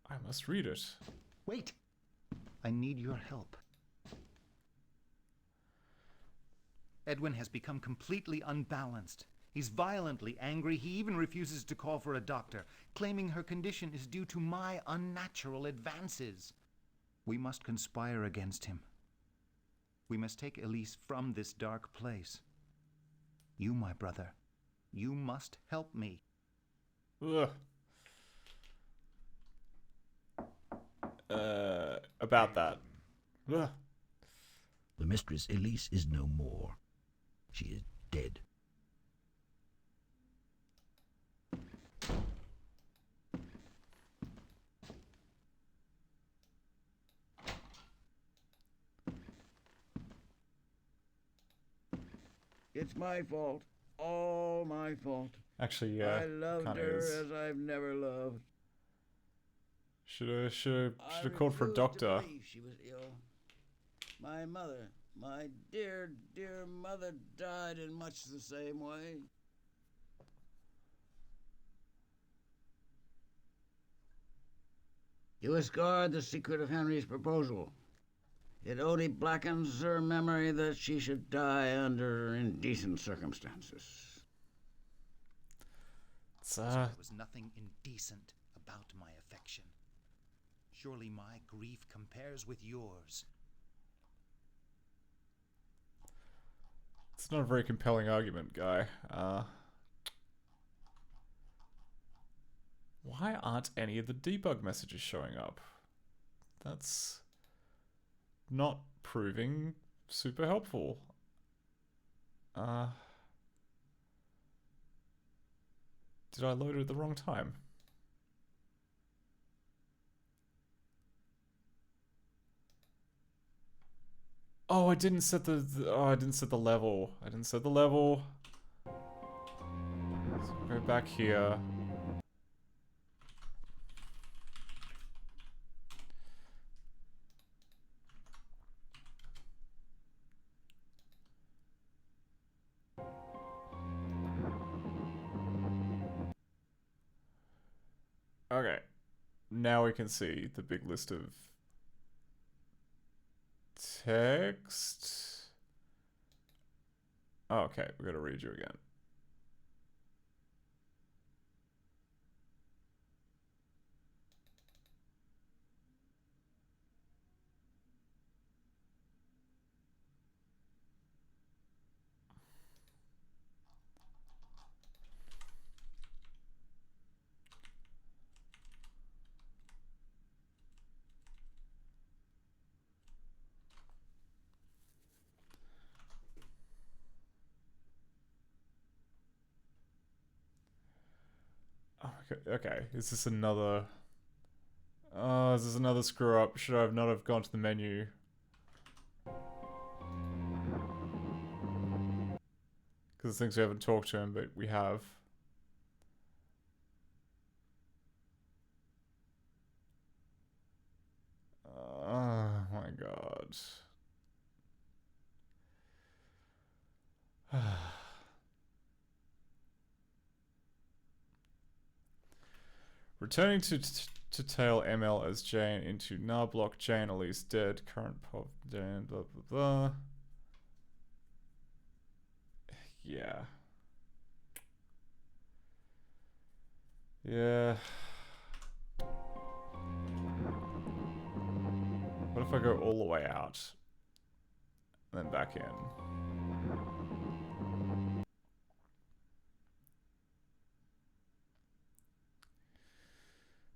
I must read it. Wait. I need your help. Edwin has become completely unbalanced. He's violently angry. He even refuses to call for a doctor, claiming her condition is due to my unnatural advances. We must conspire against him. We must take Elise from this dark place. You, my brother, you must help me. Ugh. about that. Ugh. The Mistress Elise is no more. She is dead. It's my fault. All my fault. Actually, yeah. I loved Kinda her is. as I've never loved. Should have called for a I refused doctor. to believe she was ill. My mother, my dear, dear mother, died in much the same way. You discard the secret of Henry's proposal. It only blackens her memory that she should die under indecent circumstances. There was nothing indecent about my affection. Surely my grief compares with yours. It's not a very compelling argument, guy. Why aren't any of the debug messages showing up? That's not proving super helpful. Did I load it at the wrong time? Oh, I didn't set I didn't set the level. I didn't set the level. So go back here. Okay. Now we can see the big list of text. Oh, okay, we gotta read you again. Okay, is this another... Oh, is this another screw up? Should I have not have gone to the menu? Because things we haven't talked to him, but we have. Oh my god. Returning to tail ML as Jane into Narblock, Jane Elise dead, current pop Jane, blah blah blah. Yeah. Yeah. What if I go all the way out? And then back in?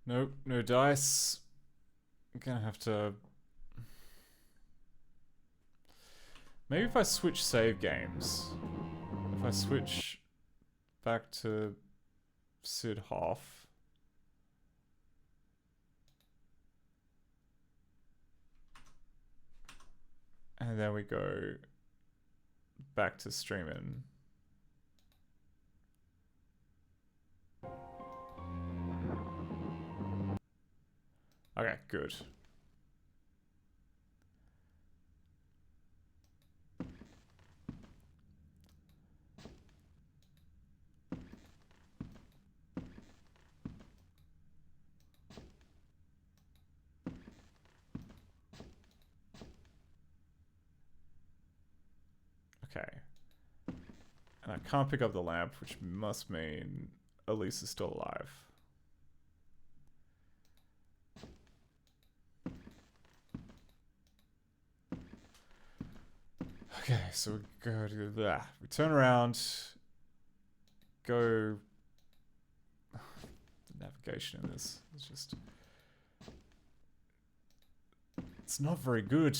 Nope, no dice. I'm gonna have to... Maybe if I switch save games. If I switch back to Sid Hoff. And then we go back to streaming. Okay, good. Okay. And I can't pick up the lamp, which must mean Elise is still alive. Okay, so we go to that. We turn around, go... The navigation in this is just... It's not very good.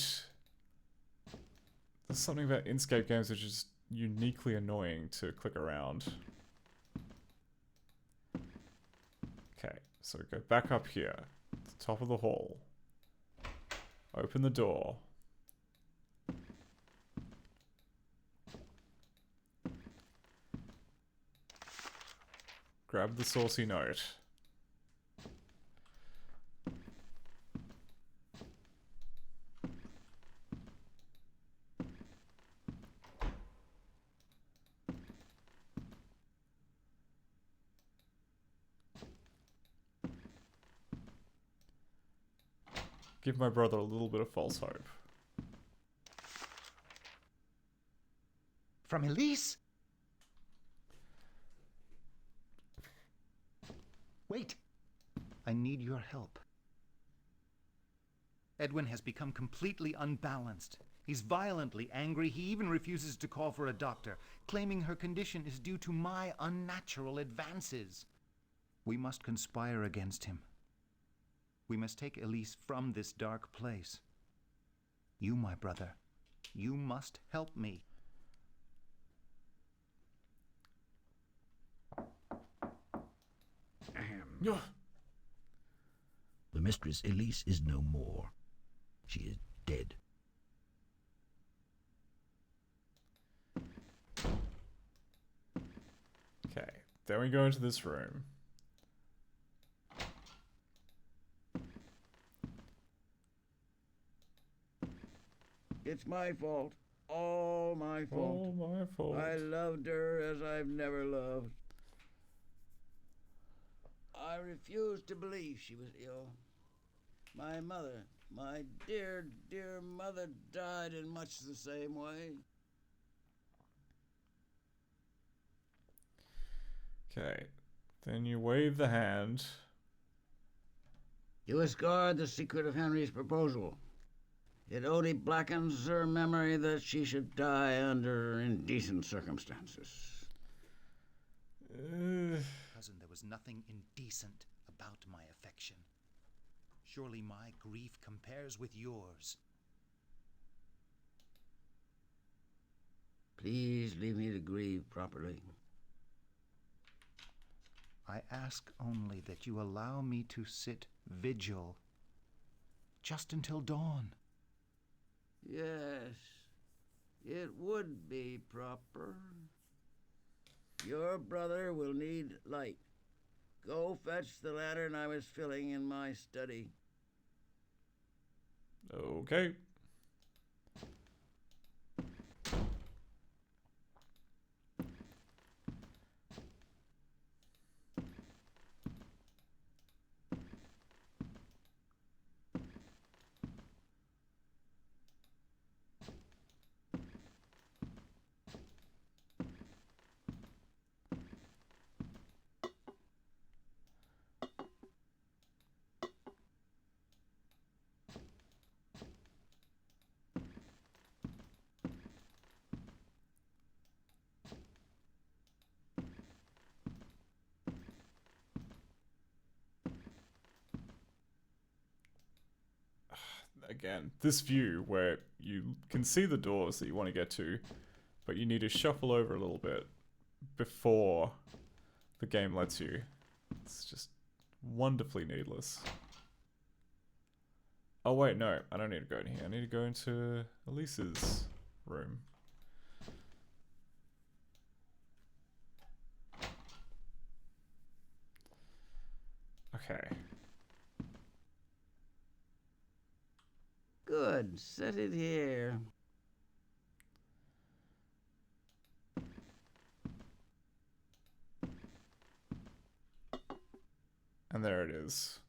There's something about Inkscape games which is just uniquely annoying to click around. Okay, so go back up here, to the top of the hall. Open the door. Grab the saucy note. Give my brother a little bit of false hope. From Elise? Wait. I need your help. Edwin has become completely unbalanced. He's violently angry. He even refuses to call for a doctor, claiming her condition is due to my unnatural advances. We must conspire against him. We must take Elise from this dark place. You, my brother, you must help me. The Mistress Elise is no more. She is dead. Okay, then we go into this room. It's my fault. All my fault. All my fault. I loved her as I've never loved. I refused to believe she was ill. My mother, my dear, dear mother, died in much the same way. Okay, then you wave the hand. You discard the secret of Henry's proposal. It only blackens her memory that she should die under indecent circumstances. Cousin, there was nothing indecent about my affection. Surely my grief compares with yours. Please leave me to grieve properly. I ask only that you allow me to sit vigil just until dawn. Yes, it would be proper. Your brother will need light. Go fetch the lantern I was filling in my study. Okay. Again, this view where you can see the doors that you want to get to, but you need to shuffle over a little bit before the game lets you. It's just wonderfully needless. Oh wait, no, I don't need to go in here. I need to go into Elise's room. Okay. Good, set it here. And there it is.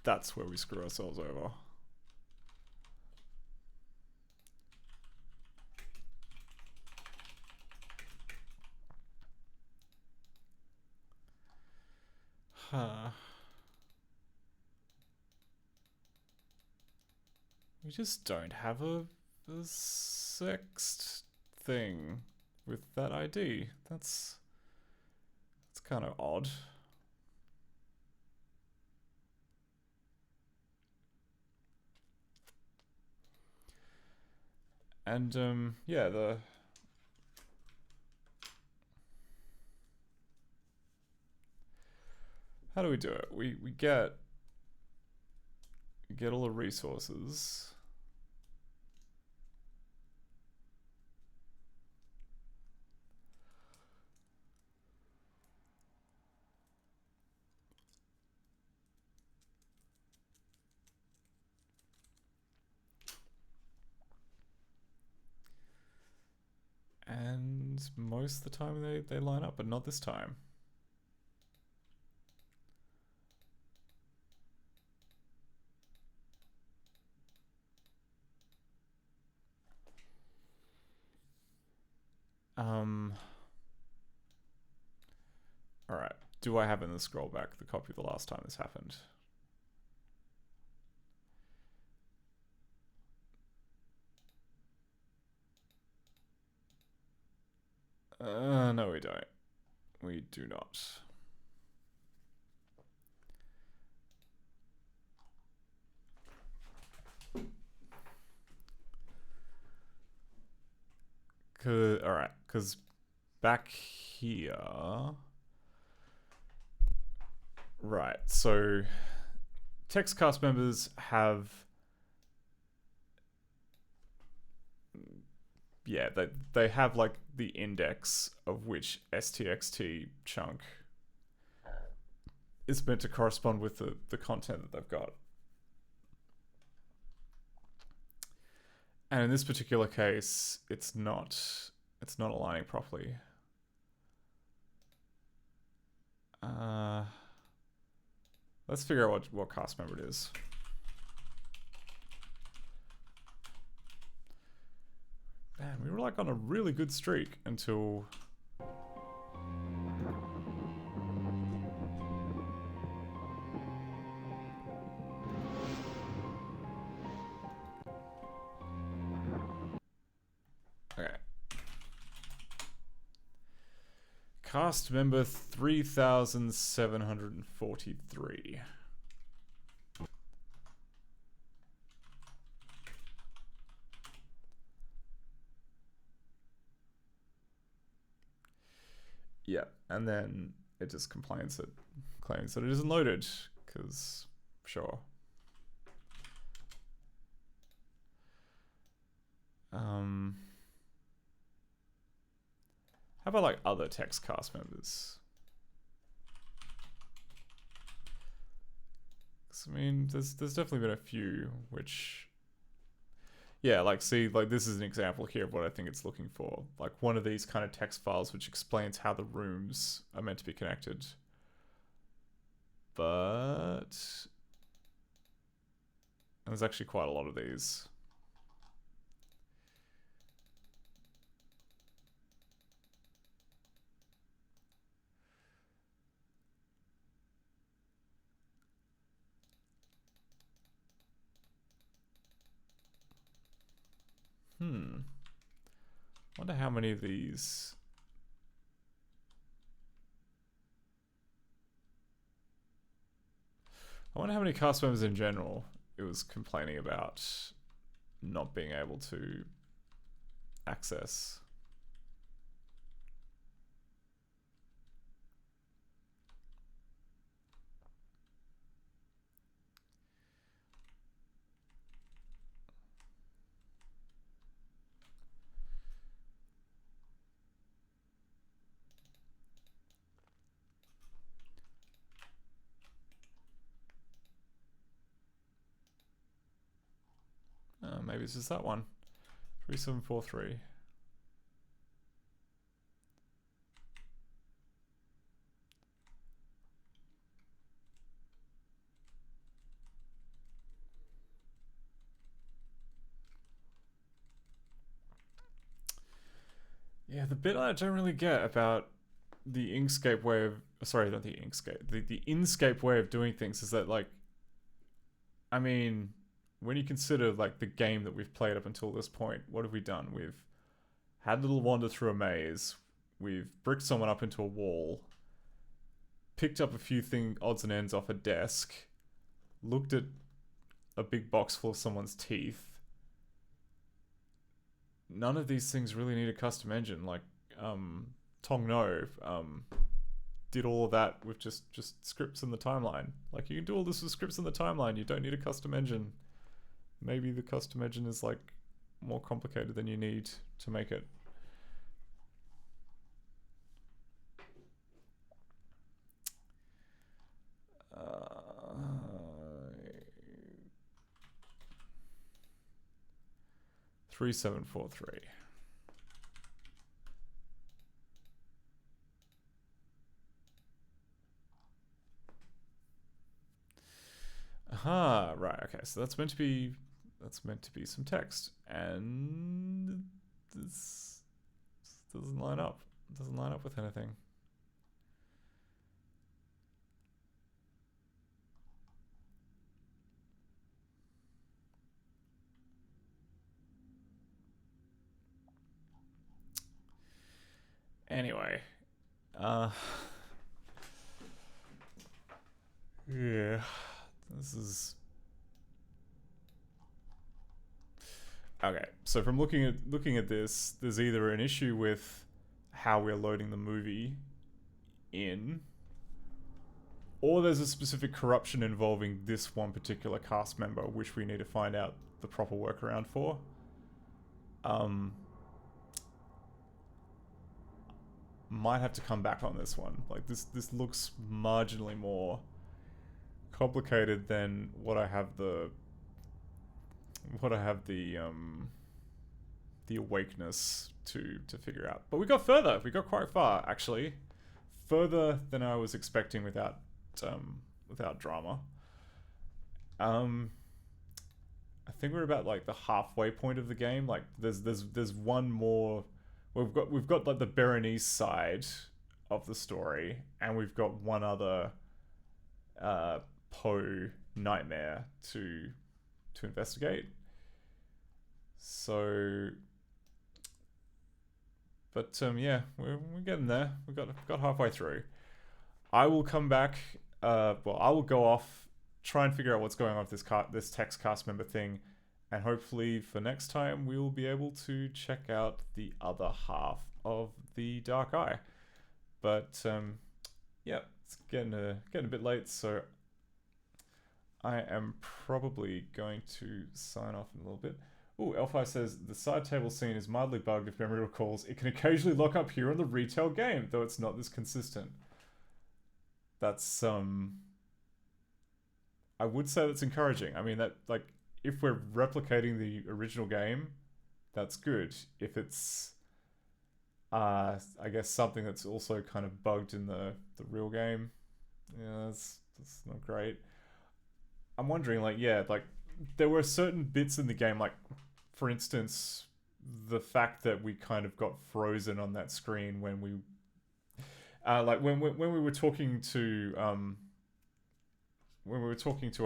That's where we screw ourselves over. Huh. We just don't have a sext thing with that ID. That's kind of odd. And yeah, how do we do it? We get all the resources. And most of the time they line up, but not this time. Alright, do I have in the scroll back the copy of the last time this happened? No we don't. We do not. Alright, because back here... Right, so text cast members have... Yeah, they have like the index of which STXT chunk is meant to correspond with the content that they've got. And in this particular case, it's not aligning properly. Let's figure out what cast member it is. Man, we were like on a really good streak until... Okay. Cast member 3,743. Yeah, and then it just claims that it isn't loaded, because sure. How about like other text cast members? 'Cause, I mean, there's definitely been a few which, yeah, like see, like this is an example here of what I think it's looking for. Like one of these kind of text files which explains how the rooms are meant to be connected. But there's actually quite a lot of these. Wonder how many of these... I wonder how many cast members in general it was complaining about not being able to access. Maybe it's just that one. 3743. Yeah, the bit I don't really get about the Inkscape way of... Sorry, not the Inkscape. The Inkscape way of doing things is that, like... I mean, when you consider, like, the game that we've played up until this point, what have we done? We've had a little wander through a maze. We've bricked someone up into a wall. Picked up a few odds and ends off a desk. Looked at a big box full of someone's teeth. none of these things really need a custom engine. Like, Tong No did all of that with just scripts in the timeline. Like, you can do all this with scripts in the timeline. You don't need a custom engine. Maybe the custom engine is like more complicated than you need to make it. Uh, 3743. Aha, right, okay, so that's meant to be some text, and this doesn't line up. It doesn't line up with anything. Anyway, yeah, this is okay. So from looking at this, there's either an issue with how we're loading the movie in, or there's a specific corruption involving this one particular cast member, which we need to find out the proper workaround for. Might have to come back on this one. Like, this looks marginally more complicated than what I have the awakeness to figure out. But we got further. We got quite far, actually. Further than I was expecting without drama. I think we're about like the halfway point of the game. Like, there's one more. We've got like the Berenice side of the story, and we've got one other Poe nightmare to investigate. So, but yeah, we're getting there. We got halfway through. I will come back. Well, I will go off, try and figure out what's going on with this text cast member thing. And hopefully for next time, we will be able to check out the other half of the Dark Eye. But yeah, it's getting a bit late, so I am probably going to sign off in a little bit. Ooh, Elfi says, the side table scene is mildly bugged if memory recalls. It can occasionally lock up here on the retail game, though it's not this consistent. That's, I would say that's encouraging. I mean, that, like, if we're replicating the original game, that's good. If it's, I guess, something that's also kind of bugged in the real game, yeah, that's not great. I'm wondering, like, yeah, like, there were certain bits in the game, like, for instance, the fact that we kind of got frozen on that screen when we, like, when we were talking to,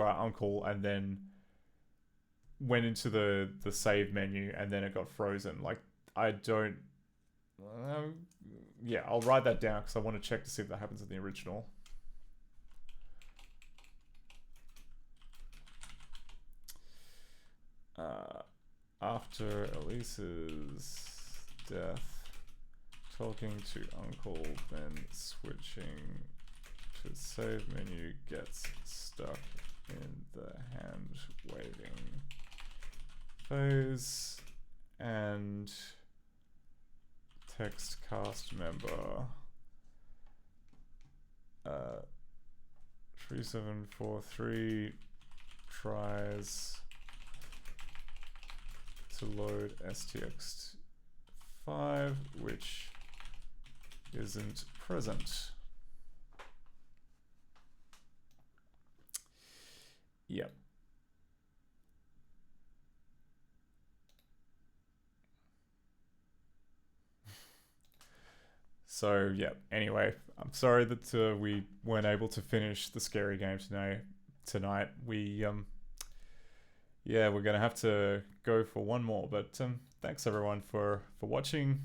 our uncle and then went into the save menu and then it got frozen. Like, I don't... yeah, I'll write that down because I want to check to see if that happens in the original. After Elise's death, talking to Uncle, then switching to save menu gets stuck in the hand waving phase, and text cast member 3743 tries to load STX5, which isn't present. Yep. So, yeah, anyway, I'm sorry that we weren't able to finish the scary game tonight. We, yeah, we're going to have to go for one more, but thanks everyone for watching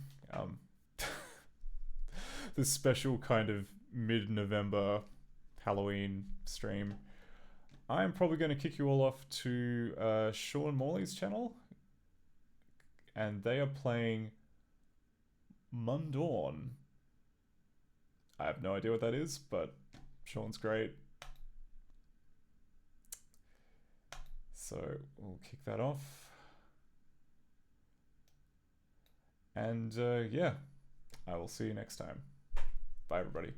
this special kind of mid-November Halloween stream. I'm probably going to kick you all off to Sean Morley's channel. and they are playing Mundorn. I have no idea what that is, but Sean's great. So we'll kick that off. And yeah, I will see you next time. Bye, everybody.